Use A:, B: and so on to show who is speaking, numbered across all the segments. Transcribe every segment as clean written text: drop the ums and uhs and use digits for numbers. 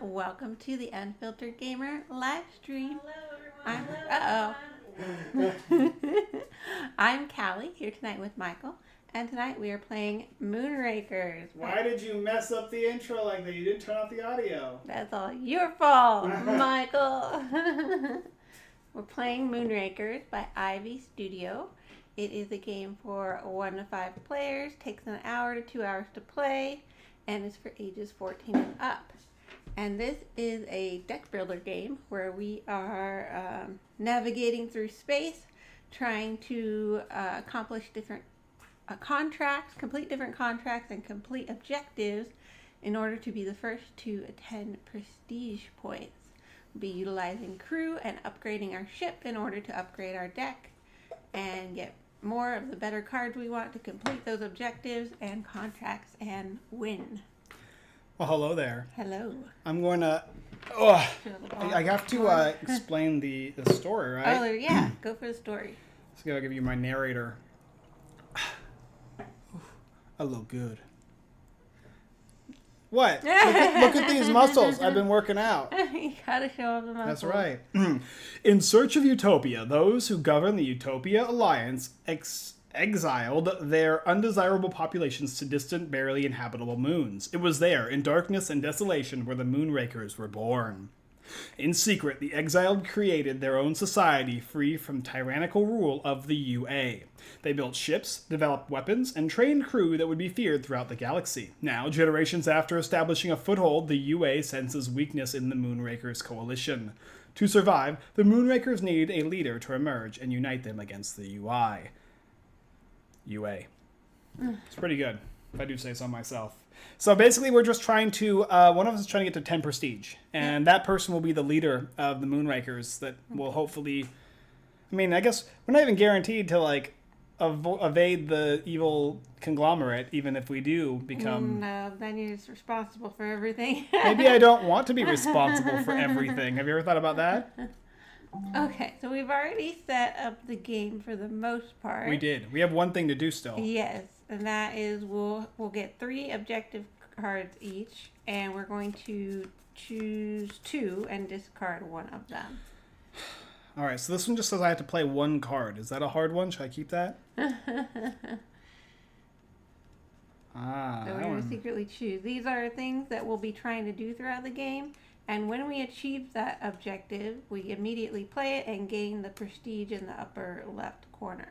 A: Welcome to the Unfiltered Gamer live stream.
B: Hello, everyone.
A: I'm Callie, here tonight with Michael, and tonight we are playing Moonrakers.
B: Why did you mess up the intro like that? You didn't turn off the audio.
A: That's all your fault, Michael. We're playing Moonrakers by Ivy Studio. It is a game for 1 to 5 players, takes an hour to 2 hours to play, and is for ages 14 and up. And this is a deck builder game where we are navigating through space, trying to accomplish different contracts, complete different contracts, and complete objectives in order to be the first to attend prestige points. We'll be utilizing crew and upgrading our ship in order to upgrade our deck and get more of the better cards we want to complete those objectives and contracts and win.
B: Well, hello there.
A: Hello.
B: I'm going to... I have to explain the story, right?
A: Oh, yeah. Go for the story.
B: So I'll give you my narrator. I look good. What? Look at these muscles. I've been working out.
A: You gotta show off the muscles.
B: That's right. In search of utopia, those who govern the Utopia Alliance exiled their undesirable populations to distant, barely inhabitable moons. It was there, in darkness and desolation, where the Moonrakers were born. In secret, the exiled created their own society free from tyrannical rule of the UA. They built ships, developed weapons, and trained crew that would be feared throughout the galaxy. Now, generations after establishing a foothold, the UA senses weakness in the Moonrakers coalition. To survive, the Moonrakers need a leader to emerge and unite them against the UA. It's pretty good, if I do say so myself. So basically, we're just trying to, one of us is trying to get to 10 prestige. And that person will be the leader of the Moonrakers that will hopefully, I mean, I guess we're not even guaranteed to, like, evade the evil conglomerate, even if we do become...
A: No, then you're just responsible for everything.
B: Maybe I don't want to be responsible for everything. Have you ever thought about that?
A: Okay, so we've already set up the game for the most part.
B: We did. We have one thing to do still.
A: Yes, and that is we'll get 3 objective cards each, and we're going to choose 2 and discard one of them.
B: All right, so this one just says I have to play 1 card. Is that a hard one? Should I keep that?
A: So we're going to secretly choose. These are things that we'll be trying to do throughout the game. And when we achieve that objective, we immediately play it and gain the prestige in the upper left corner.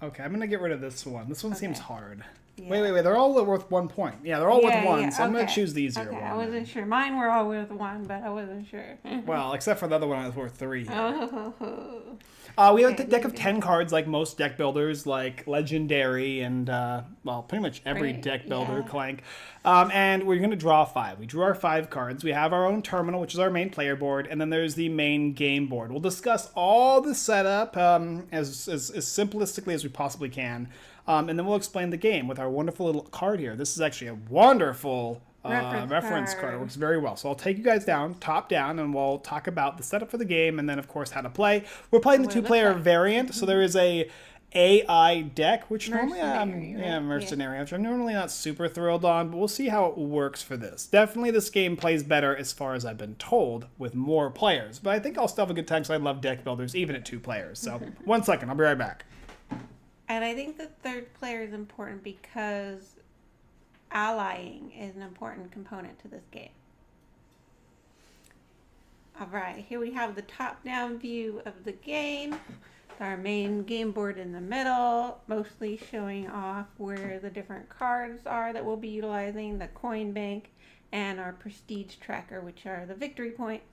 B: Okay, I'm going to get rid of this one. This one seems hard.
A: Yeah.
B: Wait. They're all worth 1 point. Yeah, they're all worth 1, so I'm going to choose the easier one.
A: I wasn't sure. Mine were all worth 1, but I wasn't sure.
B: Well, except for the other one that was worth 3.
A: Oh.
B: We have a deck of 10 cards like most deck builders, like Legendary and, well, pretty much every deck builder, Clank. And we're going to draw 5. We drew our 5 cards. We have our own terminal, which is our main player board, and then there's the main game board. We'll discuss all the setup as simplistically as we possibly can, and then we'll explain the game with our wonderful little card here. This is actually a wonderful reference card. It works very well. So I'll take you guys down, top down, and we'll talk about the setup for the game, and then, of course, how to play. We're playing the 2-player variant, so there is a AI deck, which normally mercenary, which I'm normally not super thrilled on, but we'll see how it works for this. Definitely this game plays better, as far as I've been told, with more players, but I think I'll still have a good time because I love deck builders, even at 2 players. So 1 second, I'll be right back.
A: And I think the 3rd player is important because allying is an important component to this game. All right, here we have the top-down view of the game. Our main game board in the middle, mostly showing off where the different cards are that we'll be utilizing, the coin bank, and our prestige tracker, which are the victory points.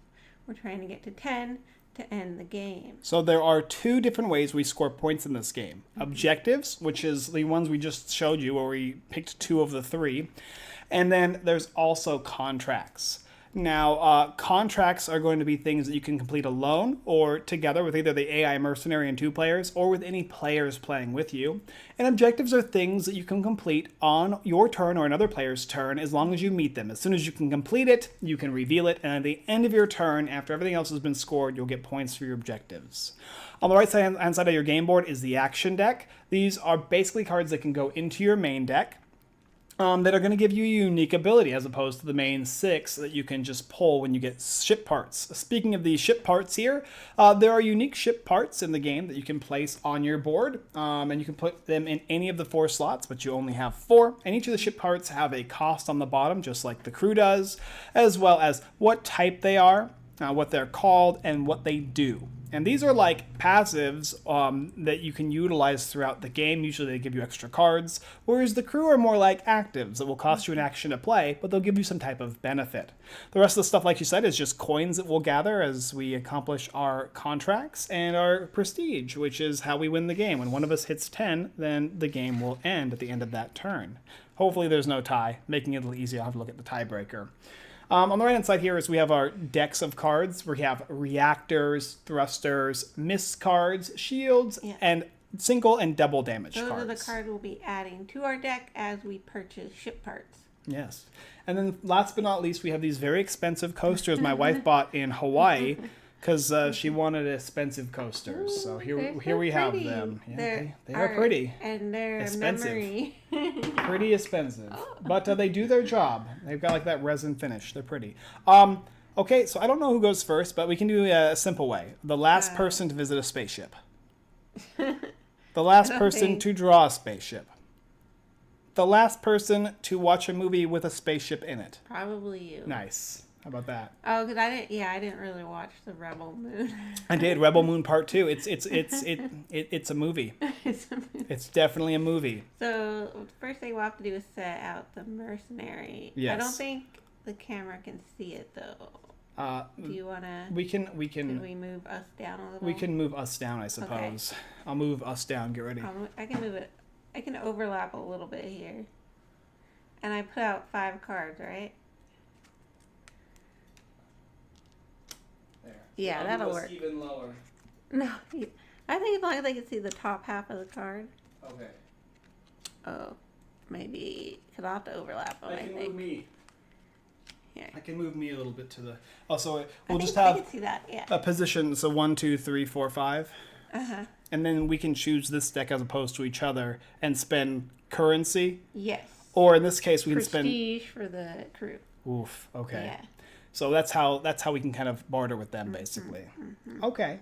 A: We're trying to get to 10 to end the game.
B: So there are 2 different ways we score points in this game. Objectives, which is the ones we just showed you, where we picked 2 of the 3. And then there's also contracts. Now, contracts are going to be things that you can complete alone or together with either the AI mercenary and 2 players or with any players playing with you. And objectives are things that you can complete on your turn or another player's turn as long as you meet them. As soon as you can complete it, you can reveal it, and at the end of your turn, after everything else has been scored, you'll get points for your objectives. On the right hand side of your game board is the action deck. These are basically cards that can go into your main deck. that are going to give you a unique ability as opposed to the main 6 that you can just pull when you get ship parts. Speaking of the ship parts here, there are unique ship parts in the game that you can place on your board, and you can put them in any of the 4 slots, but you only have 4. And each of the ship parts have a cost on the bottom, just like the crew does, as well as what type they are, what they're called, and what they do. And these are like passives that you can utilize throughout the game. Usually they give you extra cards, whereas the crew are more like actives that will cost you an action to play, but they'll give you some type of benefit. The rest of the stuff, like you said, is just coins that we'll gather as we accomplish our contracts and our prestige, which is how we win the game. When one of us hits 10, then the game will end at the end of that turn. Hopefully there's no tie, making it a little easier. I'll have to look at the tiebreaker. On the right-hand side here is we have our decks of cards. We have reactors, thrusters, miss cards, shields, and single and double damage cards.
A: Those are the cards we'll be adding to our deck as we purchase ship parts.
B: Yes. And then last but not least, we have these very expensive coasters my wife bought in Hawaii because she wanted expensive coasters.
A: Ooh,
B: so here we have them. Yeah, they are pretty.
A: And they're
B: expensive.
A: Memory.
B: Pretty expensive. But they do their job. They've got like that resin finish. They're pretty. Okay, so I don't know who goes first, but we can do a simple way. The last person to visit a spaceship. The last person to draw a spaceship. The last person to watch a movie with a spaceship in it.
A: Probably you.
B: Nice. How about that?
A: Oh, because I didn't really watch the Rebel Moon.
B: I did Rebel Moon Part 2. It's a movie. It's definitely a movie.
A: So the first thing we'll have to do is set out the mercenary.
B: Yes.
A: I don't think the camera can see it though. Do you wanna?
B: We can.
A: Can we move us down a little?
B: We can move us down, I suppose. Okay. I'll move us down. Get ready.
A: I can move it. I can overlap a little bit here. And I put out 5 cards, right?
B: There.
A: Yeah,
B: I'll
A: that'll
B: move us
A: work.
B: even lower.
A: No, I think as long as I can see the top half of the card.
B: Okay.
A: Oh, maybe because I'll have to overlap them.
B: I can move me.
A: Here.
B: I can move me a little bit to the. Oh, so we'll just
A: I
B: have
A: can see that. Yeah.
B: a position. So 1, 2, 3, 4, 5. And then we can choose this deck as opposed to each other and spend currency.
A: Yes.
B: Or in this case, we can spend
A: prestige for the crew.
B: Oof. Okay.
A: Yeah.
B: So that's how we can kind of barter with them, basically. Okay.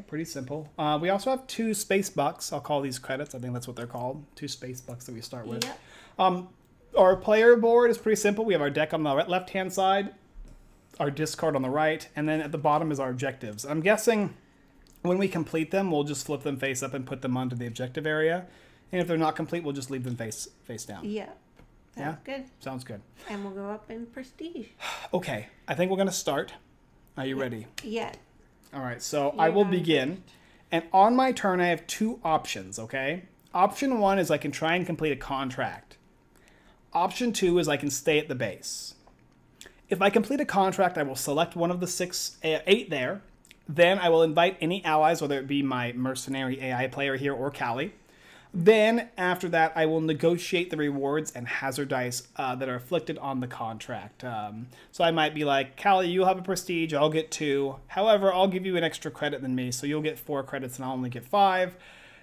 B: Pretty simple. We also have 2 space bucks. I'll call these credits. I think that's what they're called. 2 space bucks that we start with.
A: Yep.
B: Our player board is pretty simple. We have our deck on the left-hand side, our discard on the right, and then at the bottom is our objectives. I'm guessing when we complete them, we'll just flip them face up and put them onto the objective area. And if they're not complete, we'll just leave them face down.
A: Yeah. Sounds good.
B: Sounds good.
A: And we'll go up in prestige.
B: Okay. I think we're going to start. Are you ready?
A: Yeah.
B: All right. So I will begin. And on my turn, I have 2 options, okay? Option 1 is I can try and complete a contract. Option 2 is I can stay at the base. If I complete a contract, I will select one of the 8 there. Then I will invite any allies, whether it be my mercenary AI player here or Callie. Then, after that, I will negotiate the rewards and hazard dice that are afflicted on the contract. So I might be like, Callie, you'll have a prestige, I'll get 2. However, I'll give you an extra credit than me, so you'll get 4 credits and I'll only get 5.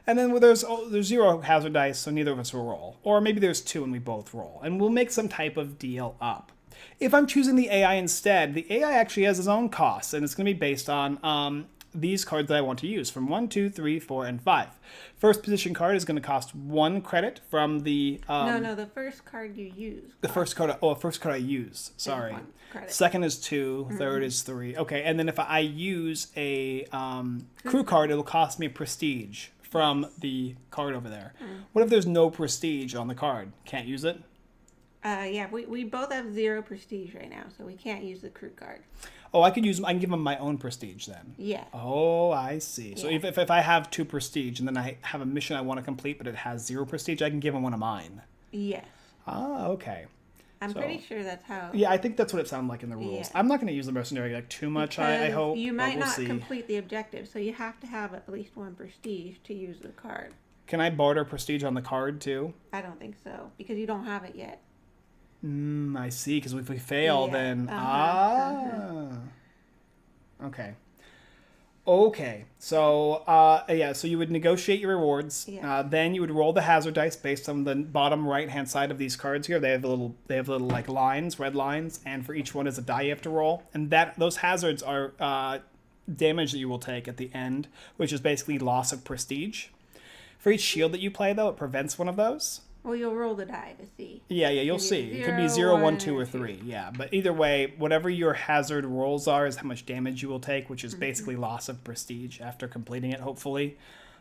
B: And then there's 0 hazard dice, so neither of us will roll. Or maybe there's 2 and we both roll. And we'll make some type of deal up. If I'm choosing the AI instead, the AI actually has its own costs, and it's going to be based on these cards that I want to use, from 1, 2, 3, 4, and 5. First position card is going to cost 1 credit from the...
A: No, the first card you use.
B: The first card I use. Sorry.
A: 1 credit.
B: Second is 2, third is 3. Okay, and then if I use a crew card, it'll cost me a prestige from the card over there. What if there's no prestige on the card? Can't use it?
A: Yeah, we both have 0 prestige right now, so we can't use the crew card.
B: Oh, I can give them my own prestige then.
A: Yeah.
B: Oh, I see. So if I have 2 prestige and then I have a mission I want to complete, but it has 0 prestige, I can give them one of mine.
A: Yes.
B: Ah, okay.
A: I'm pretty sure that's how.
B: Yeah, I think that's what it sounded like in the rules.
A: Yeah.
B: I'm not going to use the mercenary like too much. I hope.
A: You might
B: we'll
A: not
B: see.
A: complete the objective, so you have to have at least 1 prestige to use the card.
B: Can I barter prestige on the card too?
A: I don't think so, because you don't have it yet.
B: I see. Because if we fail, then
A: Okay.
B: Okay, so yeah, so you would negotiate your rewards.
A: Yeah.
B: Then you would roll the hazard dice based on the bottom right hand side of these cards here. They have little like lines, red lines, and for each one is a die you have to roll. And those hazards are damage that you will take at the end, which is basically loss of prestige. For each shield that you play, though, it prevents one of those.
A: Well, you'll roll the die to see.
B: Yeah, you'll see. It could be 0, 1, 2, or 3. Yeah, but either way, whatever your hazard rolls are is how much damage you will take, which is basically loss of prestige after completing it, hopefully.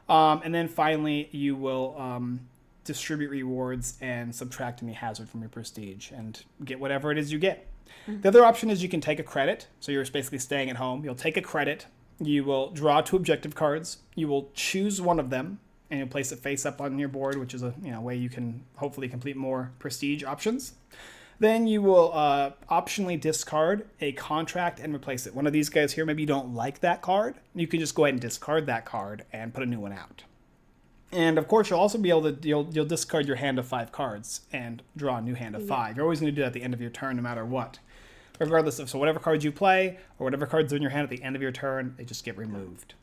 B: And then finally, you will distribute rewards and subtract any hazard from your prestige and get whatever it is you get. The other option is you can take a credit. So you're basically staying at home. You'll take a credit. You will draw 2 objective cards. You will choose one of them, and you'll place it face up on your board, which is a way you can hopefully complete more prestige options. Then you will optionally discard a contract and replace it. One of these guys here, maybe you don't like that card. You can just go ahead and discard that card and put a new one out. And of course, you'll also be able to you'll discard your hand of 5 cards and draw a new hand of 5. You're always going to do that at the end of your turn, no matter what. Regardless of whatever cards you play or whatever cards are in your hand at the end of your turn, they just get removed.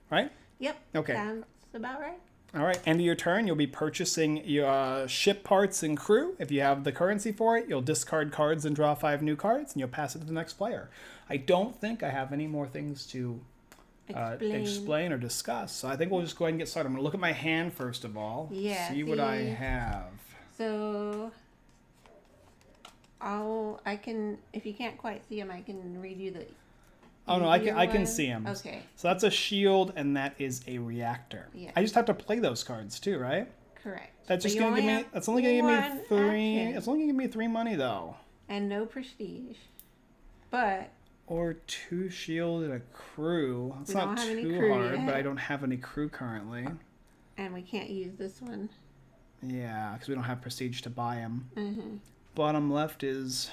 B: Right?
A: Yep.
B: Okay.
A: Sounds about right.
B: All right, end of your turn, you'll be purchasing your ship parts and crew. If you have the currency for it, you'll discard cards and draw 5 new cards, and you'll pass it to the next player. I don't think I have any more things to explain or discuss, so I think we'll just go ahead and get started. I'm going to look at my hand first of all, see what I have.
A: So, I can, if you can't quite see them, I can read you the...
B: Oh no, I can see them.
A: Okay.
B: So that's a shield, and that is a reactor.
A: Yeah.
B: I just have to play those cards too, right?
A: Correct.
B: That's just gonna give me. That's only gonna give me 3. It's only gonna give me 3 money though.
A: And no prestige, but.
B: Or 2 shield and a crew. It's not too hard, but I don't have any crew currently.
A: And we can't use this one.
B: Yeah, because we don't have prestige to buy them.
A: Mm-hmm.
B: Bottom left is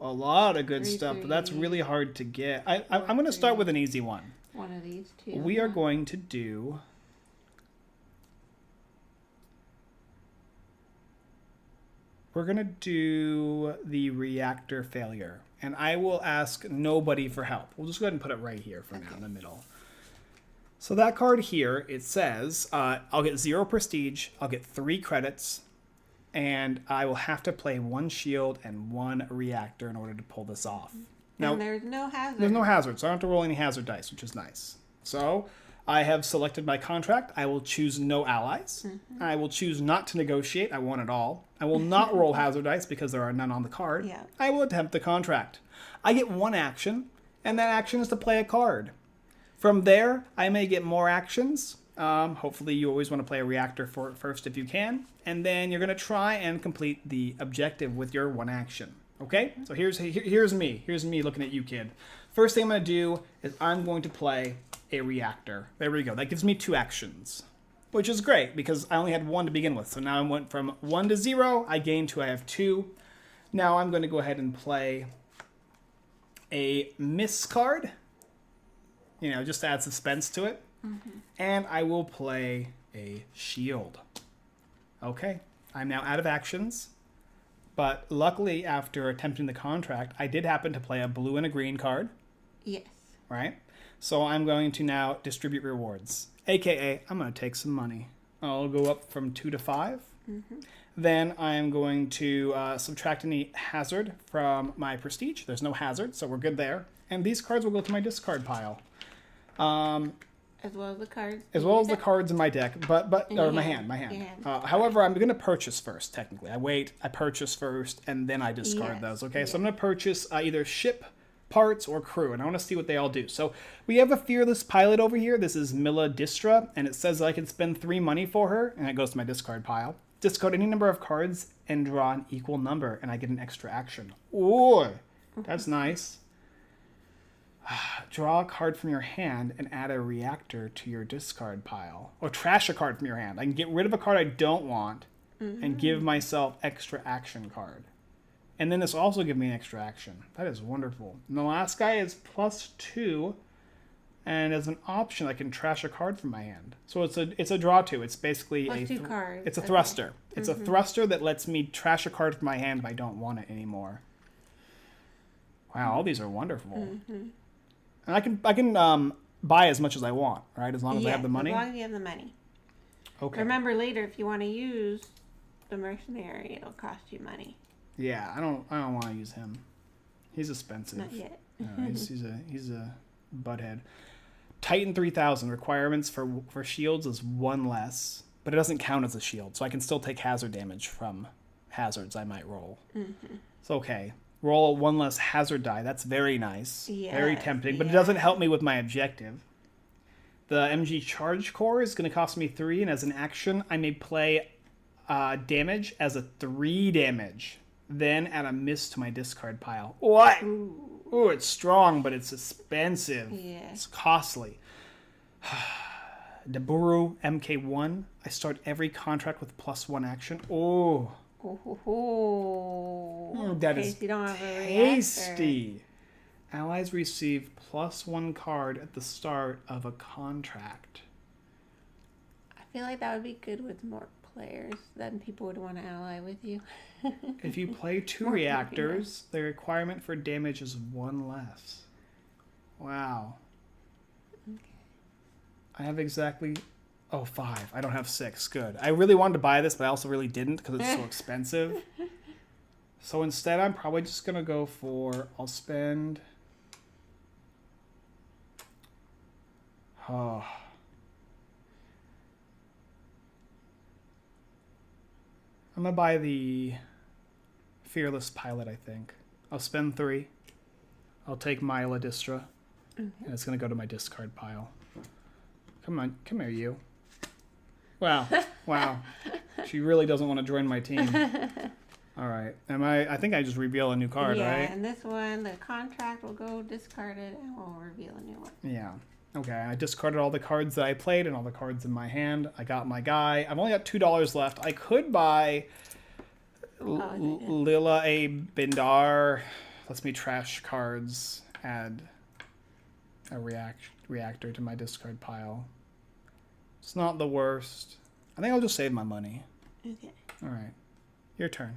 B: a lot of good stuff, but that's really hard to get. I'm going to start with an easy one.
A: One of these two.
B: We are going to do... We're going to do the reactor failure. And I will ask nobody for help. We'll just go ahead and put it right here for now in the middle. So that card here, it says, I'll get 0 prestige, I'll get 3 credits, and I will have to play 1 shield and 1 reactor in order to pull this off. Now,
A: and there's no hazard.
B: There's no hazard, so I don't have to roll any hazard dice, which is nice. So I have selected my contract. I will choose no allies. Mm-hmm. I will choose not to negotiate. I want it all. I will not roll hazard dice because there are none on the card.
A: Yeah.
B: I will attempt the contract. I get 1 action, and that action is to play a card. From there, I may get more actions. Hopefully you always want to play a reactor first if you can. And then you're going to try and complete the objective with your 1 action. Okay? So here's me. Here's me looking at you, kid. First thing I'm going to do is I'm going to play a reactor. There we go. That gives me 2 actions, which is great because I only had 1 to begin with. So now I went from 1 to 0. I gained 2. I have 2. Now I'm going to go ahead and play a miss card. Just to add suspense to it. Mm-hmm. And I will play a shield. Okay. I'm now out of actions. But luckily, after attempting the contract, I did happen to play a blue and a green card.
A: Yes.
B: Right? So I'm going to now distribute rewards. AKA, I'm going to take some money. I'll go up from 2 to 5. Mm-hmm. Then I'm going to subtract any hazard from my prestige. There's no hazard, so we're good there. And these cards will go to my discard pile.
A: As well as the cards.
B: As well as the cards in my deck, or my hand. However, I'm going to purchase first, technically. I purchase first, and then I discard those, okay? Yes. So I'm going to purchase either ship parts or crew, and I want to see what they all do. So we have a fearless pilot over here. This is Mila Distra, and it says I can spend 3 money for her, and it goes to my discard pile. Discard any number of cards and draw an equal number, and I get an extra action. Ooh, that's nice. Draw a card from your hand and add a reactor to your discard pile. Or trash a card from your hand. I can get rid of a card I don't want and give myself extra action card. And then this also gives me an extra action. That is wonderful. And the last guy is +2. And as an option, I can trash a card from my hand. So it's a draw 2. It's basically
A: +2 cards.
B: It's a thruster. It's a thruster that lets me trash a card from my hand if I don't want it anymore. Wow, all these are wonderful. Mm-hmm. And I can buy as much as I want, right? As long as I have the money.
A: As long as you have the money.
B: Okay.
A: Remember later, if you want to use the mercenary, it'll cost you money.
B: Yeah, I don't want to use him. He's expensive.
A: Not yet.
B: No, he's a butthead. Titan 3000 requirements for shields is 1 less, but it doesn't count as a shield, so I can still take hazard damage from hazards I might roll. Mm-hmm. It's okay. Roll 1 less hazard die. That's very nice. Yes, very tempting, but it doesn't help me with my objective. The MG Charge Core is going to cost me 3, and as an action, I may play damage as a 3 damage. Then add a miss to my discard pile. What? Ooh, it's strong, but it's expensive. Yeah. It's costly. Daburu MK1. I start every contract with +1 action. Oh. That is tasty. Allies receive +1 card at the start of a contract.
A: I feel like that would be good with more players. Then people would want to ally with you.
B: If you play 2 reactors, the requirement for damage is 1 less. Wow. Okay. I have exactly... Oh, 5. I don't have 6. Good. I really wanted to buy this, but I also really didn't because it's so expensive. So instead, I'm probably just going to go for... I'll spend... Oh... I'm going to buy the Fearless Pilot, I think. I'll spend 3. I'll take my Ladistra. And it's going to go to my discard pile. Come on. Come here, you. Wow. Wow. She really doesn't want to join my team. All right. I think I just reveal a new card, right?
A: Yeah, and this one, the contract will go discarded and we'll reveal a new one.
B: Yeah. Okay, I discarded all the cards that I played and all the cards in my hand. I got my guy. I've only got $2 left. I could buy Lila A. Bindar. Lets me trash cards. Add a reactor to my discard pile. It's not the worst. I think I'll just save my money. Okay. All right. Your turn.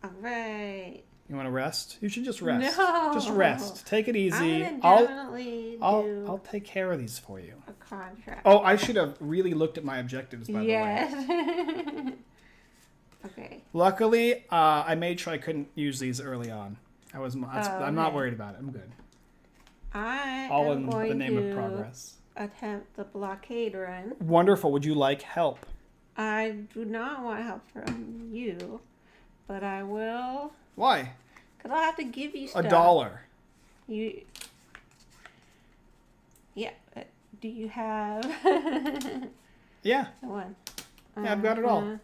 A: All right.
B: You want to rest? You should just rest.
A: No.
B: Just rest. Take it easy. I'll take care of these for you.
A: A contract.
B: Oh, I should have really looked at my objectives, by the
A: way. Okay.
B: Luckily, I made sure I couldn't use these early on. I'm not worried about it. I'm good.
A: All in the name of
B: progress.
A: Attempt the blockade run.
B: Wonderful. Would you like help?
A: I do not want help from you, but I will.
B: Why?
A: Because I'll have to give you stuff.
B: $1.
A: Yeah. Do you have...
B: Yeah.
A: One.
B: Yeah, I've got it all.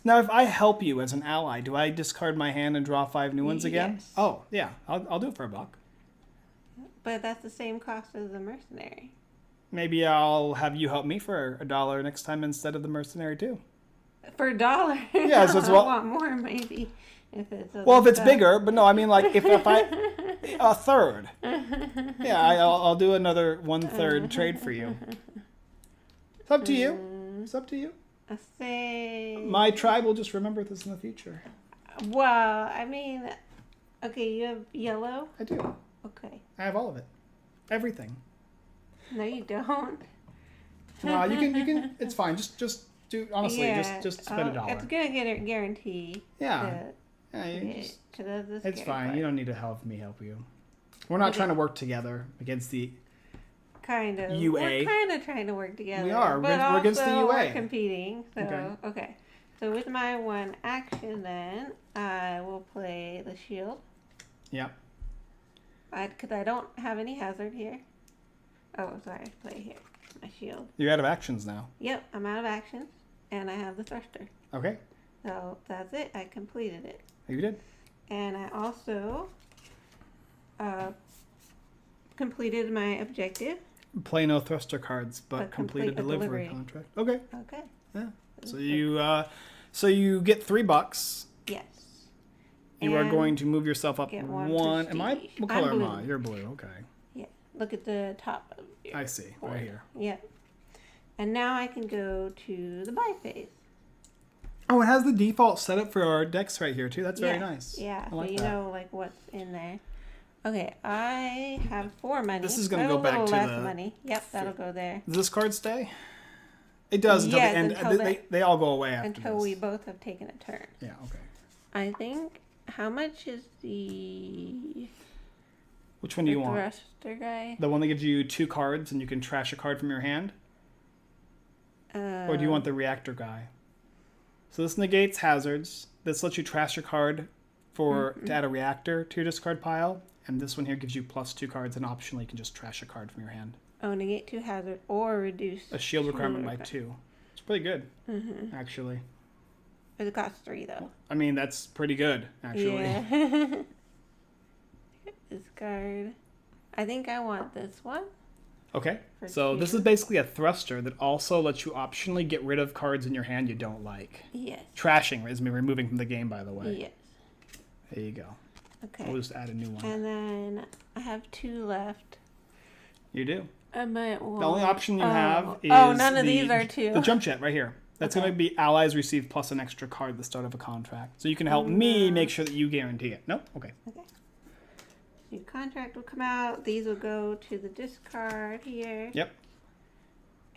B: Now, if I help you as an ally, do I discard my hand and draw 5 new ones again?
A: Yes.
B: Oh, yeah. I'll do it for $1.
A: But that's the same cost as the mercenary.
B: Maybe I'll have you help me for $1 next time instead of the mercenary too.
A: For $1?
B: Yeah, so it's
A: I want more maybe. If it's
B: bigger, but no, I mean like if I a third. Yeah, I'll do another 1/3 trade for you. It's up to you. It's up to you.
A: I say
B: my tribe will just remember this in the future.
A: Well, I mean, okay, you have yellow?
B: I do.
A: Okay.
B: I have all of it. Everything.
A: No, you don't.
B: No, you can. It's fine. Just do honestly.
A: Yeah,
B: just spend $1.
A: It's gonna get a guarantee.
B: Yeah. It's fine. Part. You don't need to help me help you. We're not trying to work together against the
A: kind of
B: UA.
A: We're kind of trying to work together.
B: We are. We're against the UA.
A: We're competing. So okay. So with my 1 action, then I will play the shield.
B: Yep.
A: Because I don't have any hazard here. Oh, sorry. Play here. My shield.
B: You're out of actions now.
A: Yep, I'm out of actions, and I have the thruster.
B: Okay.
A: So that's it. I completed it.
B: You did.
A: And I also completed my objective.
B: Play no thruster cards, but complete a delivery contract. Okay.
A: Okay.
B: Yeah. So you get $3.
A: Yes.
B: You are going to move yourself up 1. Am I? What color am I? You're blue. Okay.
A: Yeah. Look at the top of your
B: I see.
A: board.
B: Right here.
A: Yeah. And now I can go to the buy phase.
B: Oh, it has the default setup for our decks right here too. That's very nice.
A: Yeah.
B: I like
A: so you
B: that.
A: know like what's in there. Okay, I have 4 money.
B: This is going to
A: I
B: go
A: have a
B: back
A: little
B: to
A: less
B: the...
A: money. Yep, that'll go there.
B: Does this card stay? It does until
A: Yes,
B: the end.
A: until
B: They all go away after
A: until
B: this.
A: we both have taken a turn.
B: Yeah, okay.
A: I think, how much is the...
B: Which one do you want?
A: thruster guy?
B: The one that gives you 2 cards and you can trash a card from your hand? Or do you want the reactor guy? So this negates hazards. This lets you trash your card to add a reactor to your discard pile. And this one here gives you +2 cards, and optionally you can just trash a card from your hand.
A: Oh, negate 2 hazard or reduce
B: A shield requirement by 2. It's pretty good, actually.
A: It costs 3 though.
B: I mean, that's pretty good, actually.
A: Yeah. Discard. I think I want this one.
B: Okay,
A: For
B: so
A: 2.
B: this is basically a thruster that also lets you optionally get rid of cards in your hand you don't like.
A: Yes.
B: Trashing is me removing from the game, by the way.
A: Yes.
B: There you go.
A: Okay.
B: We'll just add a new one.
A: And then I have 2 left.
B: You do.
A: I might want...
B: The only option you have is
A: none of these are 2.
B: the jump jet right here. That's
A: Okay.
B: going to be allies receive plus an extra card at the start of a contract. So you can help me make sure that you guarantee it. Nope? Okay.
A: Okay. New contract will come out. These will go to the discard here.
B: Yep.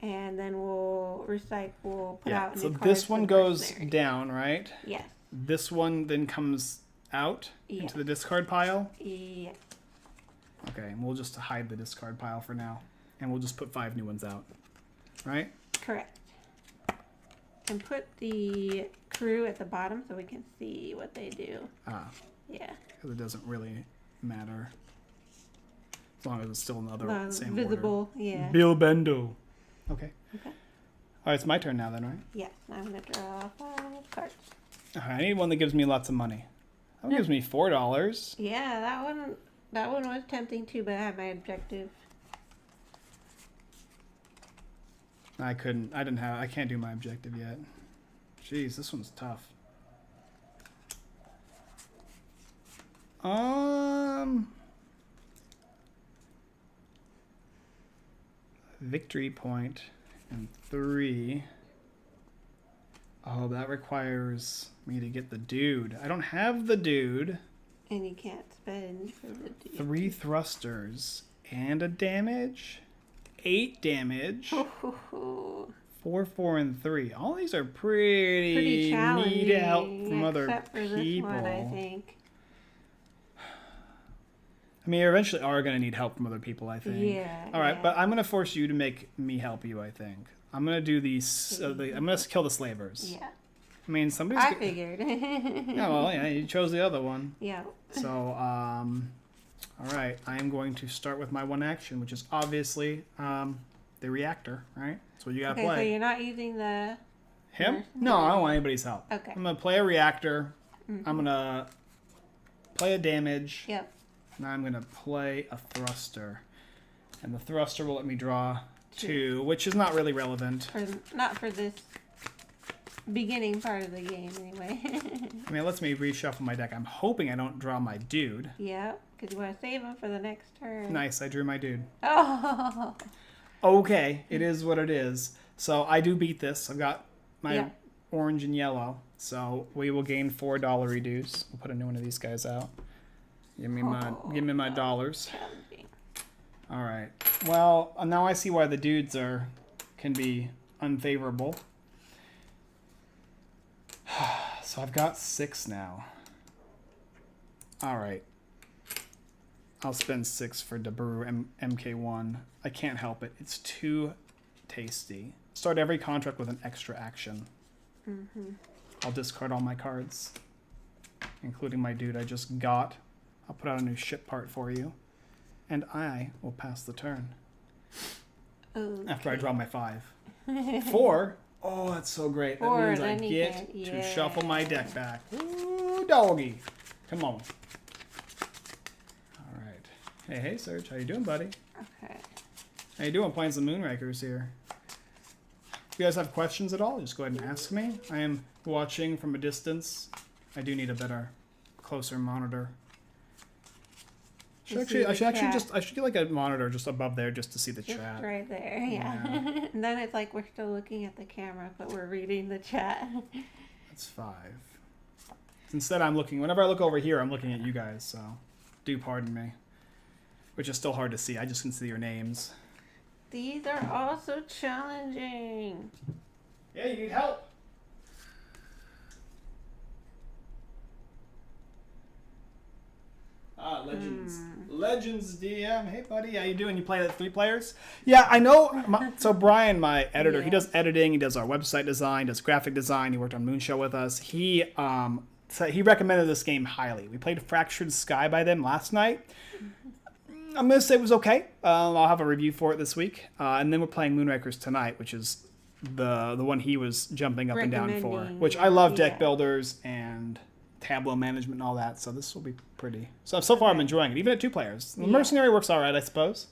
A: And then we'll recycle, we'll put out new
B: So
A: cards
B: this
A: for
B: one
A: the
B: goes
A: mercenary.
B: down, right?
A: Yes.
B: This one then comes out into the discard pile.
A: Yes.
B: Okay, and we'll just hide the discard pile for now. And we'll just put 5 new ones out. Right?
A: Correct. And put the crew at the bottom so we can see what they do.
B: Ah,
A: Yeah.
B: because it doesn't really matter. As long as it's still in the other same
A: visible,
B: order.
A: yeah.
B: Bill Bendo. Okay.
A: Okay.
B: All right, it's my turn now then, right?
A: Yes. Now I'm going to draw 5 cards.
B: All right, I need one that gives me lots of money. That one gives me $4.
A: Yeah, that one was tempting too, but I had my objective.
B: I can't do my objective yet. Jeez, this one's tough. Victory point and 3. Oh, that requires me to get the dude. I don't have the dude.
A: And you can't spend for the dude.
B: 3 thrusters and a damage. 8 damage. 4, 4, and 3. All these are pretty
A: challenging.
B: need help from other
A: Except for
B: people.
A: this one, I think.
B: I mean, you eventually are going to need help from other people, I think.
A: Yeah.
B: All right,
A: yeah.
B: but I'm going to force you to make me help you, I think. I'm going to do these... I'm going to kill the slavers.
A: Yeah.
B: I mean, somebody's...
A: I figured.
B: Yeah, well, yeah, you chose the other one.
A: Yeah.
B: So, all right. I am going to start with my one action, which is obviously the reactor, right? That's what you got to
A: Okay, so
B: play.
A: you're not using the...
B: Him? No, I don't want anybody's help.
A: Okay.
B: I'm going to play a reactor. I'm going to play a damage.
A: Yep.
B: Now I'm going to play a thruster. And the thruster will let me draw 2, which is not really relevant.
A: Not for this beginning part of the game, anyway.
B: I mean, it lets me reshuffle my deck. I'm hoping I don't draw my dude.
A: Yeah, because you want to save them for the next turn.
B: Nice, I drew my dude.
A: Oh!
B: Okay, it is what it is. So I do beat this. I've got my orange and yellow. So we will gain $4 reduce. We'll put a new one of these guys out. Give me my dollars.
A: Challenging.
B: All right. Well, now I see why the dudes can be unfavorable. So I've got 6 now. All right. I'll spend 6 for Daburu MK1. I can't help it. It's too tasty. Start every contract with an extra action. I'll discard all my cards, including my dude I just got. I'll put out a new ship part for you. And I will pass the turn.
A: Okay.
B: After I draw my 5. 4? Oh, that's so great. That
A: 4,
B: means I
A: then you
B: get
A: get-
B: to
A: yeah.
B: shuffle my deck back. Ooh, doggy. Come on. All right. Hey, Serge. How you doing, buddy?
A: Okay.
B: How you doing? Playing some Moonrakers here. If you guys have questions at all, just go ahead and ask me. I am watching from a distance. I do need a better, closer monitor. I should get like a monitor just above there just to see the
A: Just
B: chat.
A: right there, yeah. And then it's like we're still looking at the camera, but we're reading the chat.
B: That's 5. Instead, whenever I look over here, I'm looking at you guys, so do pardon me. which is still hard to see. I just can see your names.
A: These are also challenging.
B: Yeah, you need help. Legends. Legends DM. Hey, buddy. How you doing? You play at 3 players? Yeah, I know. So Brian, my editor, he does editing. He does our website design, does graphic design. He worked on Moonshow with us. So he recommended this game highly. We played Fractured Sky by them last night. I'm going to say it was okay. I'll have a review for it this week. And then we're playing Moonrakers tonight, which is the one he was jumping up and down for. Which I love deck builders and tableau management and all that. So this will be pretty. So far I'm enjoying it, even at 2 players. The Mercenary works all right, I suppose.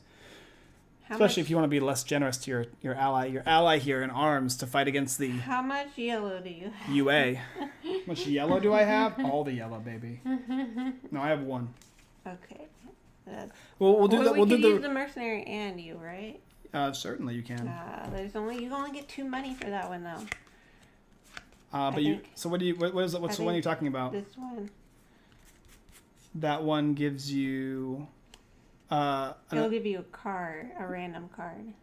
B: Especially if you want to be less generous to your ally here in arms to fight against the...
A: How much yellow do you have?
B: UA. How much yellow do I have? All the yellow, baby. No, I have 1.
A: Okay.
B: We'll do
A: use the mercenary and you, right?
B: Certainly you can.
A: You only get 2 money for that one though.
B: So what is it? What's the one you're talking about?
A: This one.
B: That one gives you.
A: It'll give you a random card.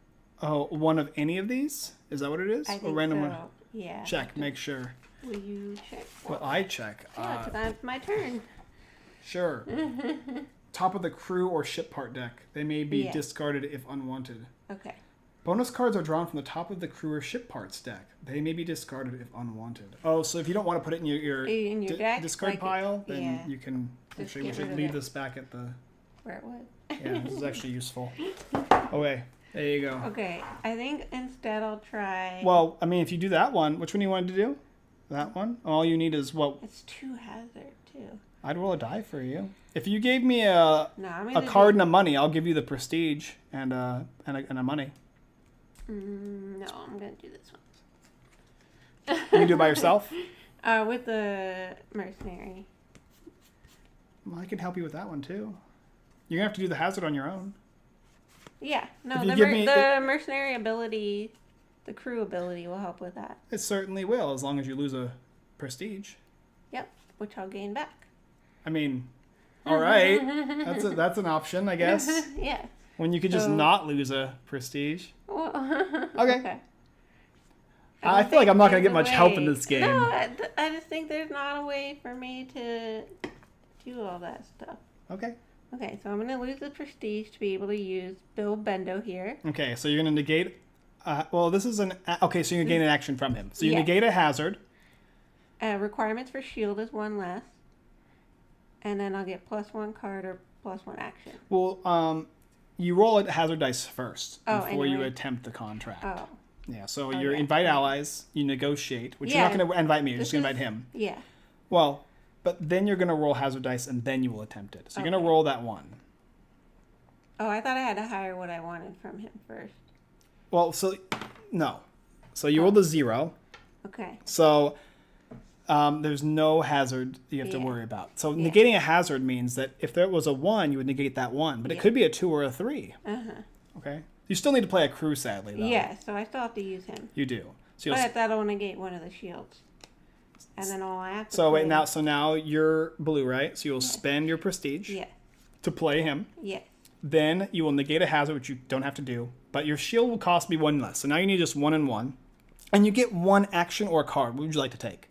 B: Oh, one of any of these? Is that what it is?
A: I think
B: random
A: so.
B: one?
A: Yeah.
B: Check. Make sure.
A: Will you check?
B: Well, I check.
A: Yeah, it's my turn.
B: Sure. Top of the crew or ship part deck. They may be discarded if unwanted.
A: Okay.
B: Bonus cards are drawn from the top of the crew or ship parts deck. They may be discarded if unwanted. Oh, so if you don't want to put it in your
A: deck,
B: discard pile, then you can... Actually, we should leave this back at the...
A: Where it was.
B: Yeah, this is actually useful. Okay, there you go.
A: Okay, I think instead I'll try...
B: Well, I mean, if you do that one, which one do you want to do? That one? All you need is what?
A: It's 2 hazard, too.
B: I'd roll a die for you. If you gave me a card and a money, I'll give you the prestige and a money.
A: No, I'm going to do this one.
B: You can do it by yourself?
A: With the mercenary.
B: Well, I can help you with that one, too. You're going to have to do the hazard on your own.
A: Yeah. No, the mercenary ability, the crew ability will help with that.
B: It certainly will, as long as you lose a prestige.
A: Yep, which I'll gain back.
B: I mean, all right. That's an option, I guess.
A: Yeah.
B: When you could just not lose a prestige.
A: Well,
B: okay. I feel like I'm not going to get much help in this game.
A: No, I just think there's not a way for me to do all that stuff.
B: Okay.
A: Okay, so I'm going to lose the prestige to be able to use Bill Bendo here.
B: Okay, so you're going to negate... this is an... Okay, so you're going to gain an action from him. So you negate a hazard.
A: Requirements for shield is 1 less. And then I'll get +1 card or +1 action.
B: Well, you roll a hazard dice first before you
A: anyway.
B: attempt the contract.
A: Oh.
B: Yeah, so you invite allies, you negotiate, which you're not going to invite me, you're just going to invite him.
A: Yeah.
B: Well, but then you're going to roll hazard dice and then you will attempt it. So you're going to roll that 1.
A: Oh, I thought I had to hire what I wanted from him first.
B: Well, no. So you rolled a 0.
A: Okay.
B: So there's no hazard you have to worry about. So negating a hazard means that if there was a 1, you would negate that 1. But it could be a 2 or a 3.
A: Uh-huh.
B: Okay? You still need to play a crew, sadly, though.
A: Yeah, so I still have to use him.
B: You do. So
A: but that'll negate one of the shields. And then all I have to
B: So now you're blue, right? So you'll spend your prestige to play him.
A: Yes.
B: Then you will negate a hazard, which you don't have to do. But your shield will cost me 1 less. So now you need just 1 and 1. And you get 1 action or a card. What would you like to take?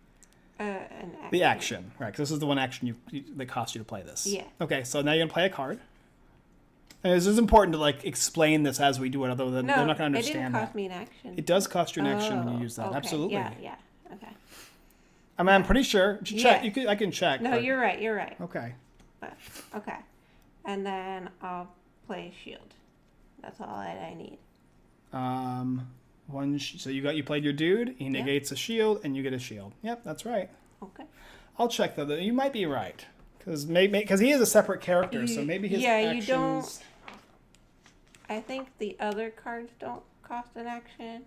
A: An action.
B: The action, right? Because this is the 1 action that costs you to play this.
A: Yeah.
B: Okay, so now you're going to play a card. And this is important to explain this as we do it, although they're not going to understand that.
A: It didn't cost me an action.
B: It does cost you an action when you use that.
A: Okay.
B: Absolutely.
A: Yeah. Okay.
B: I mean, I'm pretty sure. Check. I can check.
A: No, you're right.
B: Okay.
A: Okay. And then I'll play shield. That's all I need.
B: So you played your dude. He negates a shield, and you get a shield. Yep, that's right.
A: Okay.
B: I'll check though. You might be right because he is a separate character, so maybe his actions.
A: You don't. I think the other cards don't cost an action,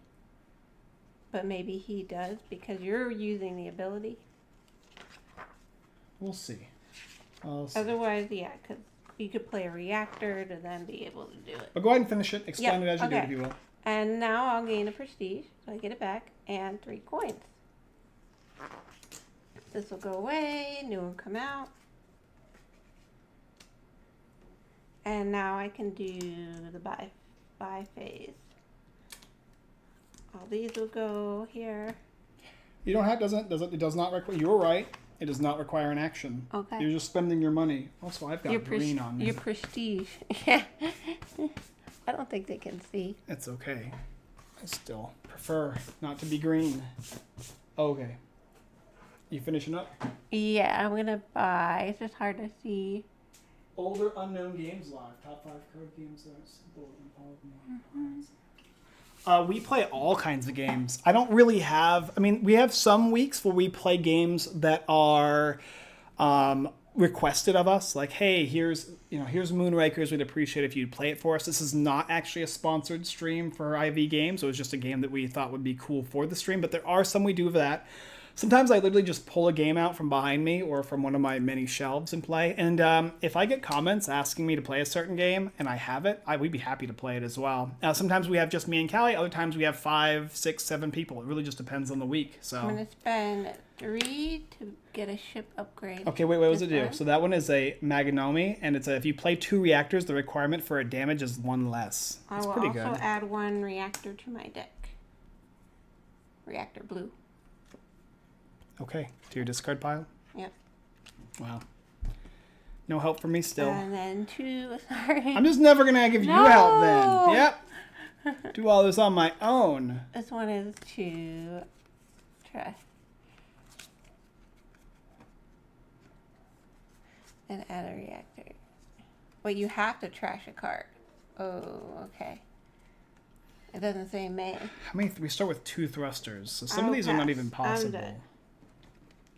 A: but maybe he does because you're using the ability.
B: We'll see.
A: Otherwise, because you could play a reactor to then be able to do it.
B: But go ahead and finish it. Explain it as you do it, if you will.
A: And now I'll gain a prestige, so I get it back, and 3 coins. This will go away, new one come out. And now I can do the buy phase. All these will go here.
B: You don't have it does not require. You were right. It does not require an action.
A: Okay.
B: You're just spending your money. Also, I've got green on me.
A: Your prestige. Yeah. I don't think they can see.
B: It's okay. I still prefer not to be green. Okay. You finishing up?
A: Yeah, I'm gonna buy. It's just hard to see.
B: Older unknown games live. Top 5 card games that are simple and powerful. We play all kinds of games. I don't really have. I mean, we have some weeks where we play games that are requested of us. Like, hey, here's Moonrakers. We'd appreciate if you'd play it for us. This is not actually a sponsored stream for IV Games. It was just a game that we thought would be cool for the stream. But there are some we do of that. Sometimes I literally just pull a game out from behind me or from one of my many shelves and play. And if I get comments asking me to play a certain game and I have it, we'd be happy to play it as well. Sometimes we have just me and Callie. Other times we have 5, 6, 7 people. It really just depends on the week. So
A: I'm going to spend 3 to get a ship upgrade.
B: Okay, wait, what does it do? So that one is a Magnomi, and it's if you play 2 reactors, the requirement for a damage is 1 less. It's pretty good.
A: I will also add 1 reactor to my deck. Reactor blue.
B: Okay, to your discard pile?
A: Yep.
B: Wow. No help from me still.
A: And then 2, sorry.
B: I'm just never going to give you help then. Yep. Do all this on my own.
A: This one is to trash. And add a reactor. Well, you have to trash a card. Oh, okay. It doesn't say may.
B: How many? We start with 2 thrusters, so some of these are not even possible.
A: I'm done.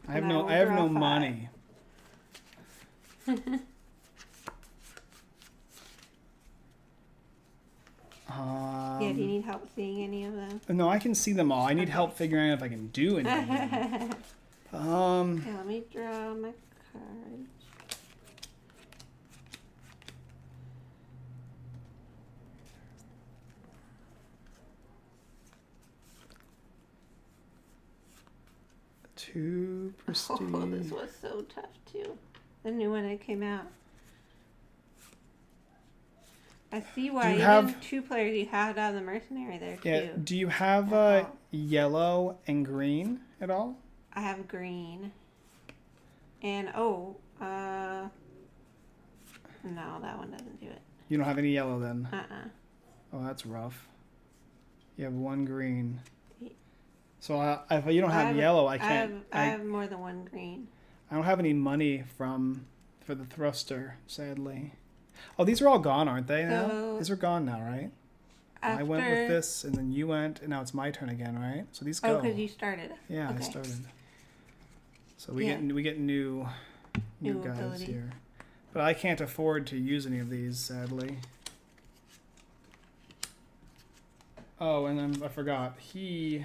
B: I have no money.
A: Yeah, do you need help seeing any of them?
B: No, I can see them all. I need help figuring out if I can do anything.
A: Okay, let me draw my cards.
B: Two prestige.
A: Oh, this was so tough too. The new one that came out. I see why even 2 players you had out of the mercenary there too.
B: Yeah. Do you have yellow and green at all?
A: I have green. And no, that one doesn't do it.
B: You don't have any yellow then?
A: Uh-uh.
B: Oh, that's rough. You have 1 green. So if you don't have yellow, I can't.
A: I have more than 1 green.
B: I don't have any money for the thruster, sadly. Oh, these are all gone, aren't they now?
A: So
B: these are gone now, right? I went with this, and then you went, and now it's my turn again, right? So these go.
A: Oh, because you started.
B: Yeah,
A: okay.
B: I started. So we get new guys
A: ability.
B: here, but I can't afford to use any of these, sadly. Oh, and then I forgot he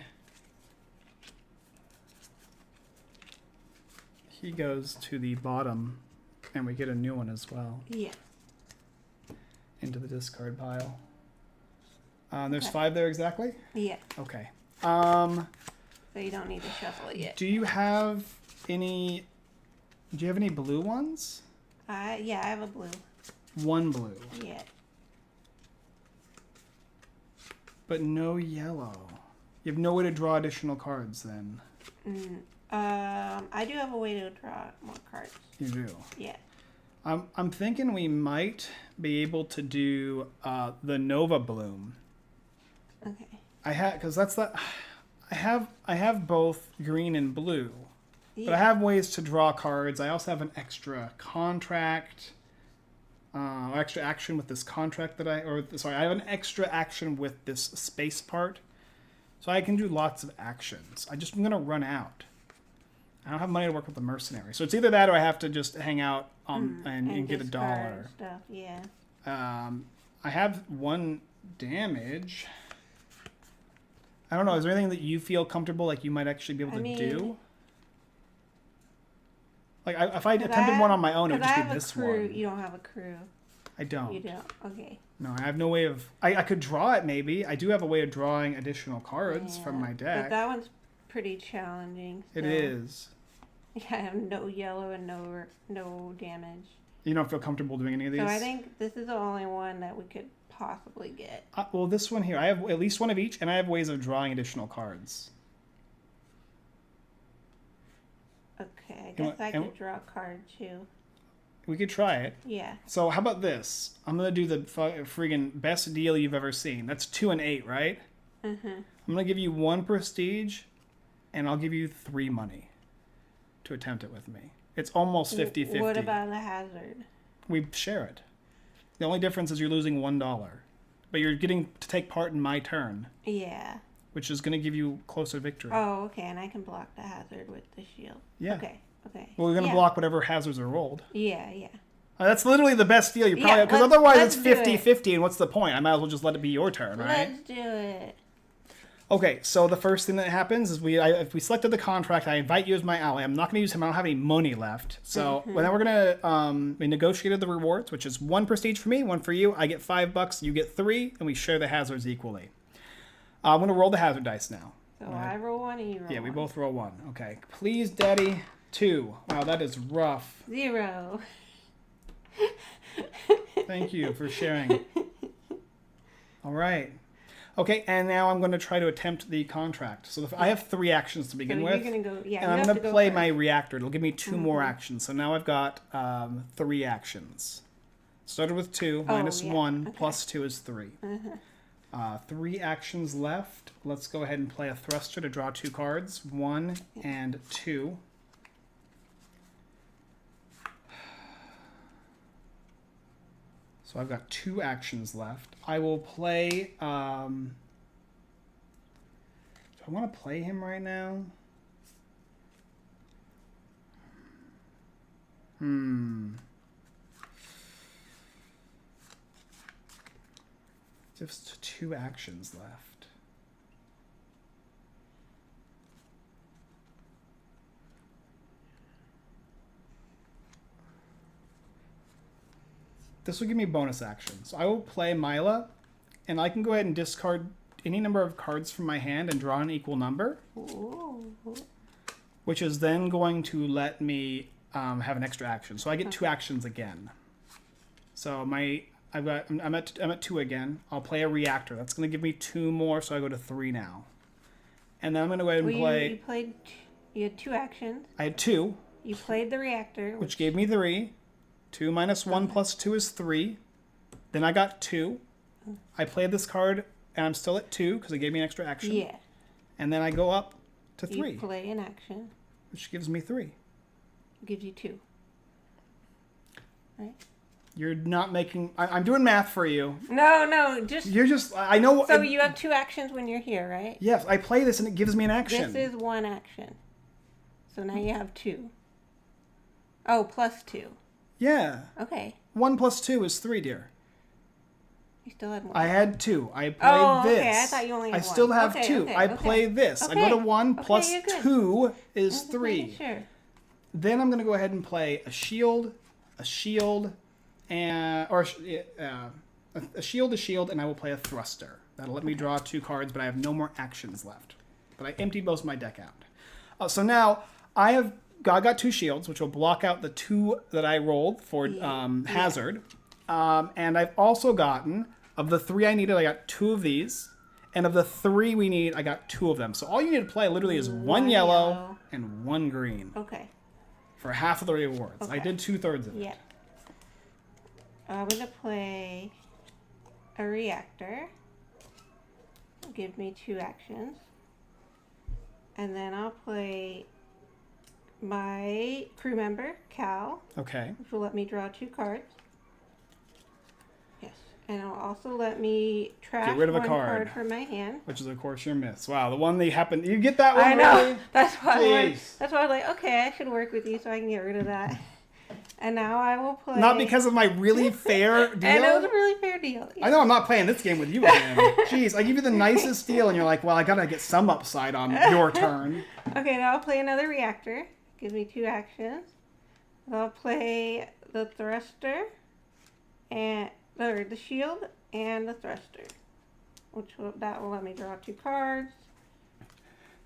B: goes to the bottom, and we get a new one as well.
A: Yeah.
B: Into the discard pile. There's 5 there exactly?
A: Yeah.
B: Okay.
A: So you don't need to shuffle it yet.
B: Do you have any blue ones?
A: Yeah, I have a blue.
B: 1 blue.
A: Yeah.
B: But no yellow. You have no way to draw additional cards then.
A: I do have a way to draw more cards.
B: You do?
A: Yeah.
B: I'm thinking we might be able to do the Nova Bloom.
A: Okay.
B: I have both green and blue.
A: Yeah.
B: But I have ways to draw cards. I also have an extra contract, extra action with this contract I have an extra action with this space part. So I can do lots of actions. I'm going to run out. I don't have money to work with the mercenary. So it's either that or I have to just hang out and get $1.
A: Stuff, yeah.
B: I have 1 damage. I don't know. Is there anything that you feel comfortable like you might actually be able to do? Like if I attempted one on my own, it would just be this one.
A: You don't have a crew.
B: I don't.
A: You don't. Okay.
B: No, I have no way of. I could draw it maybe. I do have a way of drawing additional cards from my deck.
A: But that one's pretty challenging.
B: It is.
A: Yeah, I have no yellow and no damage.
B: You don't feel comfortable doing any of these?
A: So I think this is the only one that we could possibly get.
B: Well, this one here, I have at least one of each, and I have ways of drawing additional cards.
A: Okay, I guess I could draw a card too.
B: We could try it.
A: Yeah.
B: So how about this? I'm going to do the friggin' best deal you've ever seen. That's 2 and 8, right?
A: Mm-hmm.
B: I'm going to give you 1 prestige, and I'll give you 3 money to attempt it with me. It's almost 50-50.
A: What about the hazard?
B: We share it. The only difference is you're losing $1. But you're getting to take part in my turn.
A: Yeah.
B: Which is going to give you closer victory.
A: Oh, okay, and I can block the hazard with the shield.
B: Yeah.
A: Okay.
B: Well, we're going to block whatever hazards are rolled.
A: Yeah.
B: That's literally the best deal you probably because otherwise it's 50-50, and what's the point? I might as well just let it be your turn, right?
A: Let's do it.
B: Okay, so the first thing that happens is if we selected the contract, I invite you as my ally. I'm not going to use him. I don't have any money left. So then we're going to we negotiated the rewards, which is 1 prestige for me, 1 for you. I get $5, you get 3, and we share the hazards equally. I'm going to roll the hazard dice now.
A: So I roll 1 and you roll 1.
B: Yeah, we both roll 1. Okay, please, Daddy. 2. Wow, that is rough.
A: 0.
B: Thank you for sharing. All right. Okay, and now I'm going to try to attempt the contract. So I have 3 actions to begin with.
A: You're going to go,
B: and I'm going to play my reactor. It'll give me 2 more actions. So now I've got 3 actions. Started with 2, minus 1, plus 2 is 3. 3 actions left. Let's go ahead and play a thruster to draw 2 cards. 1 and 2. So I've got 2 actions left. I will play... do I want to play him right now? Just 2 actions left. This will give me bonus actions. So I will play Mila, and I can go ahead and discard any number of cards from my hand and draw an equal number.
A: Ooh.
B: Which is then going to let me have an extra action. So I get 2 actions again. So I'm at 2 again. I'll play a reactor. That's going to give me 2 more, so I go to 3 now. And then I'm going to go ahead and play...
A: You had 2 actions.
B: I had 2.
A: You played the reactor.
B: Which gave me 3. 2 minus 1 plus 2 is 3. Then I got 2. I played this card, and I'm still at 2 because it gave me an extra action.
A: Yeah.
B: And then I go up to 3.
A: You play an action.
B: Which gives me 3.
A: Gives you 2. Right?
B: You're not making... I'm doing math for you.
A: No, just...
B: You're just... I know...
A: So you have 2 actions when you're here, right?
B: Yes, I play this and it gives me an action.
A: This is 1 action. So now you have 2. Oh, plus 2.
B: Yeah.
A: Okay.
B: 1 plus 2 is 3, dear.
A: You still had 1.
B: I had 2. I played this.
A: Okay. I thought you only had 1.
B: I still have 2.
A: Okay,
B: I play this. I go to 1 plus 2 is 3.
A: Sure.
B: Then I'm going to go ahead and play a shield, and a shield, and I will play a thruster. That'll let me draw 2 cards, but I have no more actions left. But I emptied most of my deck out. So now I got 2 shields, which will block out the 2 that I rolled for hazard. And I've also gotten, of the 3 I needed, I got 2 of these. And of the 3 we need, I got 2 of them. So all you need to play literally is 1 yellow and 1 green.
A: Okay.
B: For half of the rewards. Okay. I did 2/3 of it.
A: Yeah. I'm going to play a reactor. Give me 2 actions. And then I'll play my crew member, Cal.
B: Okay.
A: Which will let me draw 2 cards. Yes. And it'll also let me trash
B: get rid of a
A: 1
B: card
A: from my hand.
B: Which is, of course, your miss. Wow, the one that happened. You get that one?
A: I know.
B: Really?
A: That's why I was like, okay, I should work with you so I can get rid of that. And now I will play.
B: Not because of my really fair deal?
A: And it was a really fair deal. Yeah.
B: I know I'm not playing this game with you again. Jeez, I give you the nicest deal, and you're like, well, I gotta get some upside on your turn.
A: Okay, now I'll play another reactor. Gives me 2 actions. I'll play the thruster, or the shield, and the thruster. That will let me draw 2 cards.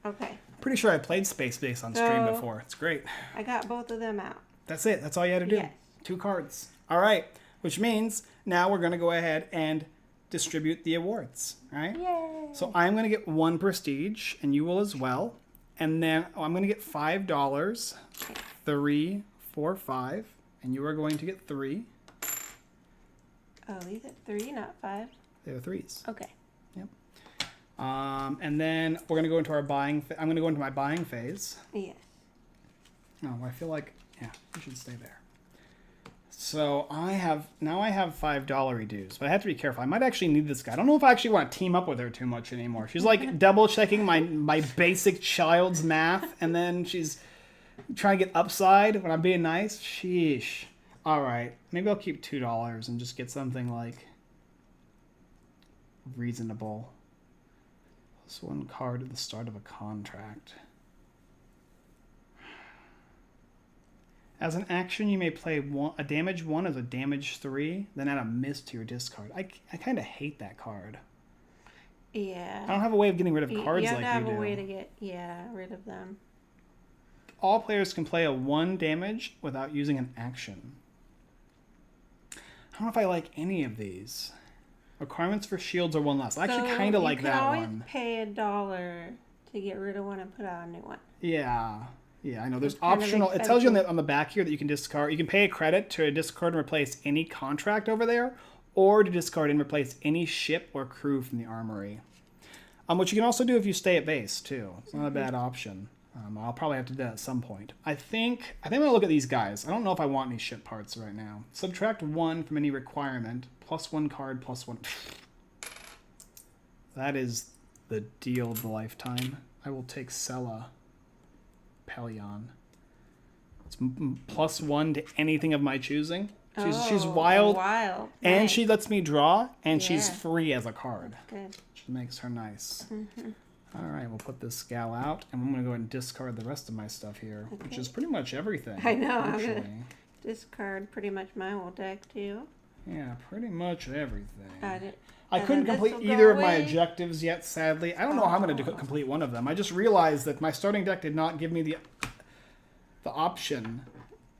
A: Okay.
B: Pretty sure I played Space Base on stream before. It's great.
A: I got both of them out.
B: That's it. That's all you had to do.
A: Yes.
B: 2 cards. All right. Which means now we're going to go ahead and distribute the awards. All right.
A: Yay.
B: So I'm going to get 1 prestige, and you will as well. And then I'm going to get $5. 3, 4, 5. And you are going to get 3.
A: Oh, these are 3, not 5.
B: They are 3s.
A: Okay.
B: Yep. And then we're going to go into our buying. I'm going to go into my buying phase.
A: Yes.
B: No, I feel like, yeah, we should stay there. So I have $5 dues, but I have to be careful. I might actually need this guy. I don't know if I actually want to team up with her too much anymore. She's like double checking my basic child's math, and then she's trying to get upside when I'm being nice. Sheesh. All right, maybe I'll keep $2 and just get something like reasonable. Plus 1 card at the start of a contract. As an action, you may play a damage 1 as a damage 3, then add a miss to your discard. I kind of hate that card.
A: Yeah.
B: I don't have a way of getting rid of cards
A: you have
B: like
A: to have
B: you do.
A: a way to get rid of them.
B: All players can play a 1 damage without using an action. I don't know if I like any of these. Requirements for shields are 1 less. I actually kind of like that one.
A: You can always pay $1 to get rid of one and put out a new one.
B: Yeah. Yeah, I know. There's
A: It's kind of
B: optional. It tells you
A: expensive.
B: on the back here that you can discard. You can pay a credit to discard and replace any contract over there, or to discard and replace any ship or crew from the armory. Which you can also do if you stay at base too. It's not a bad option. I'll probably have to do that at some point. I think I'm gonna look at these guys. I don't know if I want any ship parts right now. Subtract 1 from any requirement. Plus 1 card. Plus 1. That is the deal of the lifetime. I will take Sella. Pelion. It's plus 1 to anything of my choosing. She's wild, and
A: nice.
B: she lets me draw, and she's
A: Yeah.
B: free as a card.
A: Good.
B: Which makes her nice. All right, we'll put this gal out, and I'm going to go ahead and discard the rest of my stuff here, which is pretty much everything.
A: I know.
B: Actually.
A: I'm gonna discard pretty much my whole deck too.
B: Yeah, pretty much everything.
A: And
B: I couldn't
A: then
B: complete
A: this will
B: either
A: go
B: of my
A: away.
B: objectives yet, sadly. I don't know how I'm going to complete one of them. I just realized that my starting deck did not give me the option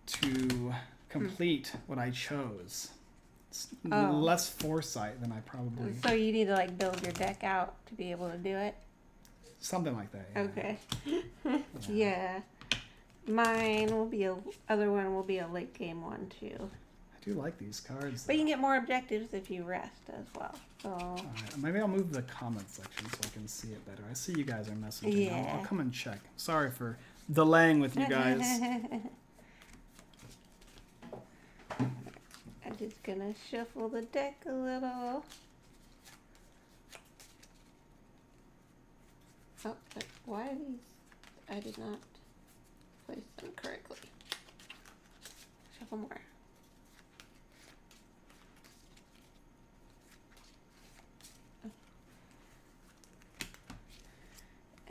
B: to complete what I chose. It's less foresight than I probably...
A: So you need to like build your deck out to be able to do it?
B: Something like that, yeah.
A: Okay. Yeah. Mine will be other one will be a late game one too.
B: I do like these cards.
A: But you can get more objectives if you rest as well. So
B: Alright, maybe I'll move the comment section so I can see it better. I see you guys are messaging.
A: Yeah.
B: I'll come and check. Sorry for delaying with you guys.
A: I'm just gonna shuffle the deck a little. Oh, but why are these? I did not place them correctly. Shuffle more.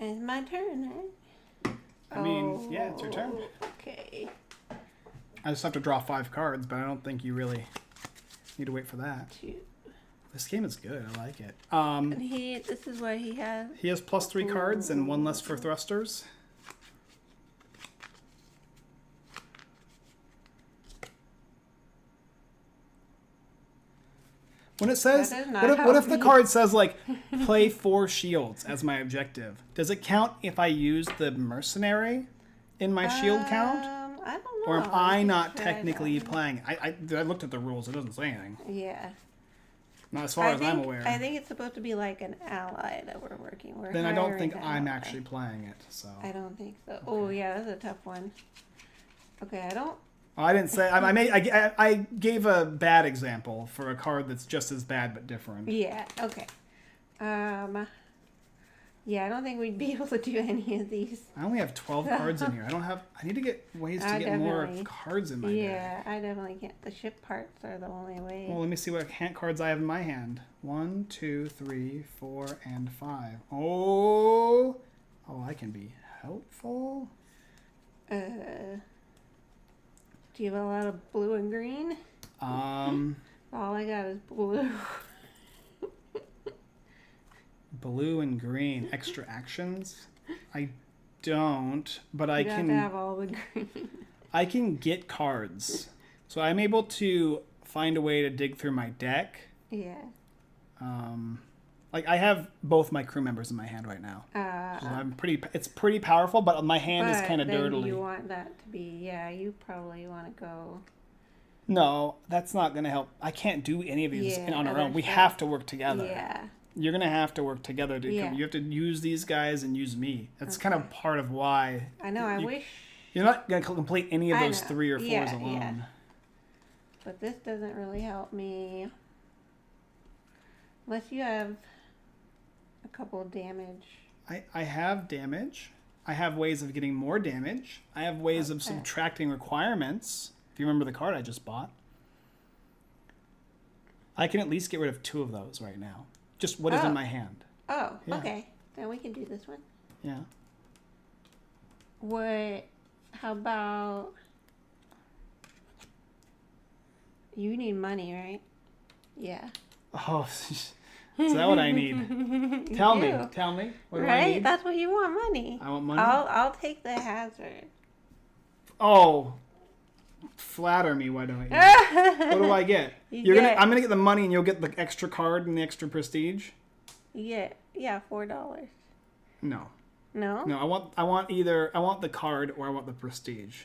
A: It's my turn, right?
B: I mean, yeah, it's your turn.
A: Okay.
B: I just have to draw 5 cards, but I don't think you really need to wait for that.
A: 2.
B: This game is good. I like it.
A: And this is what he has.
B: He has plus 3 cards and 1 less for thrusters. When it says,
A: That does not
B: what if
A: help
B: the
A: me.
B: card says like, play 4 shields as my objective? Does it count if I use the mercenary in my shield count?
A: I don't know.
B: Or am I not
A: Try
B: technically
A: that.
B: playing? I looked at the rules. It doesn't say anything.
A: Yeah.
B: Not as far as I'm aware.
A: I think it's supposed to be like an ally that we're working with.
B: Then I don't think I'm actually playing it. So
A: I don't think so. Oh yeah, that's a tough one. Okay, I don't.
B: I didn't say. I gave a bad example for a card that's just as bad but different.
A: Yeah. Okay. Yeah, I don't think we'd be able to do any of these.
B: I only have 12 cards in here. I need to get ways to get more cards in my deck.
A: Yeah, I definitely can't. The ship parts are the only way.
B: Well, let me see what cards I have in my hand. 1, 2, 3, 4, and 5. Oh, I can be helpful.
A: Do you have a lot of blue and green? All I got is blue.
B: Blue and green. Extra actions? I don't, but I
A: You
B: can...
A: have to have all the green.
B: I can get cards. So I'm able to find a way to dig through my deck.
A: Yeah.
B: Like I have both my crew members in my hand right now. So it's pretty powerful, but my hand is kind of dirtily.
A: You want that to be, yeah, you probably want to go.
B: No, that's not going to help. I can't do any of these on our own. We have to work together.
A: Yeah.
B: You're going to have to work together to come. You have to use these guys and use me. That's kind of part of why.
A: I know, I wish.
B: You're not going to complete any of those 3 or 4s alone.
A: Yeah. But this doesn't really help me. Unless you have a couple of damage.
B: I have damage. I have ways of getting more damage. I have ways of subtracting requirements. If you remember the card I just bought. I can at least get rid of 2 of those right now. Just what is in my hand.
A: Oh, okay. Then we can do this one.
B: Yeah.
A: How about... You need money, right? Yeah.
B: Oh, is that what I need? Tell me. What do I need?
A: That's what you want, money.
B: I want money?
A: I'll take the hazard.
B: Oh. Flatter me, why don't you? What do I get? I'm gonna get the money and you'll get the extra card and the extra prestige?
A: Yeah, $4.
B: No.
A: No?
B: No, I want the card or I want the prestige.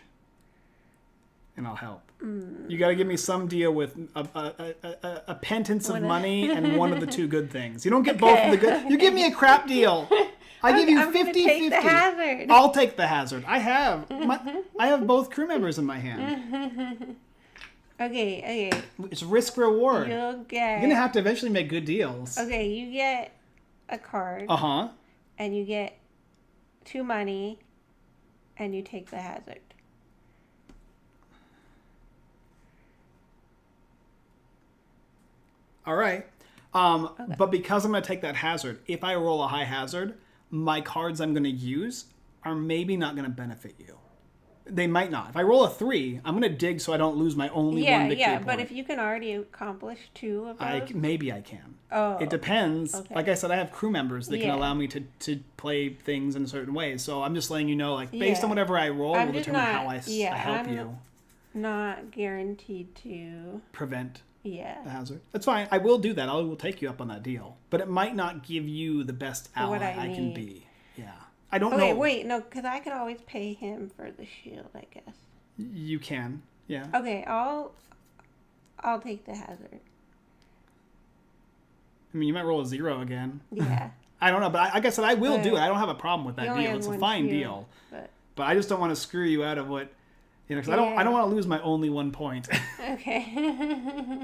B: And I'll help. You got to give me some deal with a penance of money and one of the 2 good things. You don't get both of the good. You give me a crap deal. I give you 50-50.
A: The hazard.
B: I'll take the hazard. I have both crew members in my hand.
A: Okay.
B: It's risk reward.
A: You're
B: gonna have to eventually make good deals.
A: Okay, you get a card. And you get 2 money, and you take the hazard.
B: All right. But because I'm going to take that hazard, if I roll a high hazard, my cards I'm going to use are maybe not going to benefit you. They might not. If I roll a 3, I'm going to dig so I don't lose my only one victory point.
A: But if you can already accomplish 2 of those...
B: Maybe I can.
A: Oh.
B: It depends. Okay. Like I said, I have crew members that can allow me to play things in certain ways. So I'm just letting you know, like, based on whatever I roll will determine how I help you.
A: Not guaranteed to...
B: Prevent...
A: Yeah.
B: The hazard. That's fine. I will do that. I will take you up on that deal. But it might not give you the best ally I can be. Yeah. I don't know.
A: Okay, wait. No, because I could always pay him for the shield, I guess.
B: You can. Yeah.
A: Okay, I'll take the hazard.
B: I mean, you might roll a 0 again.
A: Yeah.
B: I don't know, but like I said, I will do it. I don't have a problem with that deal. It's a fine deal. But I just don't want to screw you out of what... You know, because I don't want to lose my only 1 point.
A: Okay.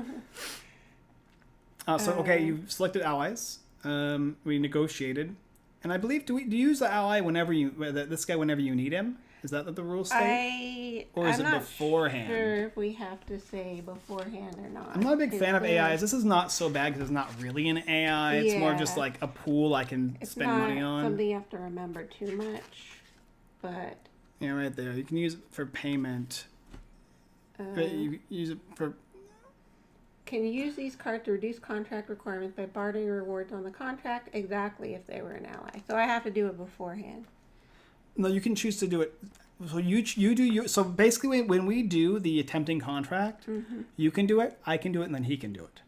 B: Okay, you've selected allies. We negotiated, and I believe do you use the ally whenever whenever you need him? Is that the rules state? Or is it beforehand?
A: I'm not sure if we have to say beforehand or not.
B: I'm not a big fan of AIs. This is not so bad because it's not really an AI. It's more just like a pool I can spend money on.
A: It's not something you have to remember too much, but.
B: Yeah, right there. You can use it for payment. You use it for...
A: Can you use these cards to reduce contract requirements by bartering rewards on the contract? Exactly, if they were an ally. So I have to do it beforehand.
B: No, you can choose to do it. So you do you. So basically, when we do the attempting contract, you can do it, I can do it, and then he can do it.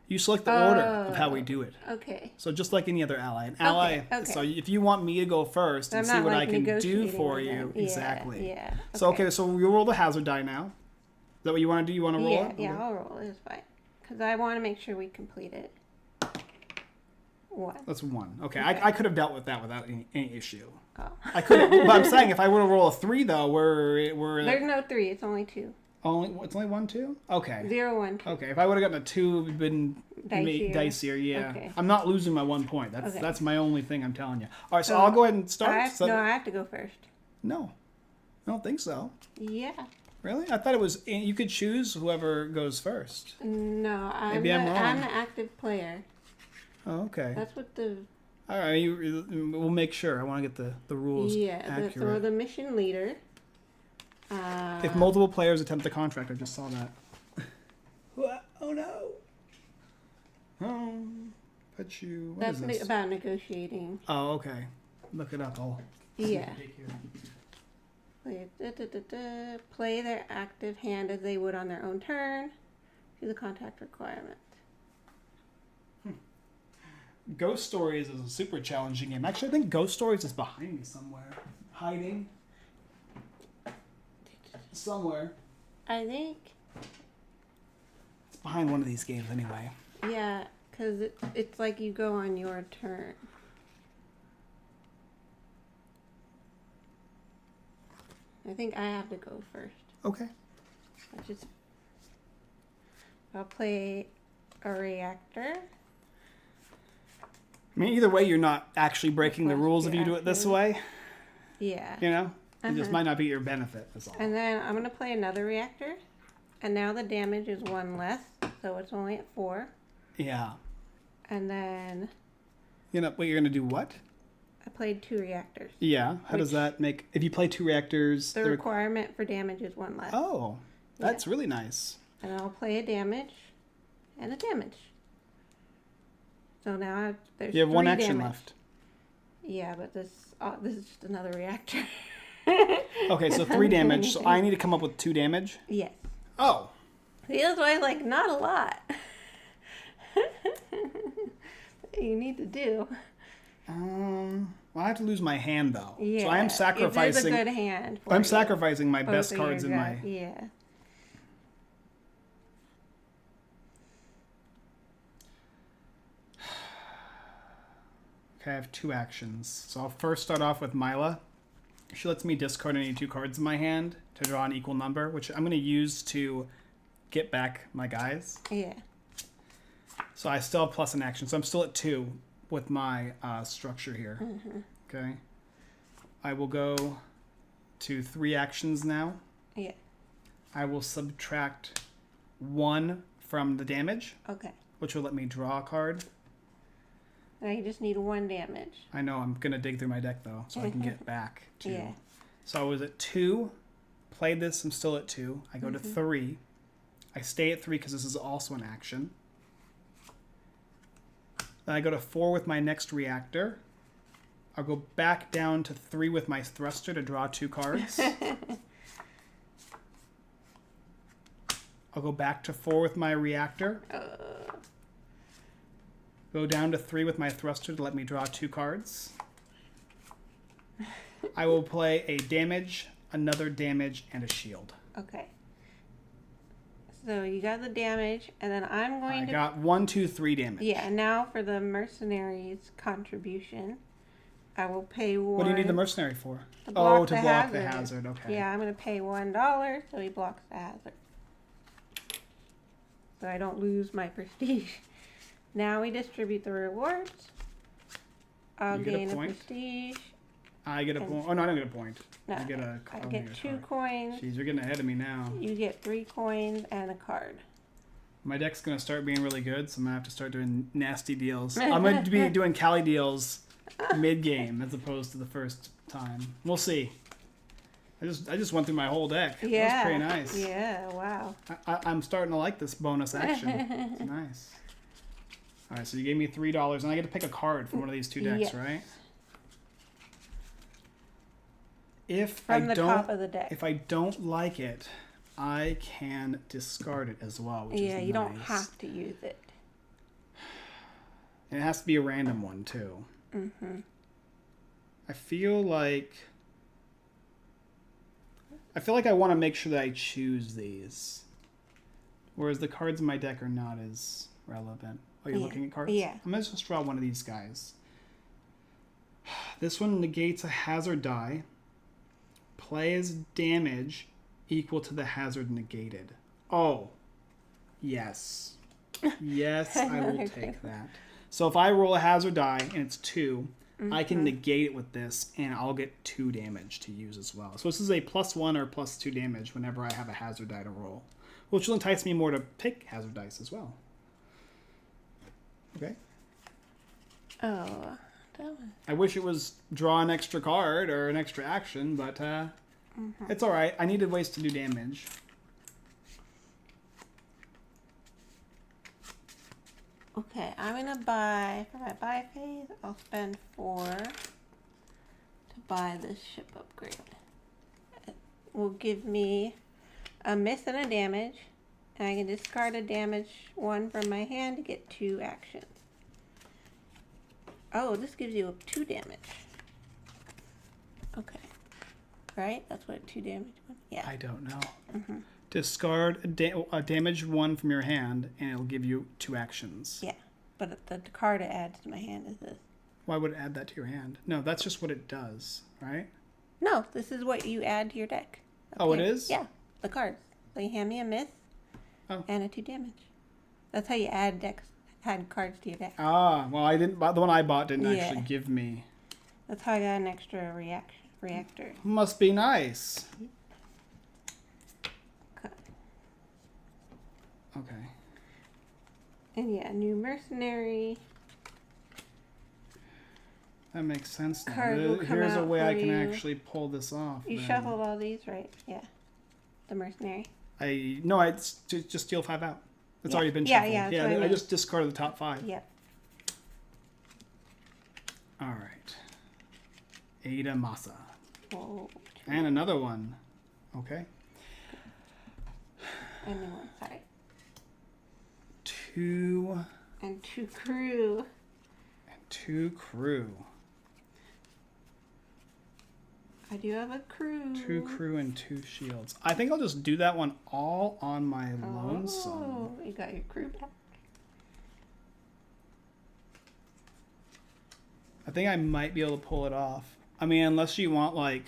B: You select the order of how we do it.
A: Okay.
B: So just like any other ally. An ally, so if you want me to go first and see what I can do for you. Exactly. Yeah. Okay. So you roll the hazard die now. Is that what you want to do? You want to roll it?
A: Yeah, I'll roll it. It's fine. Because I want to make sure we complete it. 1.
B: That's 1. Okay. I could have dealt with that without any issue. Oh. I could but I'm saying if I were to roll a 3, though, we're...
A: There's no 3. It's only 2.
B: It's only 1, 2? Okay.
A: 0, 1, 2.
B: Okay, if I would have gotten a 2, it would have been dicier, yeah. Okay. I'm not losing my 1 point. That's my only thing I'm telling you. All right, so I'll go ahead and start.
A: I have to go first.
B: No. I don't think so.
A: Yeah.
B: Really? I thought it was, you could choose whoever goes first.
A: No, I'm the active player.
B: Oh, okay.
A: That's what the...
B: All right, we'll make sure. I want to get the rules accurate.
A: So the mission leader...
B: if multiple players attempt the contract, I just saw that. Oh no! Oh, but you. What is this?
A: About negotiating.
B: Oh, okay. Look it up.
A: Yeah. Play their active hand as they would on their own turn. Do the contact requirement.
B: Ghost Stories is a super challenging game. Actually, I think Ghost Stories is behind me somewhere. Hiding. Somewhere.
A: I think.
B: It's behind one of these games anyway.
A: Yeah, because it's like you go on your turn. I think I have to go first.
B: Okay.
A: I'll play a reactor.
B: I mean, either way, you're not actually breaking the rules if you do it this way.
A: Yeah.
B: You know? It just might not be your benefit, that's all.
A: And then I'm going to play another reactor. And now the damage is 1 less, so it's only at 4.
B: Yeah.
A: And then...
B: You're going to do what?
A: I played 2 reactors.
B: Yeah. How does that make... If you play 2 reactors...
A: The requirement for damage is 1 less.
B: Oh. That's really nice.
A: And I'll play a damage and a damage. So now there's
B: You have 1 action
A: damage
B: left.
A: Yeah, but this is just another reactor.
B: Okay, so 3 damage. So I need to come up with 2 damage?
A: Yes.
B: Oh.
A: See, that's why not a lot. You need to do.
B: Well, I have to lose my hand though.
A: Yeah.
B: So I am sacrificing.
A: It is a good hand.
B: I'm sacrificing my best
A: Both of
B: cards in
A: your
B: my.
A: Yeah.
B: Okay, I have 2 actions. So I'll first start off with Mila. She lets me discard any 2 cards in my hand to draw an equal number, which I'm going to use to get back my guys.
A: Yeah.
B: So I still have plus an action. So I'm still at 2 with my structure here.
A: Mm-hmm.
B: Okay. I will go to 3 actions now.
A: Yeah.
B: I will subtract 1 from the damage.
A: Okay.
B: Which will let me draw a card.
A: Now you just need 1 damage.
B: I know, I'm going to dig through my deck, though, so I can get back to...
A: Yeah.
B: So I was at 2, played this, I'm still at 2. I go to 3. I stay at 3 because this is also an action. Then I go to 4 with my next reactor. I'll go back down to 3 with my thruster to draw 2 cards. I'll go back to 4 with my reactor. Go down to 3 with my thruster to let me draw 2 cards. I will play a damage, another damage, and a shield.
A: Okay. So you got the damage, and then I'm going to...
B: I got 1, 2, 3 damage.
A: Yeah, and now for the mercenary's contribution, I will pay 1...
B: What do you need the mercenary for?
A: To block
B: to block the hazard. Okay.
A: Yeah, I'm going to pay $1 so he blocks the hazard. So I don't lose my prestige. Now we distribute the rewards. I'll gain a prestige.
B: I get a point. Oh, no, I don't get a point.
A: No,
B: I get
A: I get 2 coins.
B: Jeez, you're getting ahead of me now.
A: You get 3 coins and a card.
B: My deck's going to start being really good, so I'm going to have to start doing nasty deals. I'm going to be doing Cali deals mid-game as opposed to the first time. We'll see. I just went through my whole deck.
A: Yeah.
B: That's pretty nice.
A: Yeah, wow.
B: I'm starting to like this bonus action. It's nice. All right, so you gave me $3, and I get to pick a card from one of these 2 decks,
A: yes.
B: right? If
A: top of the deck.
B: If I don't like it, I can discard it as well, which is nice.
A: Yeah, you don't have to use it.
B: And it has to be a random one, too.
A: Mm-hmm.
B: I feel like I want to make sure that I choose these. Whereas the cards in my deck are not as relevant. Oh, you're looking at cards?
A: Yeah.
B: I'm going to just draw one of these guys. This one negates a hazard die. Plays damage equal to the hazard negated. Oh. Yes. Yes, I will take that. So if I roll a hazard die and it's 2, I can negate it with this and I'll get 2 damage to use as well. So this is a +1 or +2 damage whenever I have a hazard die to roll. Which will entice me more to pick hazard dice as well. Okay.
A: Oh, that was...
B: I wish it was draw an extra card or an extra action, but it's all right. I needed ways to do damage.
A: Okay, I'm going to buy, for my buy phase, I'll spend 4 to buy this ship upgrade. will give me a miss and a damage. And I can discard a damage 1 from my hand to get 2 actions. Oh, this gives you 2 damage. Okay. Right? That's what 2 damage was? Yeah.
B: I don't know. Discard a damage 1 from your hand, and it'll give you 2 actions.
A: Yeah. But the card it adds to my hand is this.
B: Why would it add that to your hand? No, that's just what it does, right?
A: No, this is what you add to your deck.
B: Oh, it is?
A: Yeah, the cards. So you hand me a myth and a 2 damage. That's how you add cards to your deck.
B: Ah, well, I didn't. The one I bought didn't actually give me.
A: That's how I got an extra reactor.
B: Must be nice. Okay.
A: And yeah, new mercenary.
B: That makes sense now.
A: Card will come
B: Here's a
A: out
B: way I
A: for
B: can
A: you.
B: actually pull this off.
A: You
B: then.
A: shuffled all these, right? Yeah. The mercenary.
B: No, I just steal 5 out. It's already been
A: Yeah,
B: shuffled.
A: yeah, that's
B: Yeah,
A: what I
B: I
A: meant.
B: just discarded the top 5.
A: Yep.
B: All right. Ada Masa.
A: Whoa.
B: And another one. Okay.
A: And then one, sorry.
B: 2
A: And 2 crew.
B: and 2 crew.
A: I do have a crew.
B: 2 crew and 2 shields. I think I'll just do that one all on my lonesome.
A: Oh, you got your crew back.
B: I think I might be able to pull it off. I mean, unless you want like.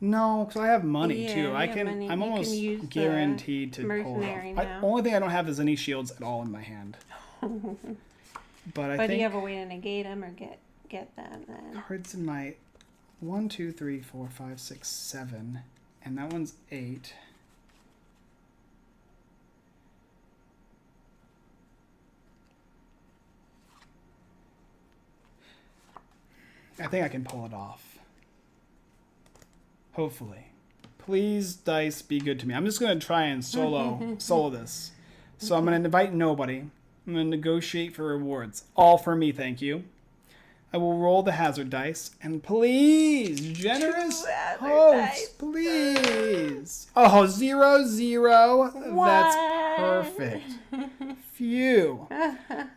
B: No, because I have money
A: Yeah,
B: too.
A: you
B: I
A: have
B: can.
A: money.
B: I'm
A: You can
B: almost
A: use the
B: guaranteed to pull it
A: mercenary
B: off.
A: now.
B: Only thing I don't have is any shields at all in my hand. But I
A: But do
B: think
A: you have a way to negate them or get them then?
B: cards in my 1, 2, 3, 4, 5, 6, 7, and that one's 8. I think I can pull it off. Hopefully. Please, dice, be good to me. I'm just going to try and solo this. So I'm going to invite nobody. I'm going to negotiate for rewards. All for me, thank you. I will roll the hazard dice. And please, generous
A: hazard
B: host,
A: dice.
B: please. Oh, 0, 0.
A: What?
B: That's perfect. Phew.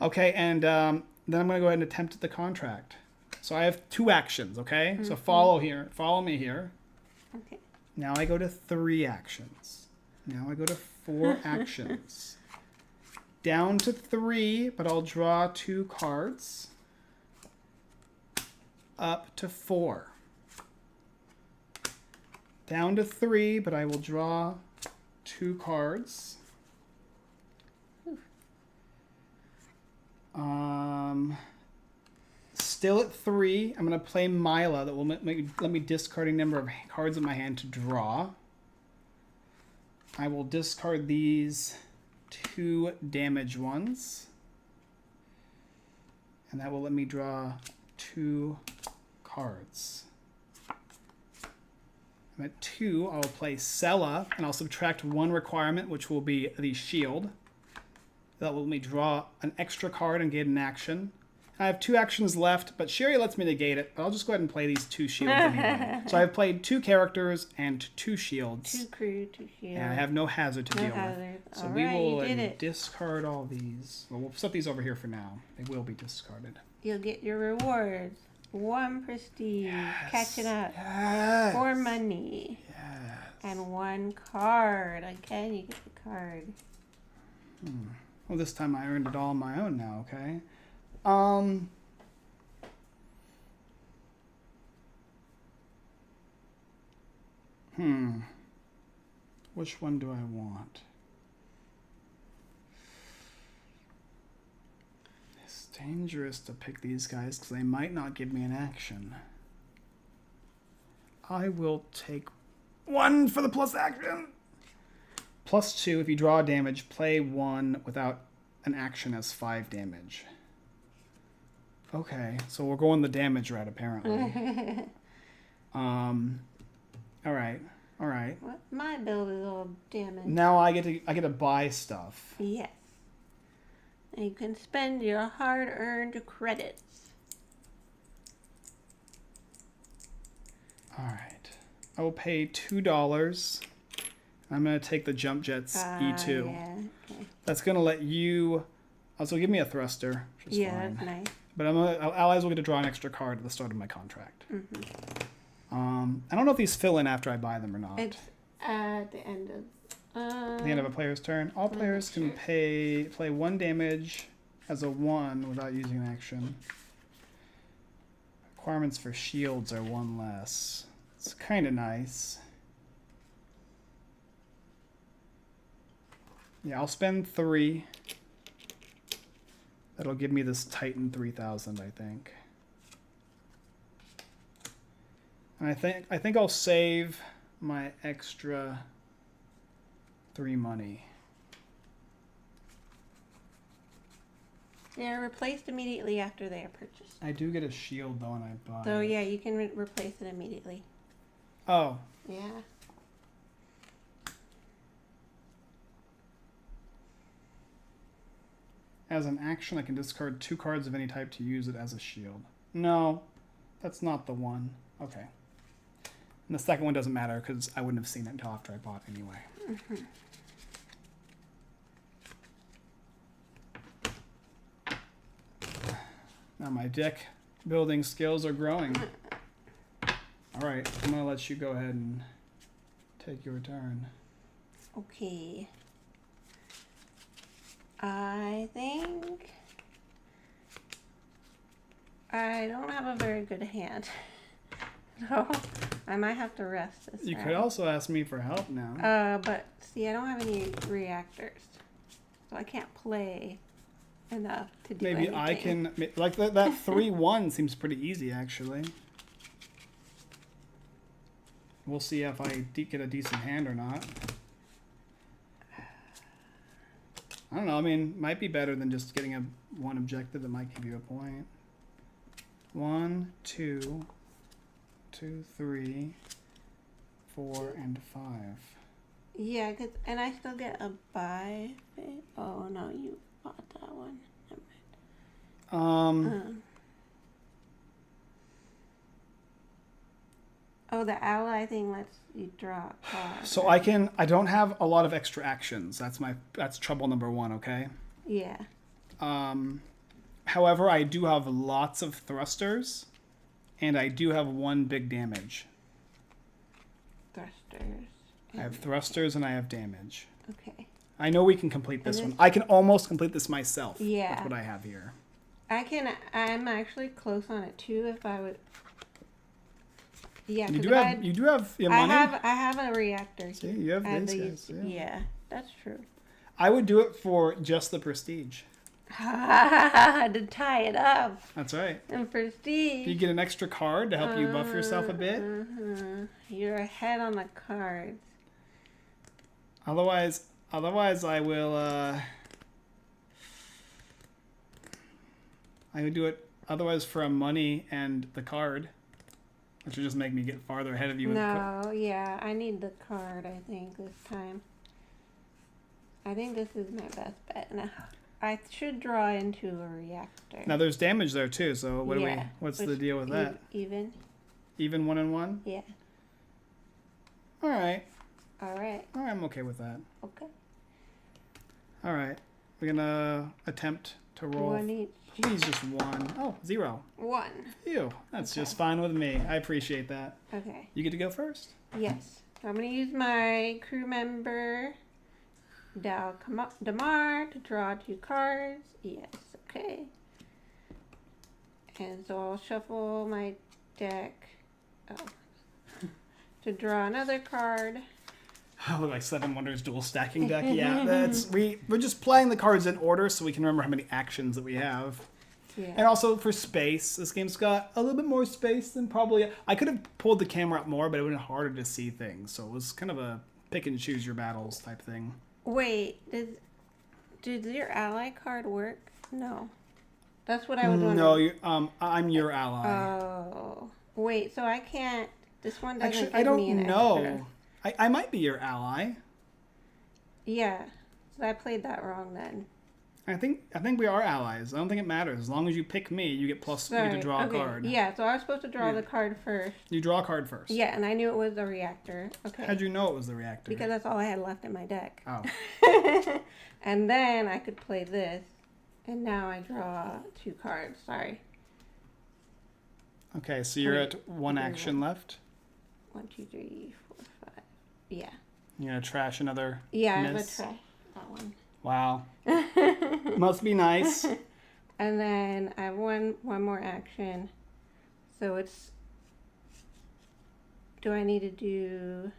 B: Okay, and then I'm going to go ahead and attempt the contract. So I have 2 actions, okay? So follow me here.
A: Okay.
B: Now I go to 3 actions. Now I go to 4 actions. Down to 3, but I'll draw 2 cards. Up to 4. Down to 3, but I will draw 2 cards. Still at 3, I'm going to play Mila. That will let me discard a number of cards in my hand to draw. I will discard these 2 damage ones. And that will let me draw 2 cards. I'm at 2. I'll play Sella, and I'll subtract 1 requirement, which will be the shield. That will let me draw an extra card and get an action. I have 2 actions left, but Sherry lets me negate it. But I'll just go ahead and play these 2 shields anyway. So I've played 2 characters and 2 shields.
A: 2 crew, 2 shield.
B: And I have no hazard to deal
A: hazard.
B: with. So
A: All
B: we
A: right,
B: will
A: you did it.
B: discard all these. Well, we'll set these over here for now. They will be discarded.
A: You'll get your rewards. 1 prestige.
B: Yes.
A: Catching up.
B: Yes.
A: 4 money.
B: Yes.
A: And 1 card. Again, you get the card.
B: Well, this time I earned it all on my own now, okay? Which one do I want? It's dangerous to pick these guys because they might not give me an action. I will take 1 for the plus action. +2, if you draw damage, play 1 without an action as 5 damage. Okay, so we're going the damage route apparently. All right.
A: What? My build is all damaged.
B: Now I get to buy stuff.
A: Yes. And you can spend your hard-earned credits.
B: All right. I will pay $2. I'm going to take the Jump Jets E2.
A: Yeah. Okay.
B: That's going to let you also give me a thruster, which is fine.
A: That's nice.
B: But allies will get to draw an extra card at the start of my contract. I don't know if these fill in after I buy them or not.
A: It's at the end of...
B: the end of a player's turn. All players can play 1 damage as a 1 without using an action. Requirements for shields are 1 less. It's kind of nice. Yeah, I'll spend 3. That'll give me this Titan 3000, I think. And I think I'll save my extra 3 money.
A: They're replaced immediately after they are purchased.
B: I do get a shield though when I buy.
A: So yeah, you can replace it immediately.
B: Oh.
A: Yeah.
B: As an action, I can discard 2 cards of any type to use it as a shield. No, that's not the one. Okay. And the second one doesn't matter because I wouldn't have seen it until after I bought anyway. Now my deck building skills are growing. Alright, I'm going to let you go ahead and take your turn.
A: Okay. I think I don't have a very good hand. So I might have to rest this
B: You
A: round.
B: could also ask me for help now.
A: But see, I don't have any reactors. So I can't play enough to do
B: Maybe
A: anything.
B: I can... Like that 3-1 seems pretty easy, actually. We'll see if I get a decent hand or not. I don't know. I mean, might be better than just getting a 1 objective that might give you a point. 1, 2, 2, 3, 4, and 5.
A: Yeah, and I still get a buy. Oh no, you bought that one. Never mind. Oh, the ally thing lets you draw a card.
B: So I don't have a lot of extra actions. That's trouble number 1, okay?
A: Yeah.
B: However, I do have lots of thrusters, and I do have 1 big damage.
A: Thrusters.
B: I have thrusters and I have damage.
A: Okay.
B: I know we can complete this one. I can almost complete this myself.
A: Yeah.
B: With what I have here.
A: I'm actually close on it too. If I would. Yeah.
B: You do have your money.
A: I have a reactor.
B: See, you have these guys.
A: Yeah, that's true.
B: I would do it for just the prestige.
A: To tie it up.
B: That's right.
A: And prestige.
B: You get an extra card to help you buff yourself a bit.
A: You're ahead on the cards.
B: Otherwise I will. I would do it otherwise for a money and the card, which would just make me get farther ahead of you.
A: No, yeah, I need the card. I think this time. I think this is my best bet. Now, I should draw into a reactor.
B: Now there's damage there too. So what's the deal with that?
A: Even.
B: Even 1 and 1.
A: Yeah.
B: All right.
A: All right.
B: I'm okay with that.
A: Okay.
B: All right. We're gonna attempt to roll.
A: 1 each.
B: Please just 1. Oh, 0.
A: 1.
B: Ew. That's
A: Okay.
B: just fine with me. I appreciate that.
A: Okay.
B: You get to go first.
A: Yes. So I'm gonna use my crew member, Damar, to draw 2 cards. Yes. Okay. And so I'll shuffle my deck to draw another card.
B: Oh, like 7 Wonders dual stacking deck. Yeah, we're just playing the cards in order so we can remember how many actions that we have.
A: Yeah.
B: And also for space, this game's got a little bit more space than probably... I could have pulled the camera up more, but it would have been harder to see things. So it was kind of a pick and choose your battles type thing.
A: Wait, did your ally card work? No. That's what I was wondering.
B: No, I'm your ally.
A: Oh. Wait, so I can't... This one doesn't
B: Actually,
A: give
B: I don't
A: me an
B: know.
A: extra.
B: I might be your ally.
A: Yeah. So I played that wrong then.
B: I think we are allies. I don't think it matters. As long as you pick me, you get plus. You get to draw a card.
A: Yeah, so I was supposed to draw the card first.
B: You draw a card first.
A: Yeah, and I knew it was the reactor. Okay.
B: How'd you know it was the reactor?
A: Because that's all I had left in my deck.
B: Oh.
A: And then I could play this, and now I draw 2 cards. Sorry.
B: Okay, so you're at 1 action left.
A: 1, 2, 3, 4, 5. Yeah.
B: You're gonna trash another.
A: Yeah, I'm gonna
B: miss?
A: trash that one.
B: Wow. Must be nice.
A: And then I have one more action. So it's. Do I need to do?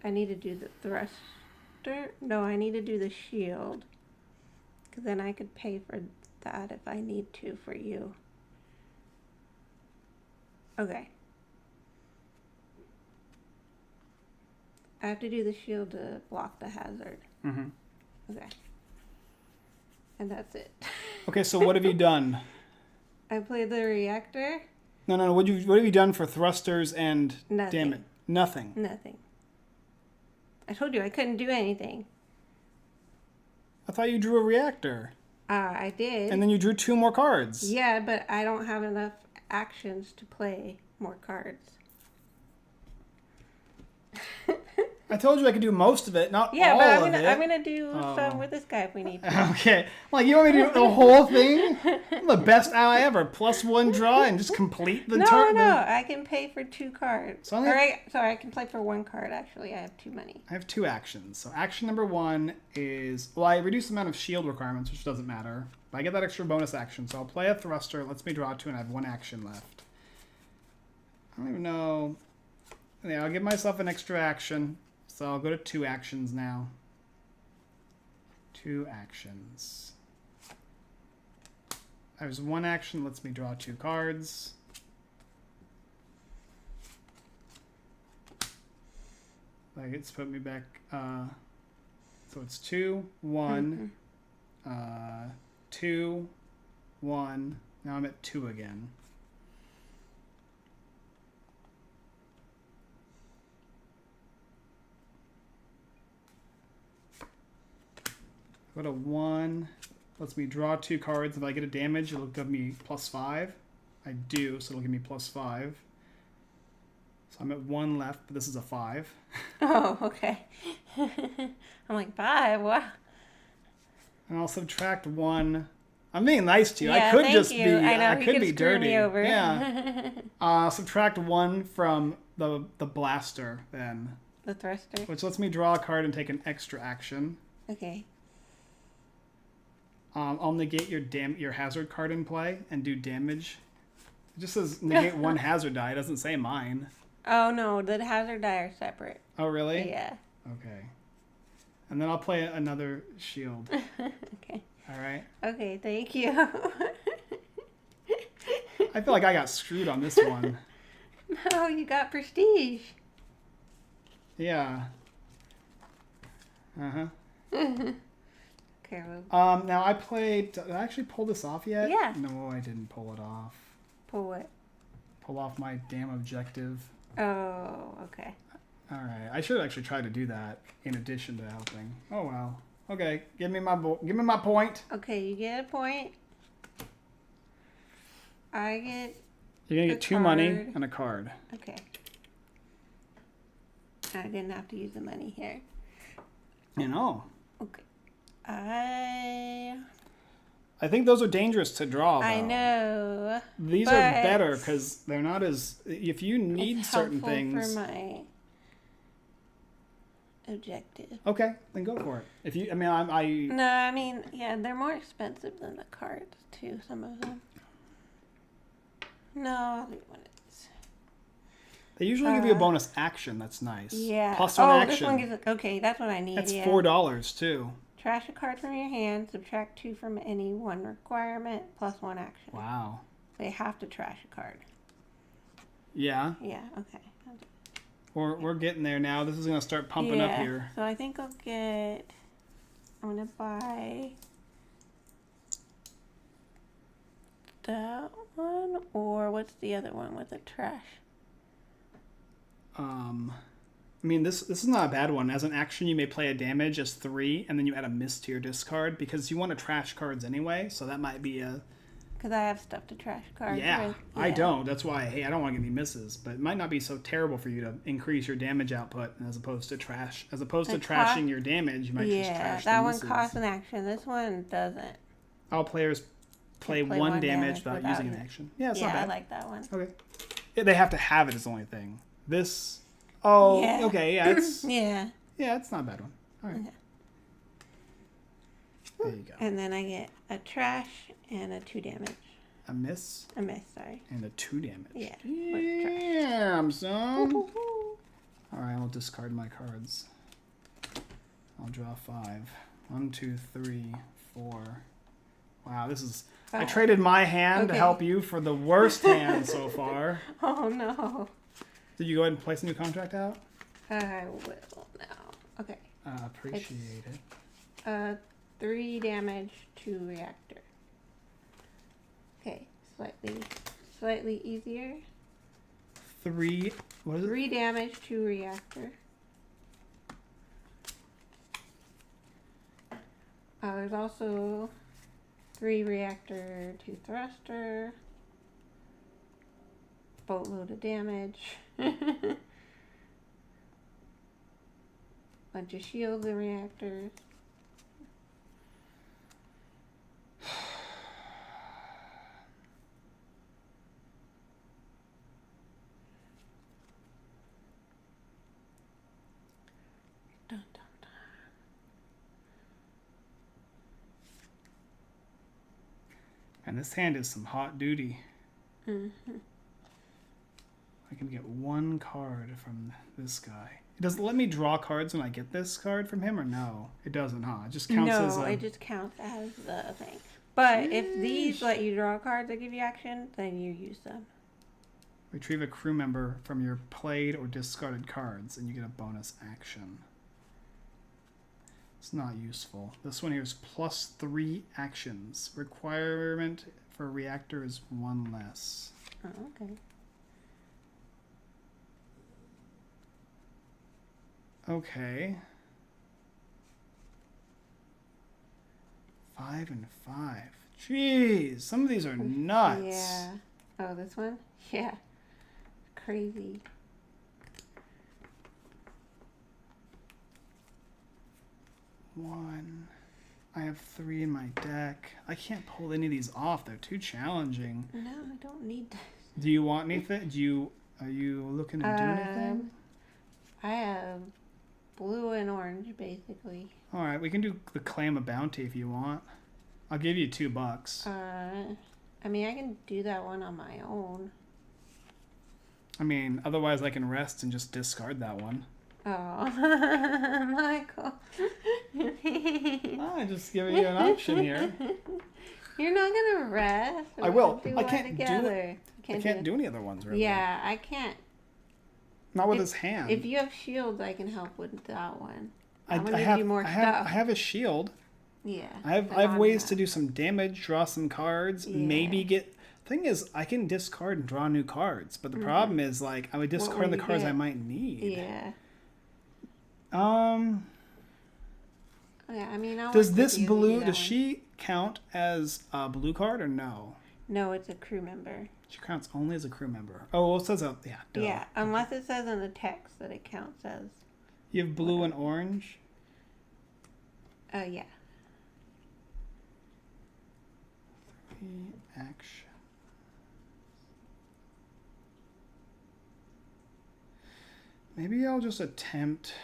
A: I need to do the thruster. No, I need to do the shield. Because then I could pay for that if I need to for you. Okay. I have to do the shield to block the hazard.
B: Mm-hmm.
A: Okay. And that's it.
B: Okay, so what have you done?
A: I played the reactor.
B: No. What have you done for thrusters and
A: Nothing.
B: damn it? Nothing.
A: Nothing. I told you I couldn't do anything.
B: I thought you drew a reactor.
A: I did.
B: And then you drew 2 more cards.
A: Yeah, but I don't have enough actions to play more cards.
B: I told you I could do most of it, not
A: Yeah,
B: all
A: but
B: of it.
A: I'm gonna do some with this guy if we need to.
B: Okay. Like, you want me to do the whole thing? I'm the best ally ever. +1 draw and just complete the turn.
A: No. I can pay for 2 cards.
B: So
A: Sorry, I can play for 1 card, actually. I have too many.
B: I have 2 actions. So action number 1 is... Well, I reduce the amount of shield requirements, which doesn't matter. But I get that extra bonus action. So I'll play a thruster. Lets me draw 2, and I have 1 action left. I don't even know... Yeah, I'll give myself an extra action. So I'll go to 2 actions now. 2 actions. There's 1 action, lets me draw 2 cards. Like, it's put me back, so it's 2, 1, 2, 1. Now I'm at 2 again. Go to 1, lets me draw 2 cards. If I get a damage, it'll give me +5. I do, so it'll give me +5. So I'm at 1 left, but this is a 5.
A: Oh, okay. I'm like, 5? Wow.
B: And I'll subtract 1. I'm being nice to you.
A: Yeah,
B: I could
A: thank
B: just
A: you.
B: be.
A: I know,
B: I
A: he
B: could
A: could
B: be
A: screw
B: dirty.
A: me over.
B: Yeah. Subtract 1 from the blaster then,
A: The thruster.
B: which lets me draw a card and take an extra action.
A: Okay.
B: I'll negate your hazard card in play and do damage. It just says negate 1 hazard die. It doesn't say mine.
A: Oh, no. The hazard die are separate.
B: Oh, really?
A: Yeah.
B: Okay. And then I'll play another shield.
A: Okay.
B: All right.
A: Okay, thank you.
B: I feel like I got screwed on this one.
A: No, you got prestige.
B: Yeah. Uh-huh.
A: Okay, well,
B: Now I played... Did I actually pull this off yet?
A: Yeah.
B: No, I didn't pull it off.
A: pull what?
B: Pull off my damn objective.
A: Oh, okay.
B: All right. I should actually try to do that in addition to helping. Oh, well. Okay. Give me my point.
A: Okay, you get a point. I get...
B: You're going to
A: A
B: get 2 money
A: card.
B: and a card.
A: Okay. I didn't have to use the money here.
B: You know.
A: Okay. I
B: think those are dangerous to draw, though.
A: I know.
B: These are better because they're not as... If you need
A: It's
B: certain
A: helpful
B: things...
A: for my objective.
B: Okay, then go for it. If you...
A: No, I mean, yeah, they're more expensive than the cards, too, some of them. No, I'll leave one of these.
B: They usually give you a bonus action. That's nice.
A: Yeah.
B: Plus 1 action.
A: This one gives... Okay, that's what I need,
B: That's
A: yeah.
B: $4, too.
A: Trash a card from your hand, subtract 2 from any 1 requirement, plus 1 action.
B: Wow.
A: They have to trash a card.
B: Yeah.
A: Yeah, okay.
B: We're getting there now. This is going to start pumping up here.
A: So I think I'm going to buy that one, or what's the other one with the trash?
B: I mean, this is not a bad one. As an action, you may play a damage as 3, and then you add a miss to your discard because you want to trash cards anyway. So that might be a.
A: Because I have stuff to trash cards
B: Yeah,
A: with.
B: I don't. That's why. Hey, I don't want to get any misses, but it might not be so terrible for you to increase your damage output as opposed to trash. As opposed to trashing your damage, you might just trash the
A: that one
B: misses.
A: costs an action. This one doesn't.
B: All players play one damage without using an action. Yeah, it's not bad.
A: I like that one.
B: Okay. Yeah, they have to have it as the only thing. This. Oh,
A: Yeah.
B: okay. Yeah, it's.
A: Yeah.
B: Yeah, it's not a bad one. All right.
A: Okay.
B: There you go.
A: And then I get a trash and a 2 damage.
B: A miss.
A: A miss, sorry.
B: And a 2 damage.
A: Yeah.
B: Damn, son. All right, I'll discard my cards. I'll draw 5. 1, 2, 3, 4. Wow, this is.
A: 5.
B: I traded my hand to help you for the worst hand so far.
A: Oh no.
B: Did you go ahead and place a new contract out?
A: I will now. Okay.
B: Appreciate it.
A: 3 damage to reactor. Okay, slightly easier.
B: 3. What is it?
A: 3 damage to reactor. There's also 3 reactor to thruster. Boatload of damage. Bunch of shields and reactors. Dun, dun, dun.
B: And this hand is some hot duty.
A: Mm-hmm.
B: I can get 1 card from this guy. Does it let me draw cards when I get this card from him, or no? It doesn't, huh? It just counts as a...
A: No, it just counts as the thing. But if these let you draw cards that give you action, then you use them.
B: Retrieve a crew member from your played or discarded cards, and you get a bonus action. It's not useful. This one here is +3 actions. Requirement for a reactor is 1 less.
A: Oh, okay.
B: Okay. 5 and 5. Jeez, some of these are nuts.
A: Yeah. Oh, this one? Yeah. Crazy.
B: One. I have 3 in my deck. I can't pull any of these off. They're too challenging.
A: No, I don't need this.
B: Do you want anything? Are you looking to do anything?
A: I have blue and orange, basically.
B: All right, we can do the claim a bounty if you want. I'll give you $2.
A: I mean, I can do that one on my own.
B: I mean, otherwise I can rest and just discard that one.
A: Oh, Michael.
B: I'm just giving you an option here.
A: You're not gonna rest.
B: I will.
A: Do
B: I can't do
A: together.
B: it. I can't do any other ones, really.
A: Yeah, I can't.
B: Not with his hand.
A: If you have shields, I can help with that one.
B: I
A: I'm gonna give you more stuff.
B: I have a shield.
A: Yeah.
B: I have ways to do some damage, draw some cards, maybe get. Thing is, I can discard and draw new cards, but the problem is, like, I would discard the cards I might need.
A: Yeah.
B: Yeah,
A: I mean,
B: does this blue? Does she count as a blue card or no?
A: No, it's a crew member.
B: She counts only as a crew member. Oh, well, it says yeah. Duh.
A: Yeah, unless it says in the text that it counts as.
B: You have blue and orange.
A: Yeah.
B: 3 action. Maybe I'll just attempt.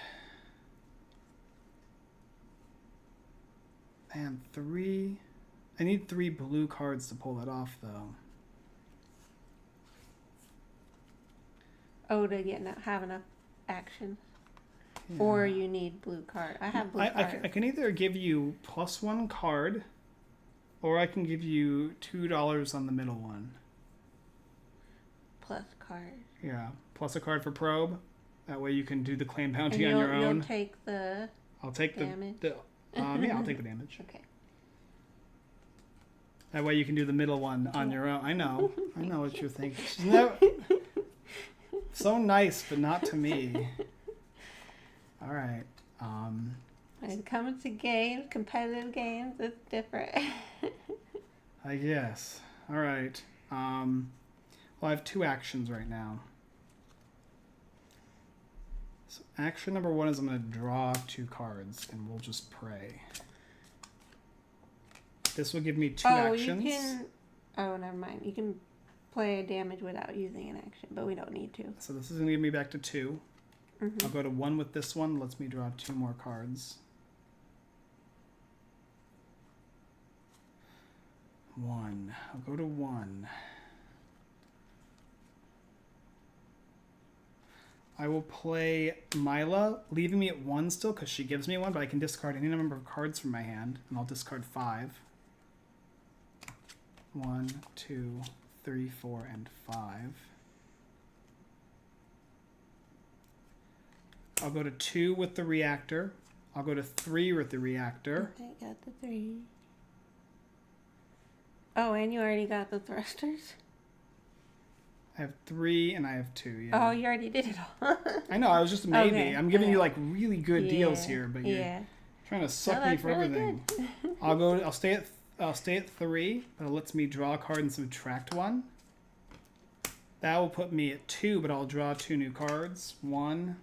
B: Man, 3. I need 3 blue cards to pull that off, though.
A: Oh, to have enough action. Yeah. Or you need blue card. I have blue card.
B: I can either give you +1 card, or I can give you $2 on the middle one.
A: Plus card.
B: Yeah, plus a card for probe. That way you can do the claim bounty on your own.
A: You'll take the
B: I'll take
A: damage.
B: yeah, I'll take the damage.
A: Okay.
B: That way you can do the middle one on your own. I know what you're thinking. So nice, but not to me. All right.
A: When it comes to games, competitive games, it's different.
B: I guess. All right. Well, I have 2 actions right now. So action number 1 is I'm going to draw 2 cards, and we'll just pray. This will give me 2 actions.
A: You can... Oh, never mind. You can play damage without using an action, but we don't need to.
B: So this is going to give me back to 2.
A: Mm-hmm.
B: I'll go to 1 with this one. Lets me draw 2 more cards. 1. I'll go to 1. I will play Mila, leaving me at 1 still because she gives me 1, but I can discard any number of cards from my hand, and I'll discard 5. 1, 2, 3, 4, and 5. I'll go to 2 with the reactor. I'll go to 3 with the reactor.
A: I got the 3. Oh, and you already got the thrusters?
B: I have 3 and I have 2, yeah.
A: Oh, you already did it all.
B: I know, I was just a maybe.
A: Okay,
B: I'm giving you
A: okay.
B: like really good deals here, but you're trying to suck me
A: that's
B: for
A: really
B: everything.
A: good.
B: I'll stay at 3, but it lets me draw a card and subtract 1. That will put me at 2, but I'll draw 2 new cards. 1.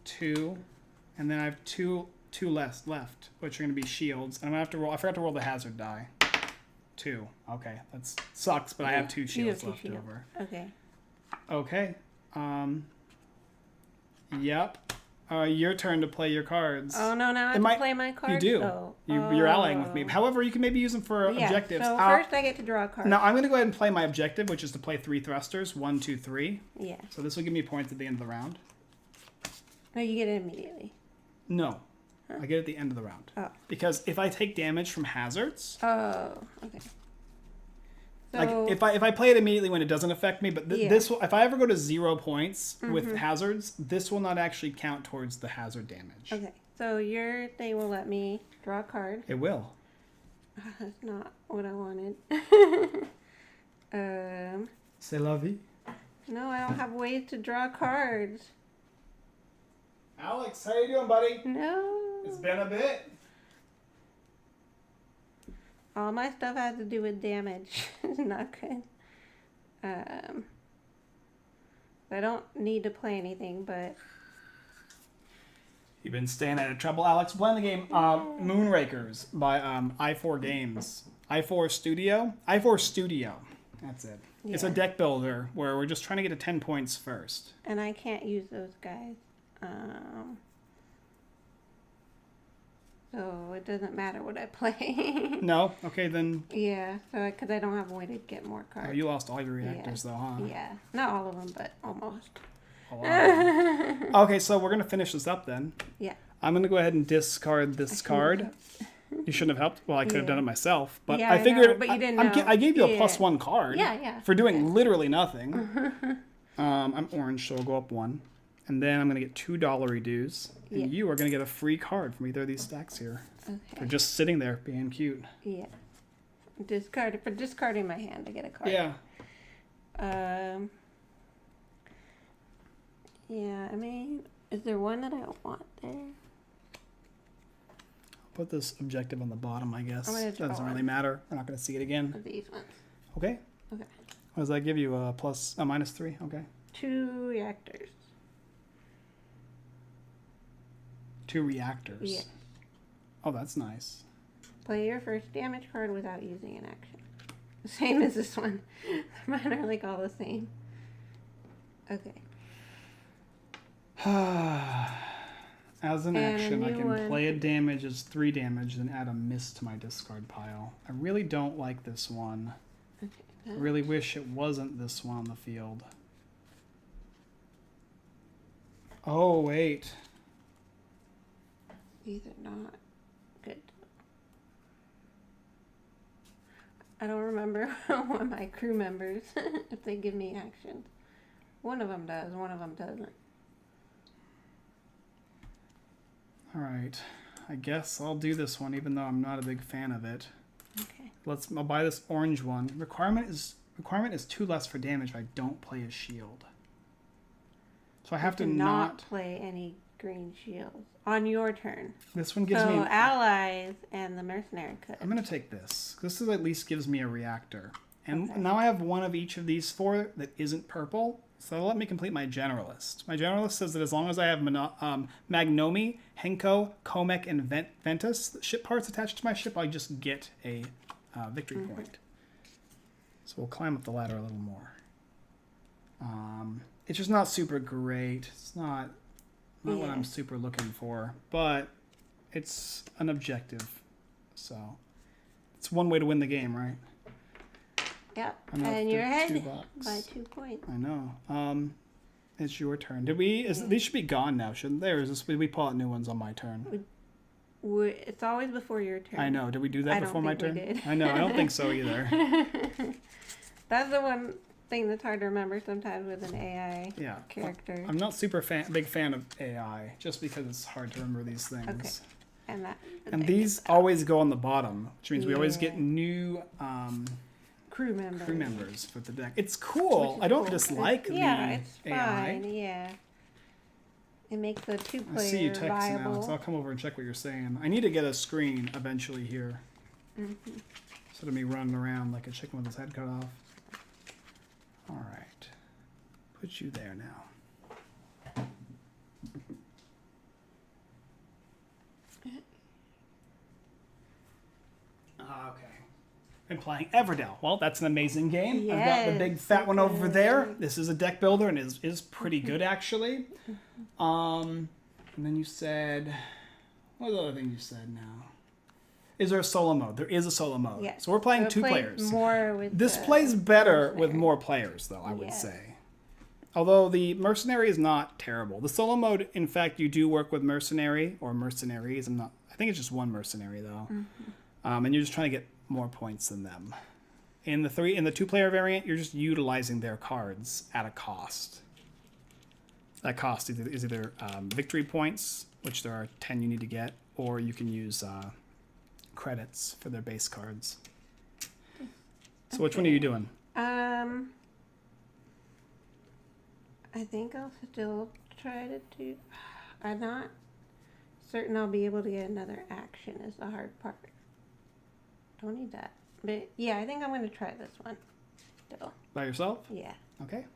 B: 2. And then I have two less left, which are going to be shields. And I'm going to have to roll. I forgot to roll the hazard die. 2. Okay, that sucks, but I have 2 shields left over.
A: Okay.
B: Okay. Yep. Your turn to play your cards.
A: Oh, no, now I have to play my cards?
B: You do.
A: Oh.
B: You're allying with me. However, you can maybe use them for objectives.
A: So first I get to draw a card.
B: Now, I'm going to go ahead and play my objective, which is to play 3 thrusters. 1, 2, 3.
A: Yeah.
B: So this will give me points at the end of the round.
A: No, you get it immediately.
B: No. I get it at the end of the round.
A: Oh.
B: Because if I take damage from hazards...
A: Oh, okay. So,
B: like if I play it immediately when it doesn't affect me, but this will, if I ever go to 0 points with hazards, this will not actually count towards the hazard damage.
A: Okay, so your thing will let me draw a card.
B: It will.
A: That's not what I wanted.
B: C'est la vie.
A: No, I don't have ways to draw cards.
B: Alex, how you doing, buddy?
A: No.
B: It's been a bit.
A: All my stuff has to do with damage. It's not good. I don't need to play anything, but...
B: You've been staying out of trouble, Alex. Playing the game Moonrakers by I4 Games. I4 Studio? I4 Studio. That's it. Yeah. It's a deck builder where we're just trying to get to 10 points first.
A: And I can't use those guys. So it doesn't matter what I play.
B: No? Okay, then...
A: Yeah, so because I don't have a way to get more cards.
B: Oh, you lost all your reactors, though, huh?
A: Yeah. Not all of them, but almost.
B: Okay, so we're going to finish this up, then.
A: Yeah.
B: I'm going to go ahead and discard this card. You shouldn't have helped. Well, I could have done it myself. But
A: yeah,
B: I figured...
A: know, but you didn't know.
B: I gave you a +1 card.
A: Yeah.
B: For doing literally nothing. I'm orange, so I'll go up 1. And then I'm going to get $2 dues. And you are going to get a free card from either of these stacks here. Okay. For just sitting there being cute.
A: Yeah. For discarding my hand to get a card.
B: Yeah.
A: Yeah, I mean, is there one that I don't want there?
B: I'll put this objective on the bottom, I guess. Doesn't really matter. We're not going to see it again.
A: These ones.
B: Okay.
A: Okay.
B: What does that give you? A -3? Okay.
A: 2 reactors.
B: 2 reactors?
A: Yeah.
B: Oh, that's nice.
A: Play your first damage card without using an action. Same as this one. Mine are like all the same. Okay.
B: As an action, I can play a damage as 3 damage, then add a miss to my discard pile. I really don't like this one. Okay, I really wish it wasn't this one on the field. Oh, wait.
A: These are not good. I don't remember one of my crew members, if they give me actions. One of them does, one of them doesn't.
B: Alright, I guess I'll do this one even though I'm not a big fan of it.
A: Okay.
B: I'll buy this orange one. Requirement is Requirement is 2 less for damage if I don't play a shield. So I have to
A: not play any green shields on your turn.
B: This one gives me...
A: So allies and the mercenary could.
B: I'm going to take this. This is at least gives me a reactor. And now I have one of each of these 4 that isn't purple. So that'll let me complete my generalist. My generalist says that as long as I have Magnomi, Henko, Comek, and Ventus ship parts attached to my ship, I just get a victory point. So we'll climb up the ladder a little more. It's just not super great. It's not what I'm super looking for, but it's an objective. So it's one way to win the game, right?
A: Yep. And you're ahead by 2 points.
B: I know. It's your turn. These should be gone now, shouldn't they? Or did we pull out new ones on my turn?
A: It's always before your turn.
B: I know. Did we do that before my turn?
A: We did.
B: I know. I don't think so either.
A: That's the one thing that's hard to remember sometimes with an AI character.
B: I'm not big fan of AI, just because it's hard to remember these things.
A: Okay.
B: And these always go on the bottom, which means we always get new
A: crew members
B: for the deck. It's cool. I don't dislike the
A: it's
B: AI.
A: Fine. Yeah. It makes the 2-player
B: I see you text
A: viable.
B: now, so I'll come over and check what you're saying. I need to get a screen eventually here. Instead of me running around like a chicken with his head cut off. All right. Put you there now. Okay. Been playing Everdell. Well, that's an amazing game.
A: Yes,
B: I've got the big fat one over there. This is a deck builder and is pretty good actually. And then you said, what was the other thing you said now? Is there a solo mode? There is a solo mode.
A: Yes.
B: So we're playing 2 players.
A: More with
B: this plays better with more players, though, I would say. Although the mercenary is not terrible. The solo mode, in fact, you do work with mercenary or mercenaries. I think it's just one mercenary though, and you're just trying to get more points than them. In the 2-player variant, you're just utilizing their cards at a cost. That cost is either victory points, which there are 10 you need to get, or you can use credits for their base cards. So which one are you doing?
A: I think I'll still try to do... I'm not certain I'll be able to get another action is the hard part. Don't need that. But yeah, I think I'm going to try this one still.
B: By yourself?
A: Yeah.
B: Okay.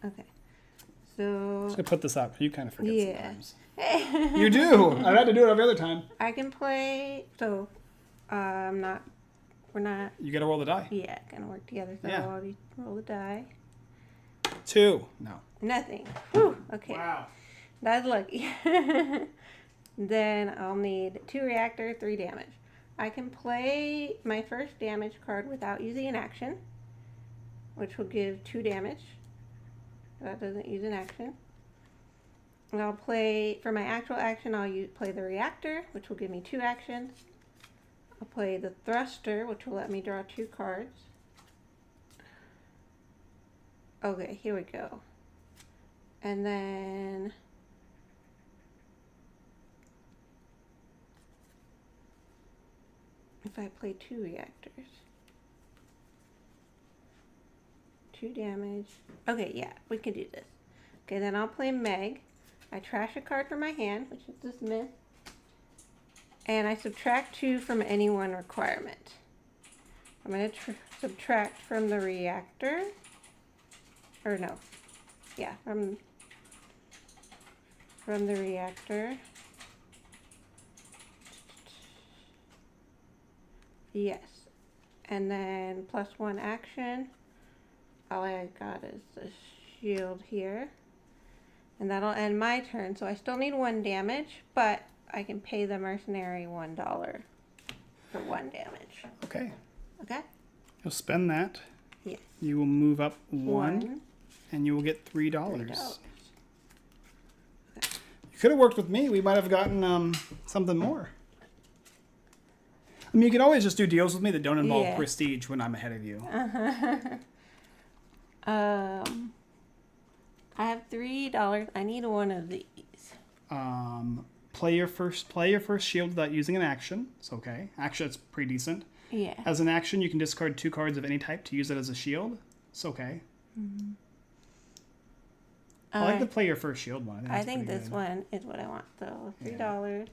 A: Okay. So...
B: I'm just going to put this up. You kind of forget sometimes.
A: Yeah.
B: You do! I've had to do it every other time.
A: I can play... So, we're not...
B: You got to roll the die.
A: Yeah, gonna work together. So I'll already roll the die.
B: 2. No.
A: Nothing. Whew. Okay.
B: Wow.
A: That's lucky. Then I'll need 2 reactor, 3 damage. I can play my first damage card without using an action, which will give 2 damage. That doesn't use an action. And I'll play, for my actual action, I'll play the reactor, which will give me 2 actions. I'll play the thruster, which will let me draw 2 cards. Okay, here we go. And then if I play 2 reactors, 2 damage. Okay, yeah, we can do this. Okay, then I'll play Meg. I trash a card from my hand, which is dismiss. And I subtract 2 from any one requirement. I'm going to subtract from the reactor. Or no. Yeah, from the reactor. Yes. And then +1 action. All I got is the shield here. And that'll end my turn. So I still need 1 damage, but I can pay the mercenary $1 for 1 damage.
B: Okay.
A: Okay?
B: You'll spend that.
A: Yes.
B: You will move up 1. And you will get $3.
A: $3.
B: You could have worked with me. We might have gotten something more. I mean, you could always just do deals with me that don't involve prestige when I'm ahead of you.
A: I have $3. I need 1 of these.
B: Play your first shield without using an action. It's okay. Actually, that's pretty decent.
A: Yeah.
B: As an action, you can discard 2 cards of any type to use it as a shield. It's okay.
A: Mm-hmm.
B: I like to play your first shield one.
A: I think this one is what I want. So $3.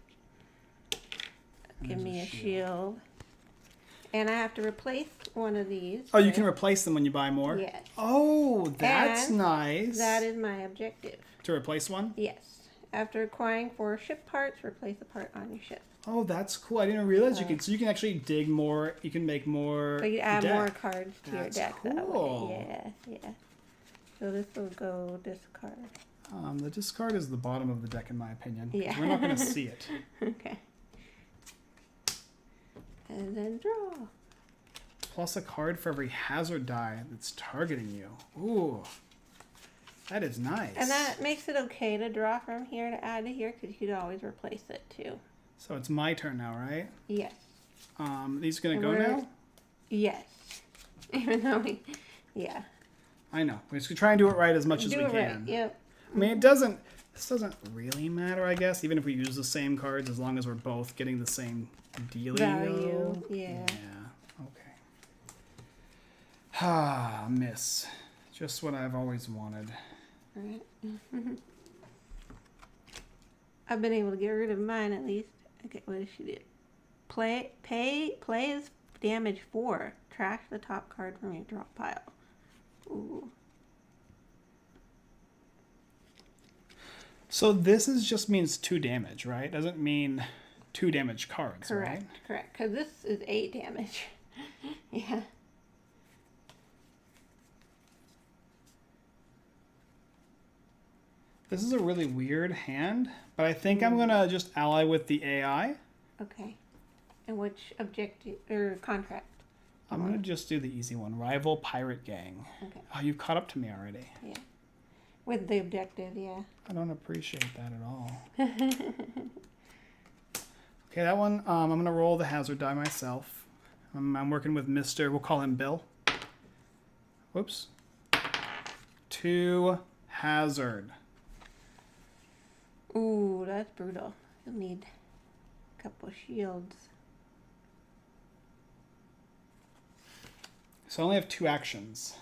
A: Give me a shield. And I have to replace one of these.
B: Oh, you can replace them when you buy more?
A: Yes.
B: Oh, that's nice.
A: That is my objective.
B: To replace one?
A: Yes. After acquiring 4 ship parts, replace a part on your ship.
B: Oh, that's cool. I didn't realize you could. So you can actually dig more. You can make more.
A: So you add more cards to your deck
B: cool.
A: that way. Yeah. So this will go discard.
B: The discard is the bottom of the deck, in my opinion.
A: Yeah.
B: We're not going to see it.
A: Okay. And then draw.
B: Plus a card for every hazard die that's targeting you. Ooh. That is nice.
A: And that makes it okay to draw from here to add to here because you could always replace it too.
B: So it's my turn now, right?
A: Yes.
B: These are going to go now?
A: Yes. Even though yeah.
B: I know. We're just going to try and do it right as much as we can.
A: Right. Yep.
B: I mean, this doesn't really matter, I guess, even if we use the same cards, as long as we're both getting the same dealio.
A: Value, yeah.
B: Yeah, okay. Ah, miss. Just what I've always wanted.
A: Alright. I've been able to get rid of mine at least. Okay, what did she do? Play is damage 4. Trash the top card from your drop pile. Ooh.
B: So this just means 2 damage, right? Doesn't mean 2 damage cards,
A: Correct,
B: right?
A: correct. Because this is 8 damage. Yeah.
B: This is a really weird hand, but I think I'm going to just ally with the AI.
A: Okay. And which objective or contract?
B: I'm going to just do the easy one. Rival Pirate Gang.
A: Okay.
B: Oh, you've caught up to me already.
A: Yeah. With the objective, yeah.
B: I don't appreciate that at all. Okay, that one, I'm going to roll the hazard die myself. I'm working with Mr. We'll call him Bill. Whoops. 2 hazard.
A: Ooh, that's brutal. You'll need a couple shields.
B: So I only have 2 actions.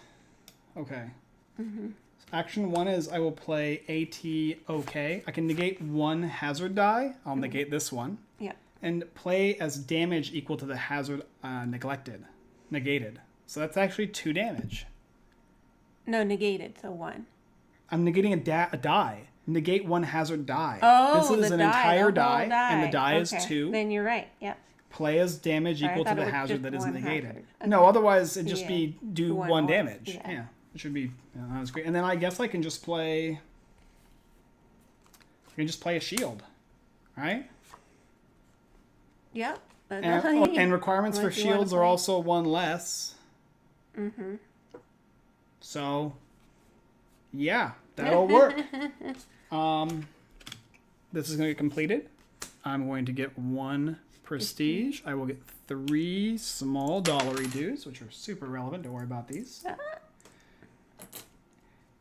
B: Okay. Mm-hmm. Action 1 is I will play AT-OK. I can negate 1 hazard die. I'll negate this one.
A: Yeah.
B: And play as damage equal to the hazard negated. So that's actually 2 damage.
A: No, negated, so 1.
B: I'm negating a die. Negate 1 hazard die.
A: Oh,
B: this is an entire die, and the die is 2.
A: Then you're right. Yep.
B: Play as damage equal to the hazard that is negated.
A: Okay.
B: No, otherwise it'd just be do 1 damage.
A: Yeah.
B: Yeah, it should be. That's great. And then I guess I can just play. I can just play a shield, right?
A: Yep.
B: And requirements for shields are also 1 less.
A: Mm-hmm.
B: So, yeah, that'll work. This is going to get completed. I'm going to get 1 prestige. I will get 3 small dollary dues, which are super relevant. Don't worry about these.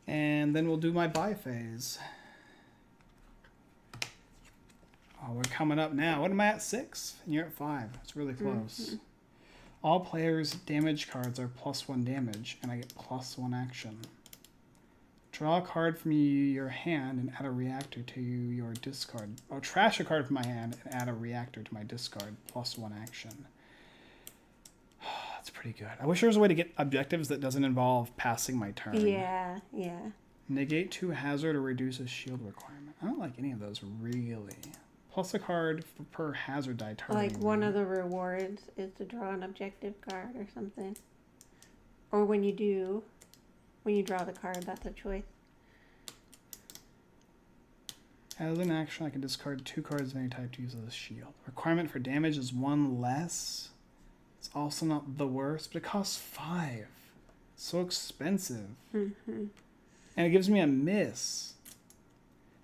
B: And then we'll do my buy phase. Oh, we're coming up now. What am I at? 6? And you're at 5. It's really close. Mm-hmm. All players' damage cards are +1 damage, and I get +1 action. Draw a card from your hand and add a reactor to your discard. Oh, trash a card from my hand and add a reactor to my discard. +1 action. That's pretty good. I wish there was a way to get objectives that doesn't involve passing my turn.
A: Yeah, yeah.
B: Negate 2 hazard or reduce a shield requirement. I don't like any of those, really. Plus a card per hazard die targeting.
A: Like one of the rewards is to draw an objective card or something. Or when you draw the card, that's a choice.
B: As an action, I can discard 2 cards of any type to use as a shield. Requirement for damage is 1 less. It's also not the worst, but it costs 5. It's so expensive.
A: Mm-hmm.
B: And it gives me a miss.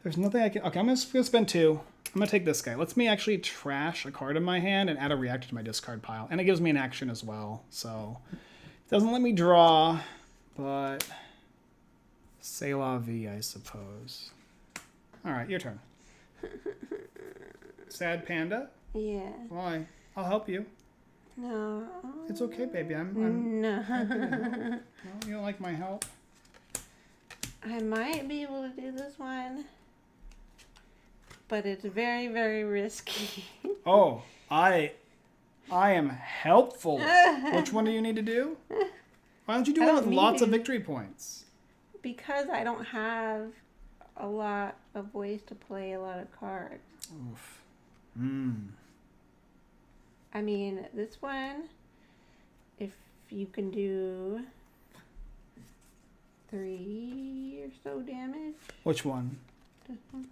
B: There's nothing I can... Okay, I'm going to spend 2. I'm going to take this guy. Lets me actually trash a card in my hand and add a reactor to my discard pile. And it gives me an action as well. So, it doesn't let me draw, but... C'est la vie, I suppose. Alright, your turn. Sad panda?
A: Yeah.
B: Why? I'll help you.
A: No.
B: It's okay, baby. I'm
A: No.
B: happy to help. No, you don't like my help?
A: I might be able to do this one, but it's very, very risky.
B: Oh, I am helpful. Which one do you need to do? Why don't you do one with lots of victory points?
A: Because I don't have a lot of ways to play a lot of cards.
B: Oof.
A: I mean, this one, if you can do 3 or so damage.
B: Which one?
A: This one.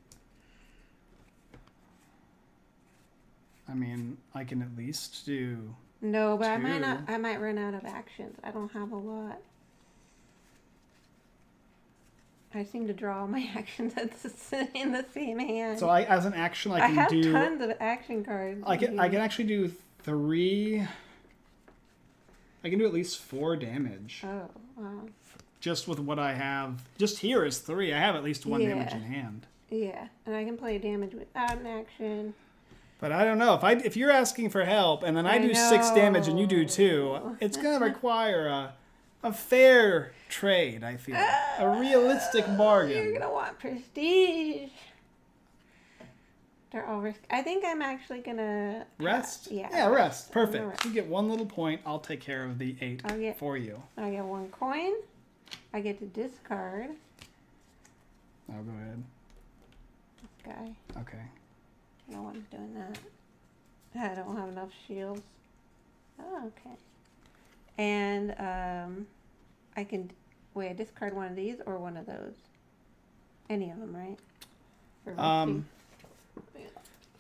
B: I mean, I can at least do...
A: No, but
B: 2.
A: I might run out of actions. I don't have a lot. I seem to draw all my actions in the same hand.
B: So as an action, I can
A: have
B: do...
A: tons of action cards.
B: I can actually do 3... I can do at least 4 damage.
A: Oh, wow.
B: Just with what I have. Just here is 3. I have at least 1 damage in hand.
A: Yeah, and I can play damage without an action.
B: But I don't know. If you're asking for help, and then I do 6 damage and you do 2, it's going to require a fair trade, I feel. A realistic bargain.
A: You're going to want prestige. They're all risk. I think I'm actually going to...
B: Rest?
A: Yeah.
B: Yeah, rest. Perfect.
A: Rest.
B: You get 1 little point. I'll take care of the 8 for you.
A: I get 1 coin. I get to discard.
B: Oh, go ahead.
A: This guy.
B: Okay.
A: No one's doing that. I don't have enough shields. Oh, okay. And I can I discard one of these or one of those. Any of them, right?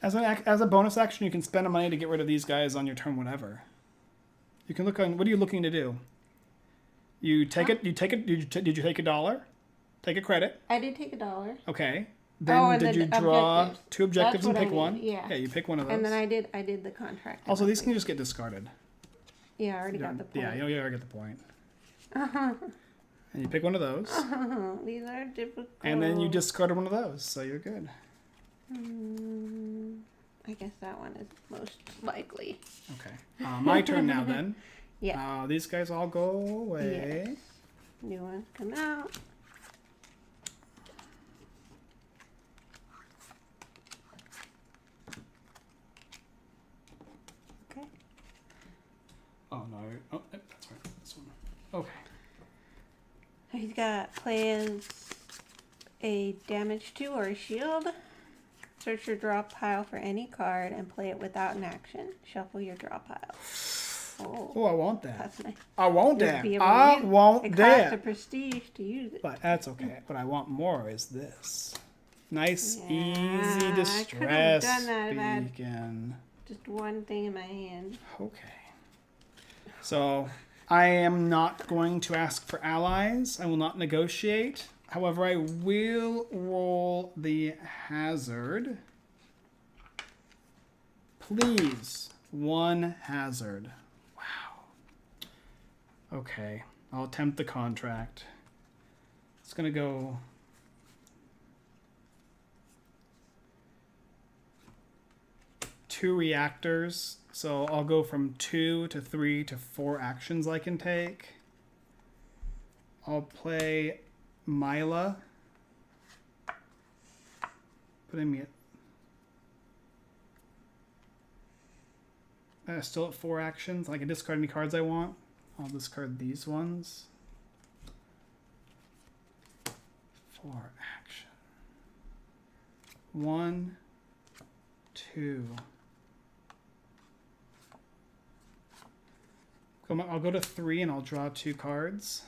B: As a bonus action, you can spend a money to get rid of these guys on your turn. Whatever. You can look on. What are you looking to do? You take it. You take it. Did you take $1? Take a credit.
A: I did take $1.
B: Okay. Then did you draw
A: objectives.
B: 2 objectives and pick one?
A: Yeah.
B: Yeah, you pick one of those.
A: And then I did the contract.
B: Also, these can just get discarded.
A: Yeah, I already got the point.
B: Yeah, you already get the point. And you pick one of those.
A: These are difficult.
B: And then you discarded one of those, so you're good.
A: I guess that one is most likely.
B: Okay. My turn now then.
A: Yeah.
B: These guys all go away.
A: Yes. New ones come out. Okay.
B: Oh, no. Oh, that's right. This one. Okay.
A: He's got plans a damage 2 or a shield. Search your draw pile for any card and play it without an action. Shuffle your draw pile.
B: Oh, I want that.
A: That's nice.
B: I want that.
A: Be able
B: I
A: to use
B: want
A: it. It costs a
B: that.
A: prestige to use it.
B: But that's okay. What I want more is this. Nice,
A: Yeah,
B: easy
A: I
B: distress
A: could've done that if I had
B: beacon.
A: just one thing in my hand.
B: Okay. So I am not going to ask for allies. I will not negotiate. However, I will roll the hazard. Please, 1 hazard. Wow. Okay, I'll attempt the contract. It's gonna go... two reactors. So I'll go from 2 to 3 to 4 actions I can take. I'll play Mila. Putting me at... still at 4 actions. I can discard any cards I want. I'll discard these ones. 4 action. 1, 2. I'll go to 3 and I'll draw 2 cards.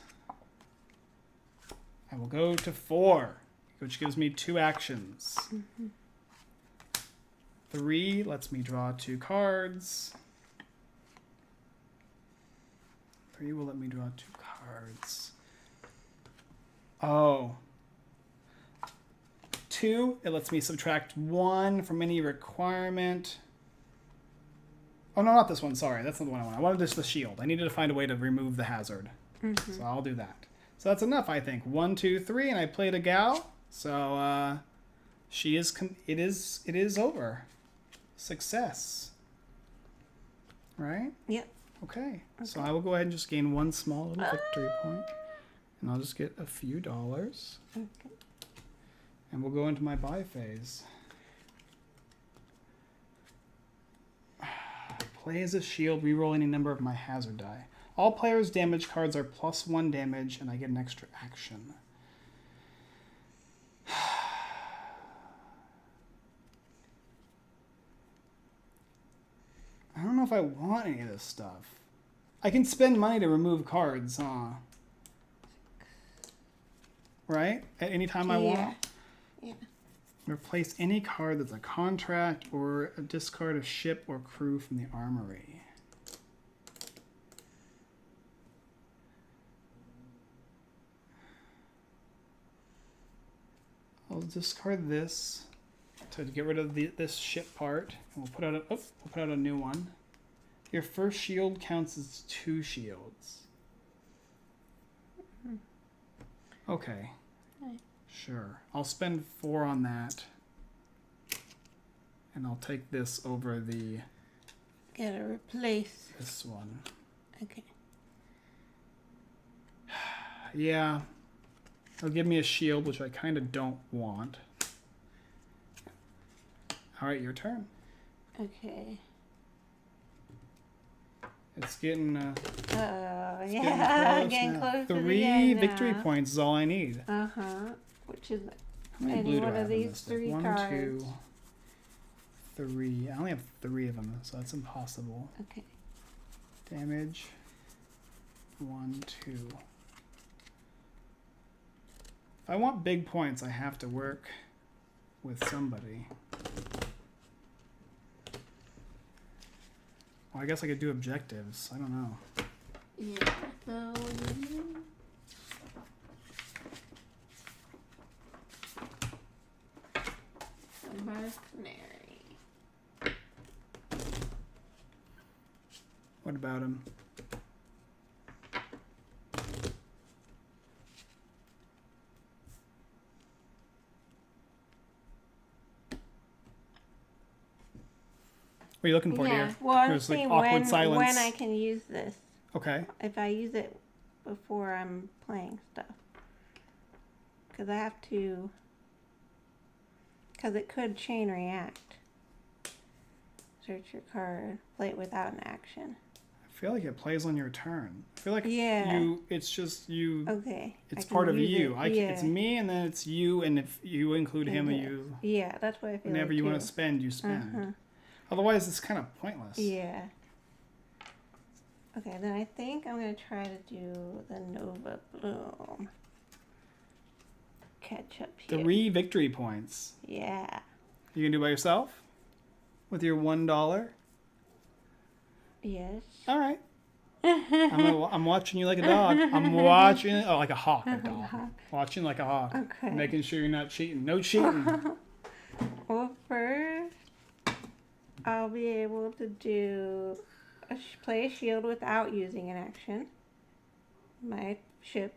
B: I will go to 4, which gives me 2 actions. 3 lets me draw 2 cards. 3 will let me draw 2 cards. Oh. 2, it lets me subtract 1 from any requirement. Oh, no, not this one. Sorry, that's not the one I wanted. I wanted just the shield. I needed to find a way to remove the hazard. So I'll do that. So that's enough, I think. 1, 2, 3, and I played a gal. So she is. It is over. Success. right?
A: Yep.
B: Okay. So I will go ahead and just gain one small little victory point. And I'll just get a few dollars.
A: Okay.
B: And we'll go into my buy phase. Play as a shield, reroll any number of my hazard die. All players' damage cards are +1 damage, and I get an extra action. I don't know if I want any of this stuff. I can spend money to remove cards, huh? Right? At any time I want?
A: Yeah.
B: Replace any card that's a contract or a discard of ship or crew from the armory. I'll discard this to get rid of this ship part, and we'll put out a new one. Your first shield counts as 2 shields. Okay. Sure. I'll spend 4 on that. And I'll take this over the...
A: Gotta replace.
B: This one.
A: Okay.
B: Yeah. It'll give me a shield, which I kind of don't want. Alright, your turn.
A: Okay.
B: It's getting...
A: getting close to the
B: 3
A: end
B: victory
A: now.
B: points is all I need.
A: Which is
B: How many
A: any
B: blue do
A: one
B: I
A: of
B: have in
A: these
B: this deck?
A: 3
B: 1,
A: cards.
B: 2, 3. I only have 3 of them, so that's impossible.
A: Okay.
B: Damage. 1, 2. If I want big points, I have to work with somebody. Well, I guess I could do objectives. I don't know.
A: Yeah. So. A mercenary.
B: What about him? What are you looking for, dear?
A: Well, I'm
B: There's, like,
A: seeing
B: awkward silence.
A: when I can use this.
B: Okay.
A: If I use it before I'm playing stuff. Because I have to... Because it could chain react. Search your card. Play it without an action.
B: I feel like it plays on your turn. I feel like
A: Yeah.
B: it's just you.
A: Okay.
B: It's
A: I can
B: part of
A: use
B: you.
A: it.
B: It's me, and then it's you, and if you include him, you.
A: Yeah, that's what I feel
B: Whenever
A: like
B: you want
A: too.
B: to spend, you spend.
A: Uh-huh.
B: Otherwise, it's kind of pointless.
A: Yeah. Okay, then I think I'm going to try to do the Nova Bloom. Catch up here.
B: 3 victory points.
A: Yeah.
B: You can do it by yourself? With your $1?
A: Yes.
B: All right. I'm watching you like a dog. I'm watching, like a hawk, a dog. Watching like a hawk.
A: Okay.
B: Making sure you're not cheating. No cheating.
A: Well, first, I'll be able to do play a shield without using an action. My ship.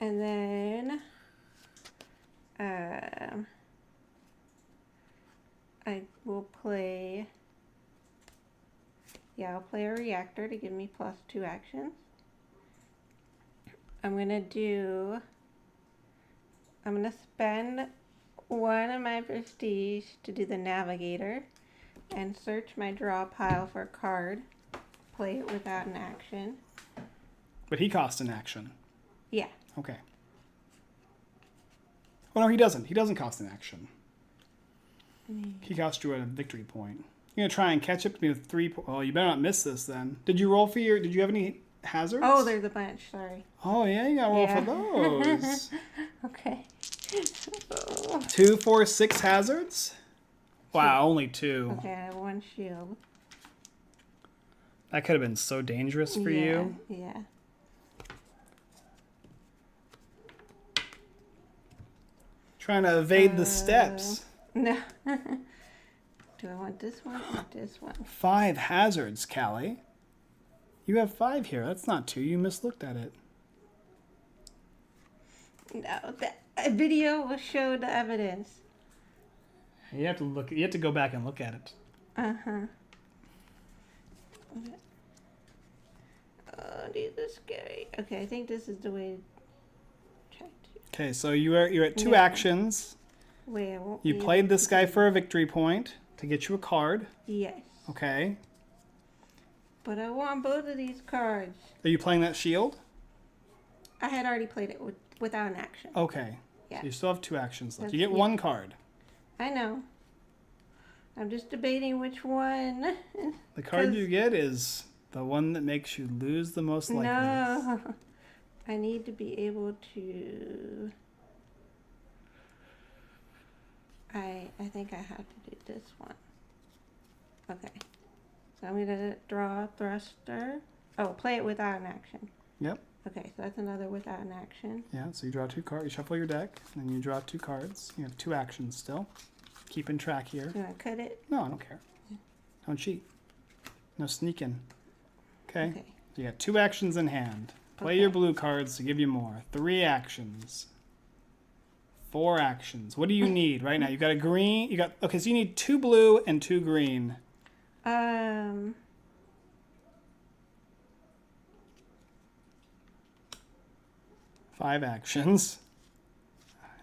A: And then I will play... Yeah, I'll play a reactor to give me +2 actions. I'm going to spend 1 of my prestige to do the navigator and search my draw pile for a card. Play it without an action.
B: But he costs an action.
A: Yeah.
B: Okay. Oh, no, he doesn't. He doesn't cost an action. He costs you a victory point. You're going to try and catch up to me with 3 points. Oh, you better not miss this then. Did you roll for your... Did you have any hazards?
A: Oh, there's a bunch. Sorry.
B: Oh, yeah, you got to roll for those.
A: Okay.
B: 2, 4, 6 hazards? Wow, only 2.
A: Okay, I have 1 shield.
B: That could have been so dangerous for you.
A: Yeah.
B: Trying to evade the steps.
A: No. Do I want this one or this one?
B: 5 hazards, Callie. You have 5 here. That's not 2. You mislooked at it.
A: No, a video will show the evidence.
B: You have to look. You have to go back and look at it.
A: Uh-huh. Oh, these are scary. Okay, I think this is the way to try to.
B: Okay, so you're at 2
A: Yeah.
B: actions.
A: Wait, I won't
B: You
A: be
B: played
A: able
B: this
A: to
B: guy
A: do-
B: for a victory point to get you a card.
A: Yes.
B: Okay.
A: But I want both of these cards.
B: Are you playing that shield?
A: I had already played it without an action.
B: Okay.
A: Yeah.
B: So you still have 2 actions left.
A: That's-
B: You get
A: yeah.
B: 1 card.
A: I know. I'm just debating which one.
B: The card
A: 'Cause-
B: you get is the one that makes you lose the most likely.
A: No. I need to be able to. I think I have to do this one. Okay. So I'm gonna draw a thruster. Oh, play it without an action.
B: Yep.
A: Okay, so that's another without an action.
B: Yeah, so you draw 2 cards. You shuffle your deck, and then you draw 2 cards. You have 2 actions still. Keeping track here.
A: You wanna cut it?
B: No, I don't care. Don't cheat. No sneaking. Okay.
A: Okay.
B: So you got 2 actions in hand. Play
A: Okay.
B: your blue cards to give you more. 3 actions. 4 actions. What do you need right now? You got a green. Okay, so you need 2 blue and 2 green. 5 actions.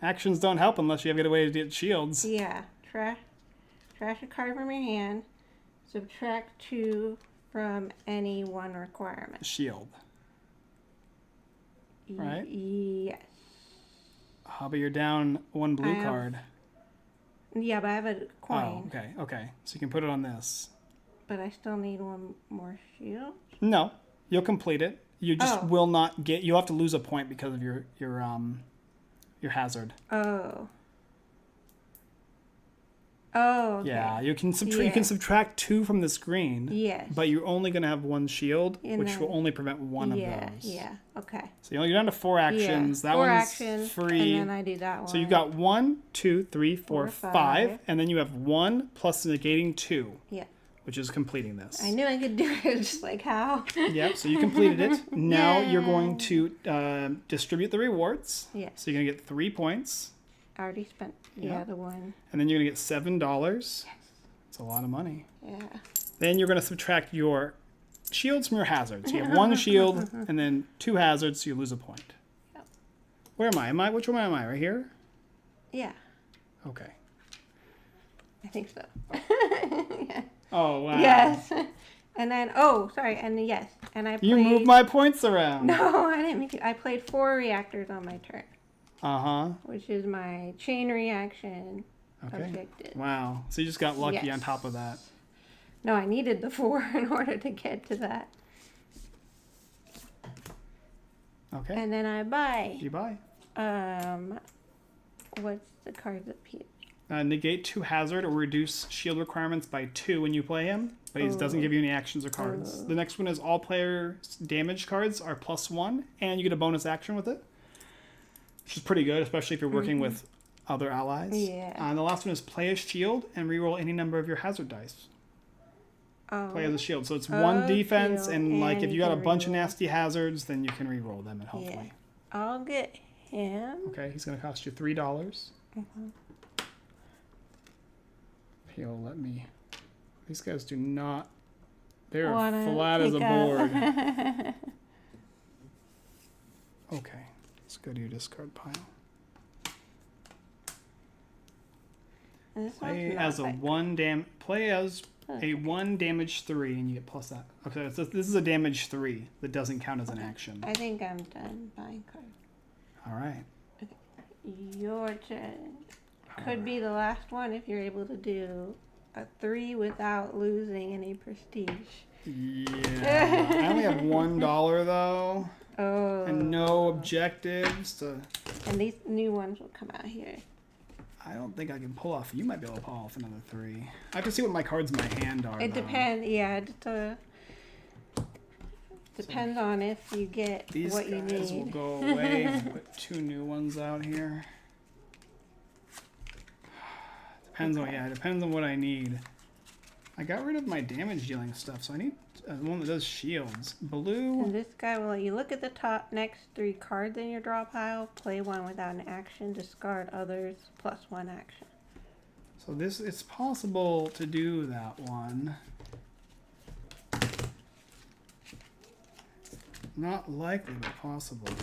B: Actions don't help unless you have a way to get shields.
A: Yeah. Trash a card from your hand. Subtract 2 from any one requirement.
B: Shield. Right?
A: Yes.
B: How about you're down 1 blue
A: I have-
B: card?
A: Yeah, but I have a coin.
B: Oh, okay, okay. So you can put it on this.
A: But I still need one more shield.
B: No, you'll complete it. You just
A: Oh.
B: will not get. You'll have to lose a point because of your hazard.
A: Oh. Oh. Okay.
B: Yeah, you can
A: Yeah.
B: subtract 2 from the screen.
A: Yes.
B: But you're only going to have 1 shield,
A: And
B: which
A: then-
B: will only prevent one
A: yeah,
B: of those.
A: Yeah. Okay.
B: So you're down to 4 actions.
A: Yeah.
B: That
A: 4
B: one's
A: actions,
B: free.
A: and then I do that one.
B: So you got 1, 2, 3, 4,
A: 4,
B: 5,
A: 5.
B: and then you have 1 plus negating 2.
A: Yeah.
B: Which is completing this.
A: I knew I could do it. Just like how.
B: Yep, so you completed it. Now you're
A: Yay.
B: going to distribute the rewards.
A: Yes.
B: So you're going to get 3 points,
A: I already spent
B: Yeah.
A: the one.
B: and then you're going to get $7.
A: Yes.
B: It's a lot of money.
A: Yeah.
B: Then you're going to subtract your shields from your hazards. You have 1 shield and then 2 hazards, so you lose a point.
A: Yep.
B: Where am I? Which one am I? Right here?
A: Yeah.
B: Okay.
A: I think so. Yeah.
B: Oh, wow.
A: Yes. And then sorry, and yes, and I played.
B: You moved my points around.
A: No, I didn't make it. I played 4 reactors on my turn,
B: Uh-huh.
A: which is my chain reaction
B: Okay.
A: objective.
B: Wow. So you just got lucky
A: Yes.
B: on top of that.
A: No, I needed the 4 in order to get to that.
B: Okay.
A: And then I buy.
B: You buy.
A: What's the cards up here?
B: Negate 2 hazard or reduce shield requirements by 2 when you play him, but he doesn't give you any actions or cards. The next one is all player damage cards are +1, and you get a bonus action with it, which is pretty good, especially if you're working with other allies.
A: Yeah.
B: And the last one is play a shield and reroll any number of your hazard dice. Play as a shield. So it's 1 defense,
A: shield,
B: and like
A: and
B: if
A: you
B: you got a
A: can
B: bunch of
A: reroll.
B: nasty hazards, then you can reroll them and hopefully.
A: I'll get him.
B: Okay, he's going to cost you $3. He'll let me. These guys do not. They're
A: Wanna
B: flat as a
A: pick
B: board.
A: up.
B: Okay, let's go to your discard pile.
A: This
B: Play
A: one's not
B: as a
A: that
B: play as
A: good.
B: a 1 damage 3, and you get plus that. Okay, so this is a damage 3 that doesn't count as an action.
A: I think I'm done buying cards.
B: All right.
A: Your turn. Could be the last one if you're able to do a 3 without losing any prestige.
B: Yeah. I only have $1 though,
A: Oh.
B: and no objectives to.
A: And these new ones will come out here.
B: I don't think I can pull off. You might be able to pull off another 3. I have to see what my cards in my hand are.
A: It
B: though.
A: depends. Yeah, it depends on if you get
B: These
A: what you
B: guys will
A: need.
B: go away. I'll put 2 new ones out here. Depends on it depends on what I need. I got rid of my damage dealing stuff, so I need one that does shields. Blue.
A: And this guy will let you look at the top next 3 cards in your draw pile, play one without an action, discard others +1 action.
B: So it's possible to do that one. Not likely, but possible.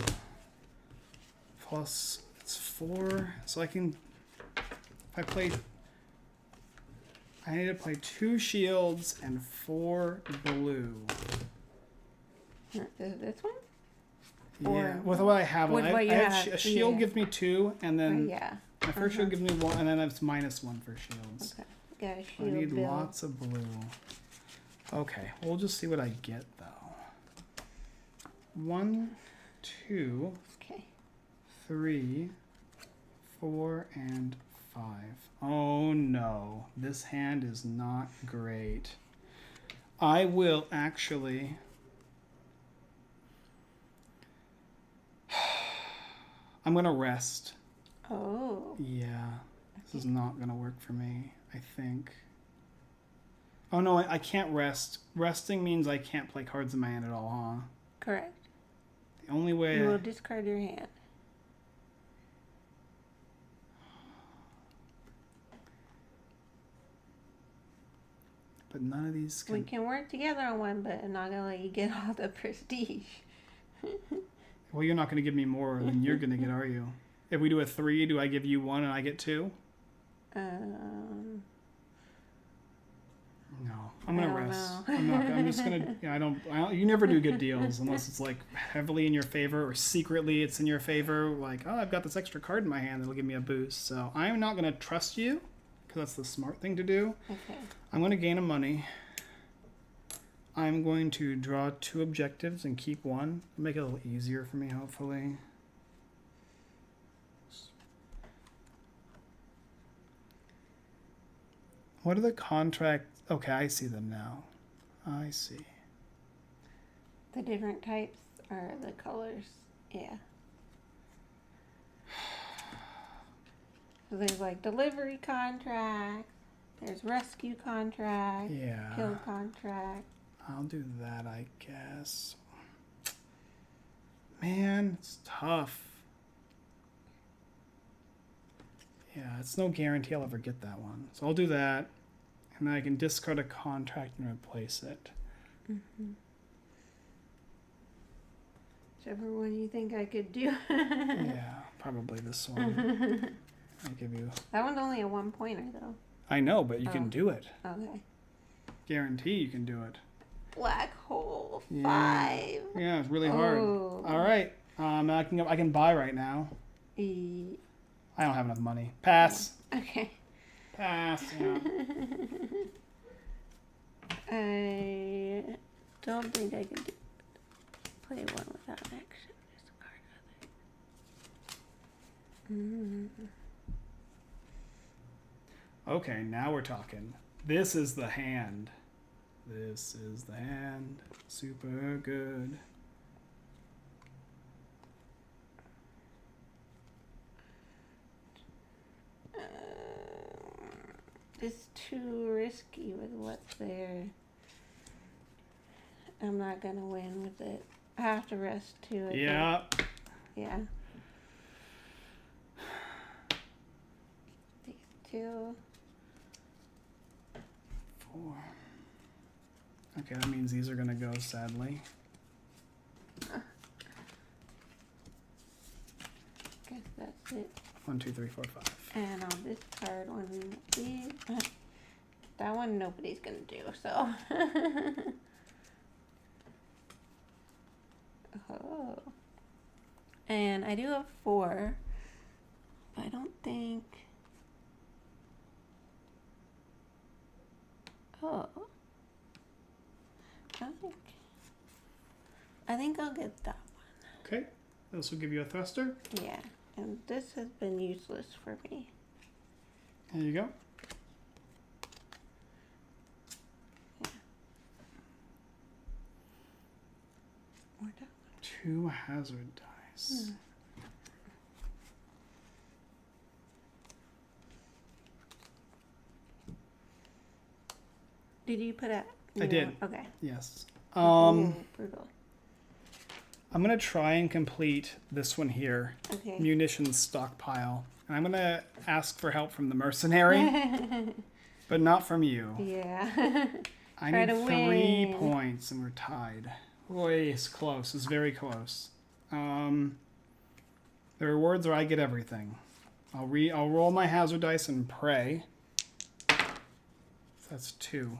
B: Plus, it's 4. So I can... If I play... I need to play 2 shields and 4 blue.
A: Is it this one?
B: Yeah,
A: Or
B: with what I have.
A: with what you have,
B: a shield
A: yeah.
B: gives me 2, and then
A: Yeah.
B: my first shield gives me 1, and then it's -1 for shields.
A: Okay. Got a
B: I
A: shield
B: need
A: build.
B: lots of blue. Okay, we'll just see what I get though. 1, 2,
A: Okay.
B: 3, 4, and 5. Oh no, this hand is not great. I will actually... I'm going to rest.
A: Oh.
B: Yeah, this is not going to work for me, I think. Oh no, I can't rest. Resting means I can't play cards in my hand at all, huh?
A: Correct.
B: The only way...
A: You will discard your hand.
B: But none of these can...
A: We can work together on one, but I'm not going to let you get all the prestige.
B: Well, you're not going to give me more than you're going to get, are you? If we do a 3, do I give you 1 and I get 2?
A: No.
B: No, I'm going to
A: I don't
B: rest.
A: know.
B: I'm just going to... Yeah, I don't... You never do good deals unless it's like heavily in your favor or secretly it's in your favor. Like, oh, I've got this extra card in my hand that'll give me a boost. So I'm not going to trust you because that's the smart thing to do.
A: Okay.
B: I'm going to gain a money. I'm going to draw 2 objectives and keep 1. Make it a little easier for me, hopefully. What are the contracts? Okay, I see them now. I see.
A: The different types are the colors. Yeah. So there's like delivery contract. There's rescue contract.
B: Yeah.
A: Kill contract.
B: I'll do that, I guess. Man, it's tough. Yeah, it's no guarantee I'll ever get that one. So I'll do that. And then I can discard a contract and replace it.
A: Mm-hmm. Whichever one you think I could do.
B: Yeah, probably this one. I'll give you...
A: That one's only a 1-pointer though.
B: I know, but you can do it.
A: Okay.
B: Guarantee you can do it.
A: Black hole 5.
B: Yeah, it's really hard.
A: Oh.
B: All right. I can buy right now. I don't have enough money. Pass.
A: Okay.
B: Pass. Yeah.
A: I don't think I can play one without action. Discard other.
B: Okay, now we're talking. This is the hand. This is the hand. Super good.
A: It's too risky with what's there. I'm not gonna win with it. I have to rest too.
B: Yeah.
A: Yeah. These 2.
B: 4. Okay, that means these are gonna go, sadly.
A: Guess that's it.
B: 1, 2, 3, 4, 5.
A: And I'll discard one of these. That one nobody's gonna do, so. Oh. And I do have 4. But I don't think. Oh. I think I'll get that one.
B: Okay, this will give you a thruster.
A: Yeah. And this has been useless for me.
B: There you go.
A: Yeah. Or that one.
B: 2 hazard dice.
A: Did you put a...
B: I did.
A: Okay.
B: Yes.
A: Ooh, brutal.
B: I'm gonna try and complete this one here.
A: Okay.
B: Munitions stockpile. And I'm gonna ask for help from the mercenary, but not from you.
A: Yeah.
B: I
A: Try
B: need
A: to
B: 3
A: win.
B: points and we're tied. Boy, it's close. It's very close. The rewards are I get everything. I'll roll my hazard dice and pray. That's 2.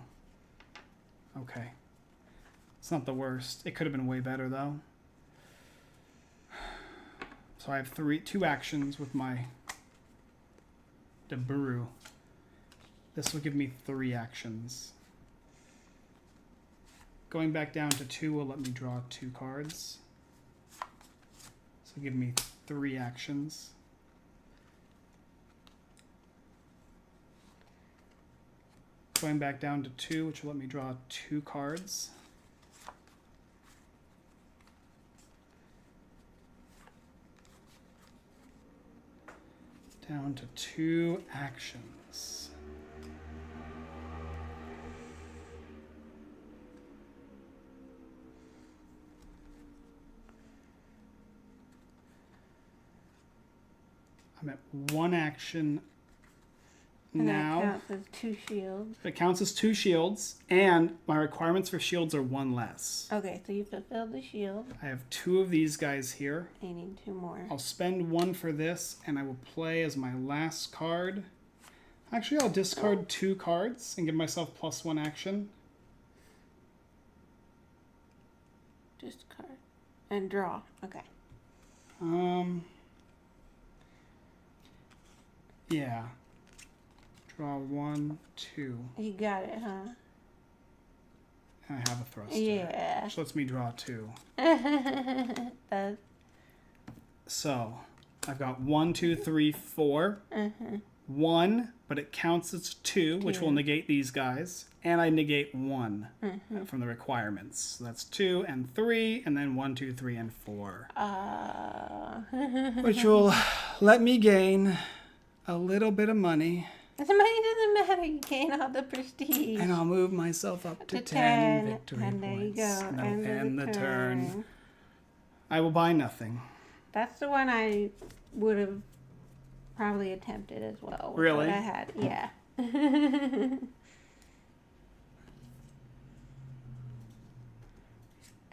B: Okay. It's not the worst. It could have been way better though. So I have 2 actions with my Deburu. This will give me 3 actions. Going back down to 2 will let me draw 2 cards. So give me 3 actions. Going back down to 2, which will let me draw 2 cards. Down to 2 actions. I'm at 1 action
A: and
B: now.
A: That counts as 2 shields.
B: It counts as 2 shields, and my requirements for shields are 1 less.
A: Okay, so you fulfilled the shield.
B: I have 2 of these guys here.
A: I need 2 more.
B: I'll spend 1 for this, and I will play as my last card. Actually, I'll discard 2 cards and give myself +1 action.
A: Discard. And draw. Okay.
B: Yeah. Draw 1, 2.
A: You got it, huh?
B: And I have a thruster.
A: Yeah.
B: Which lets me draw 2.
A: That's...
B: So, I've got 1, 2, 3, 4. 1, but it counts as 2, which will negate these guys. And I negate 1 from the requirements. So that's 2 and 3, and then 1, 2, 3, and 4. Which will let me gain a little bit of money.
A: The money doesn't matter. You gain all the prestige.
B: And I'll move myself up to 10 victory
A: and there
B: points.
A: you go.
B: No,
A: End
B: the
A: of
B: turn. I will buy nothing.
A: That's the one I would have probably attempted as well. With
B: Really?
A: What I had, yeah.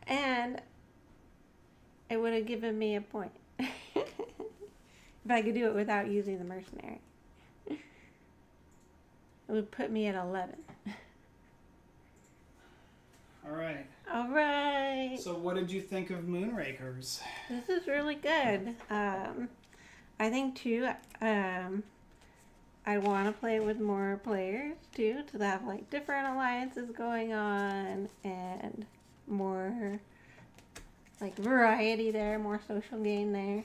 A: And it would have given me a point. If I could do it without using the mercenary. It would put me at 11.
B: All right.
A: All right.
B: So what did you think of Moonrakers?
A: This is really good. I think too, I want to play with more players too, to have like different alliances going on and more like variety there, more social game there.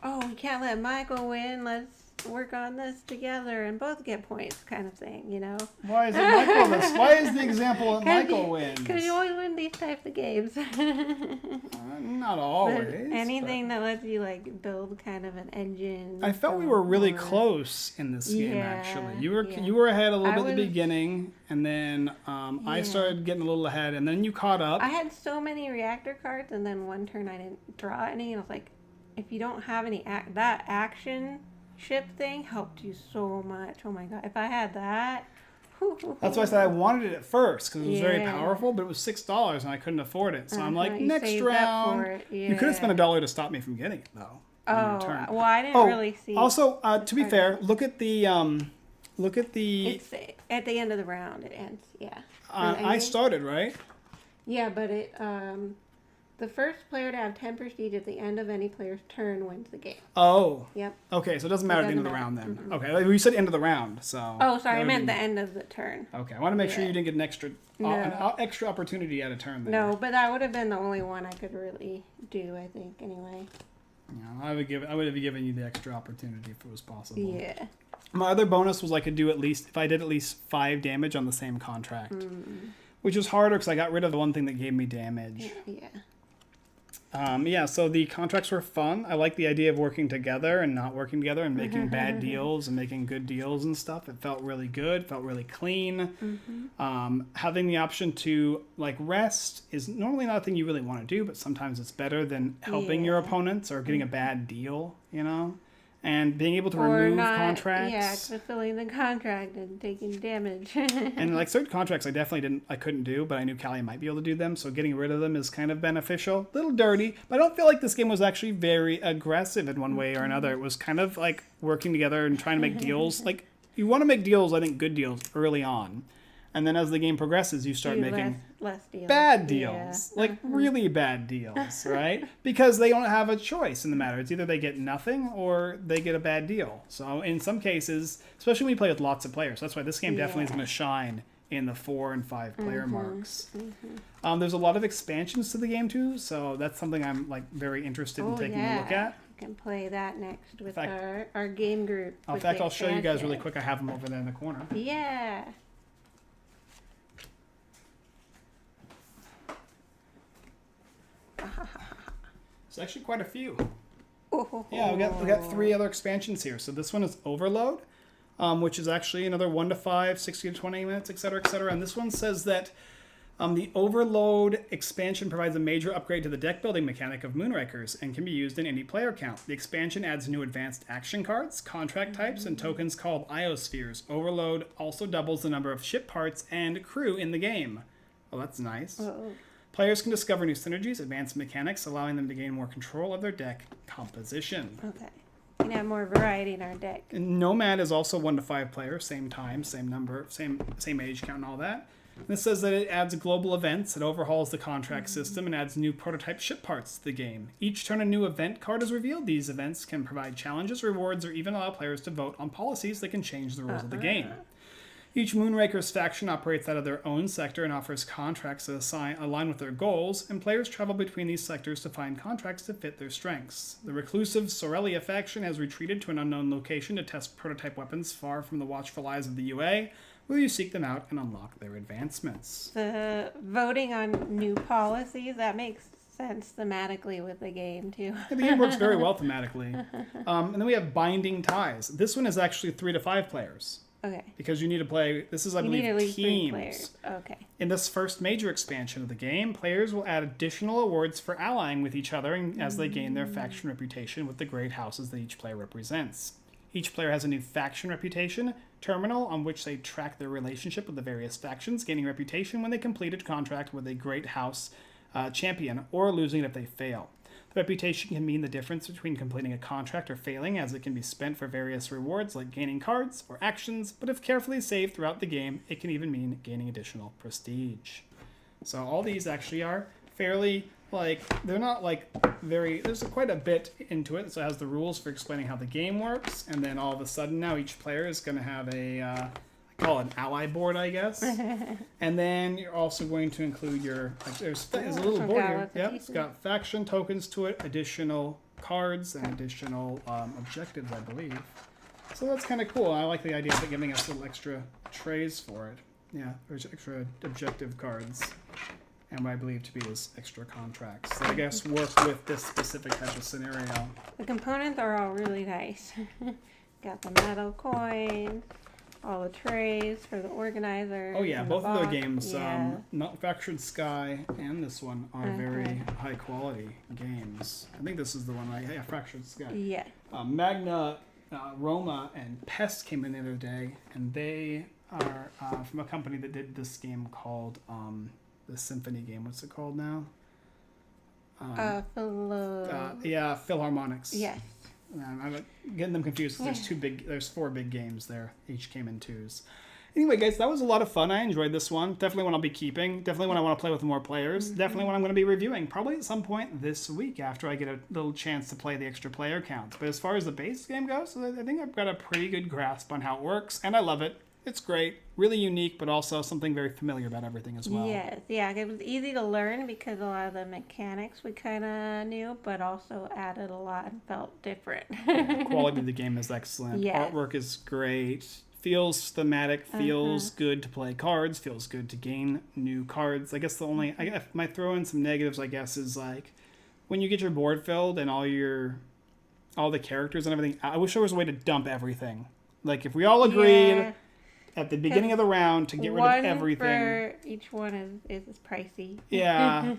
A: Oh, we can't let Michael win. Let's work on this together and both get points, kind of thing, you know?
B: Why is it Michael? Why is the example that Michael wins?
A: Because you always win these types of games.
B: Not always.
A: But anything that lets you like build kind of an engine.
B: I felt we were really close in this game. Actually, you were ahead a little bit at the beginning, and then I started getting a little ahead, and then you caught up.
A: I had so many reactor cards, and then one turn I didn't draw any, and I was like, if you don't have any that action ship thing helped you so much. Oh my god, if I had that.
B: That's why I said I wanted it at first, because it was very powerful, but it was $6 and I couldn't afford it. So I'm like, next round. You could have spent $1 to stop me from getting it though.
A: Oh, well, I didn't really see.
B: Also, to be fair, look at the
A: It's at the end of the round. It ends. Yeah.
B: I started, right?
A: Yeah, but it the first player to have 10 prestige at the end of any player's turn wins the game.
B: Oh.
A: Yep.
B: Okay, so it doesn't matter at the end of the round then. Mm-hmm. Okay, well, you said end of the round, so.
A: Oh, sorry, I meant the end of the turn.
B: Okay, I want to make sure you didn't get an extra opportunity at a turn there.
A: No, but that would have been the only one I could really do, I think, anyway.
B: Yeah, I would have given you the extra opportunity if it was possible.
A: Yeah.
B: My other bonus was I could do if I did at least 5 damage on the same contract, which was harder because I got rid of the one thing that gave me damage.
A: Yeah.
B: So the contracts were fun. I like the idea of working together and not working together and making bad deals and making good deals and stuff. It felt really good, felt really clean. Having the option to like rest is normally not a thing you really want to do, but sometimes it's better than helping your opponents or getting a bad deal, you know? and being able to
A: or
B: remove
A: not,
B: contracts.
A: Yeah, fulfilling the contract and taking damage.
B: And like certain contracts I couldn't do, but I knew Callie might be able to do them, so getting rid of them is kind of beneficial. A little dirty, but I don't feel like this game was actually very aggressive in one way or another. It was kind of like working together and trying to make deals. Like, you want to make deals, I think good deals, early on. And then as the game progresses, you start making
A: less deals.
B: bad deals, like really bad deals, right? Because they don't have a choice in the matter. It's either they get nothing or they get a bad deal. So in some cases, especially when you play with lots of players, that's why this game definitely is going to shine in the 4 and 5 player marks. There's a lot of expansions to the game too, so that's something I'm like very interested in taking a look at.
A: We can play that next with our game group.
B: In fact, I'll show you guys really quick. I have them over there in the corner.
A: Yeah.
B: It's actually quite a few.
A: Oh.
B: Yeah, we got 3 other expansions here. So this one is Overload, which is actually another 1 to 5, 60 to 20 minutes, etc., etc. And this one says that the Overload expansion provides a major upgrade to the deck building mechanic of Moonrakers and can be used in any player count. The expansion adds new advanced action cards, contract types, and tokens called Iospheres. Overload also doubles the number of ship parts and crew in the game. Oh, that's nice.
A: Uh-oh.
B: Players can discover new synergies, advanced mechanics, allowing them to gain more control of their deck composition.
A: Okay. We can have more variety in our deck.
B: And Nomad is also 1 to 5 players, same time, same number, same age count and all that. And this says that it adds global events, it overhauls the contract system, and adds new prototype ship parts to the game. Each turn a new event card is revealed. These events can provide challenges, rewards, or even allow players to vote on policies that can change the rules of the game. Each Moonrakers faction operates out of their own sector and offers contracts that align with their goals, and players travel between these sectors to find contracts to fit their strengths. The reclusive Sorelia faction has retreated to an unknown location to test prototype weapons far from the watchful eyes of the UA, where you seek them out and unlock their advancements.
A: The voting on new policies, that makes sense thematically with the game, too.
B: The game works very well thematically. And then we have Binding Ties. This one is actually 3 to 5 players.
A: Okay.
B: Because you need to play, this is, I believe,
A: need at least 3
B: teams.
A: players. Okay.
B: In this first major expansion of the game, players will add additional awards for allying with each other as they gain their faction reputation with the great houses that each player represents. Each player has a new faction reputation terminal on which they track their relationship with the various factions, gaining reputation when they complete a contract with a great house champion, or losing it if they fail. The reputation can mean the difference between completing a contract or failing, as it can be spent for various rewards like gaining cards or actions, but if carefully saved throughout the game, it can even mean gaining additional prestige. So all these actually are fairly, like, they're not like very, there's quite a bit into it. So it has the rules for explaining how the game works, and then all of a sudden now each player is going to have a, I call it an ally board, I guess. And then you're also going to include your, like, there's a little board here. Yep, it's got faction tokens to it, additional cards, and additional objectives, I believe. So that's kind of cool. I like the idea of it giving us little extra trays for it. Yeah, there's extra objective cards. And what I believe to be as extra contracts that I guess work with this specific type of scenario.
A: The components are all really nice. Got the metal coins, all the trays for the organizer.
B: Oh yeah, both of their games,
A: yeah.
B: Manufactured Sky and this one are very high quality games. I think this is the one, right? Yeah, Fractured Sky.
A: Yeah.
B: Magna, Roma, and Pest came in the other day, and they are from a company that did this game called the Symphony game. What's it called now? Philharmonics.
A: Yes.
B: I'm getting them confused because there's 4 big games there. Each came in 2s. Anyway, guys, that was a lot of fun. I enjoyed this one. Definitely one I'll be keeping. Definitely one I want to play with more players. Definitely one I'm going to be reviewing. Probably at some point this week after I get a little chance to play the extra player count. But as far as the base game goes, I think I've got a pretty good grasp on how it works. And I love it. It's great, really unique, but also something very familiar about everything as well.
A: Yes, yeah, it was easy to learn because a lot of the mechanics we kind of knew, but also added a lot and felt different.
B: Quality of the game is excellent.
A: Yes.
B: Artwork is great. Feels thematic, feels good to play cards, feels good to gain new cards. I guess I might throw in some negatives, I guess, is like when you get your board filled and all the characters and everything, I wish there was a way to dump everything. Like if we all agreed... Yeah. at the beginning of the round to get rid of everything.
A: For each one is pricey.
B: Yeah.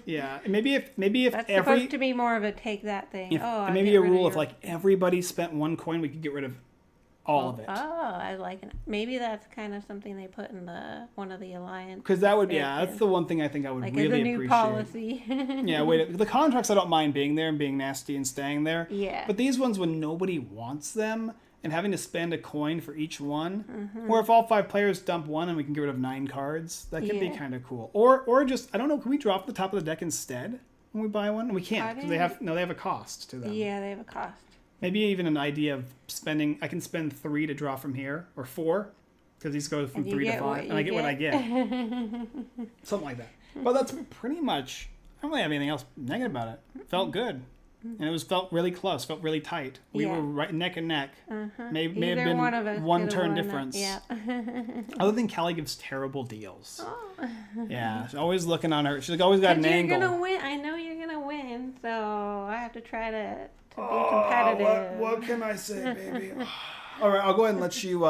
B: Maybe if
A: That's
B: every
A: supposed to be more of a take that thing.
B: maybe a rule if like everybody spent 1 coin, we could get rid of all of it.
A: Oh, I like it. Maybe that's kind of something they put in one of the alliance.
B: Because that would that's the one thing I think I would really appreciate.
A: Like a new policy.
B: Yeah, wait. The contracts I don't mind being there and being nasty and staying there.
A: Yeah.
B: But these ones when nobody wants them and having to spend a coin for each one, or if all 5 players dump 1 and we can get rid of 9 cards, that could be kind of cool. Or just I don't know, can we drop the top of the deck instead when we buy one? We can't because they have a cost to them.
A: Yeah, they have a cost.
B: Maybe even an idea of spending. I can spend 3 to draw from here, or 4, because these go from 3 to 5, and I get what I get. Something like that. But that's pretty much. I don't really have anything else negative about it. Felt good, and it felt really close. Felt really tight. We were right neck and neck. May have been one turn difference.
A: Yeah.
B: Other than Callie gives terrible deals. Oh. Yeah, she's always looking on her. She's always got an angle.
A: You're gonna win. I know you're gonna win, so I have to try to be competitive.
B: What can I say, baby? All right, I'll go ahead and let you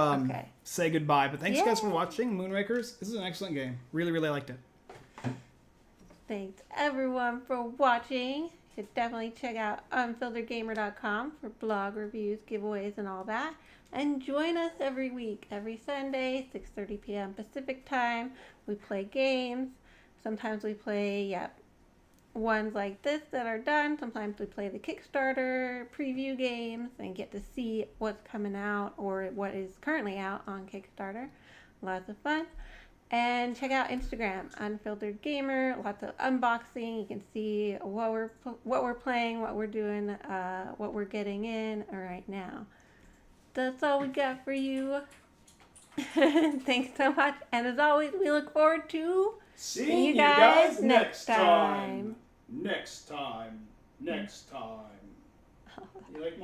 B: say goodbye. But thanks, guys, for watching Moonrakers. This is an excellent game. Really, really liked it.
A: Thanks, everyone, for watching. You should definitely check out unfilteredgamer.com for blog reviews, giveaways, and all that. And join us every week, every Sunday, 6:30 p.m. Pacific time. We play games. Sometimes we play, ones like this that are done. Sometimes we play the Kickstarter preview games and get to see what's coming out or what is currently out on Kickstarter. Lots of fun. And check out Instagram, Unfiltered Gamer. Lots of unboxing. You can see what we're playing, what we're doing, what we're getting in right now. That's all we got for you. Thanks so much. And as always, we look forward to seeing you guys next time.
B: Next time. You like my